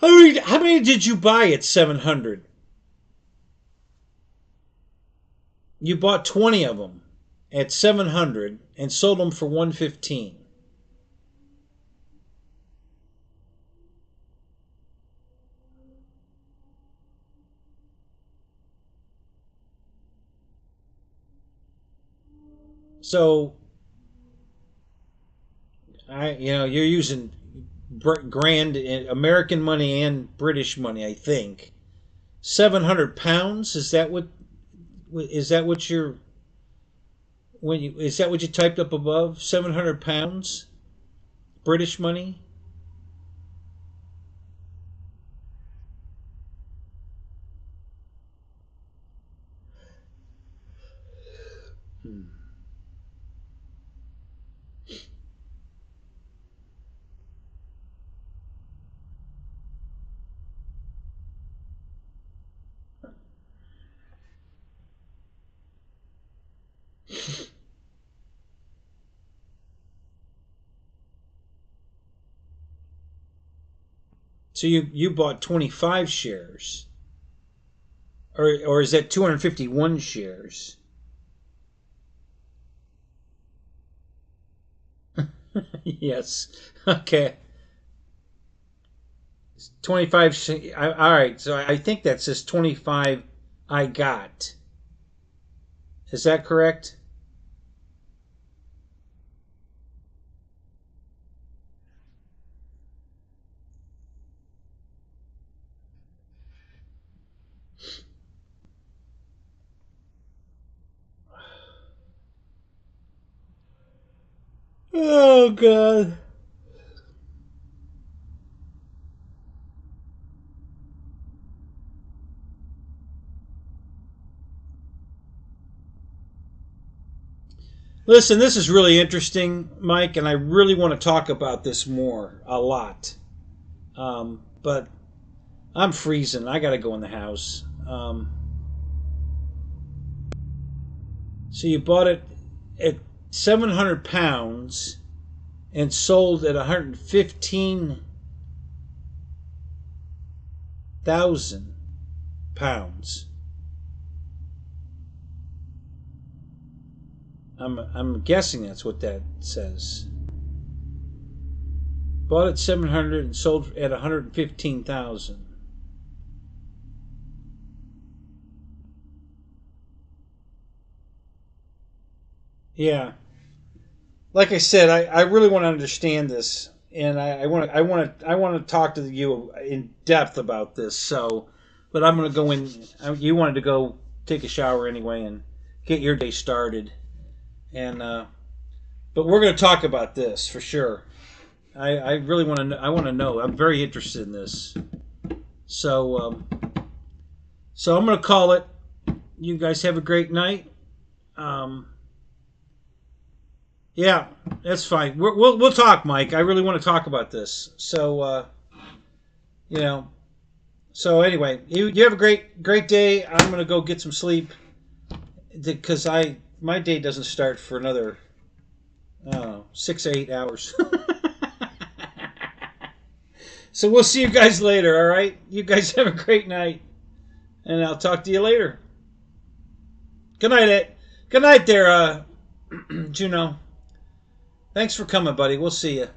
How many did you buy at 700? You bought 20 of them at 700 and sold them for 115. So you're using grand American money and British money, I think. 700 pounds, is that what you're is that what you typed up above? 700 pounds British money? So you bought 25 shares, or is that 251 shares? Yes. Okay. 25. All right. So I think that says 25. I got. Is that correct? Oh God. Listen, this is really interesting, Mike, and I really want to talk about this more, a lot. But I'm freezing. I got to go in the house. So you bought it at 700 pounds and sold at 115,000 pounds. I'm guessing that's what that says. Bought at 700 and sold at 115,000. Yeah. Like I said, I really want to understand this, and I want to talk to you in depth about this. So, but I'm going to go in. You wanted to go take a shower anyway and get your day started, and but we're going to talk about this for sure. I really want to. I want to know. I'm very interested in this. So so I'm going to call it. You guys have a great night. Um, Yeah, that's fine. We'll talk, Mike. I really want to talk about this. So you know. So anyway, you have a great day. I'm gonna go get some sleep because my day doesn't start for another 6 or 8 hours. So we'll see you guys later. All right. You guys have a great night, and I'll talk to you later. Good night, Ed. Good night, there, Juno. Thanks for coming, buddy. We'll see you.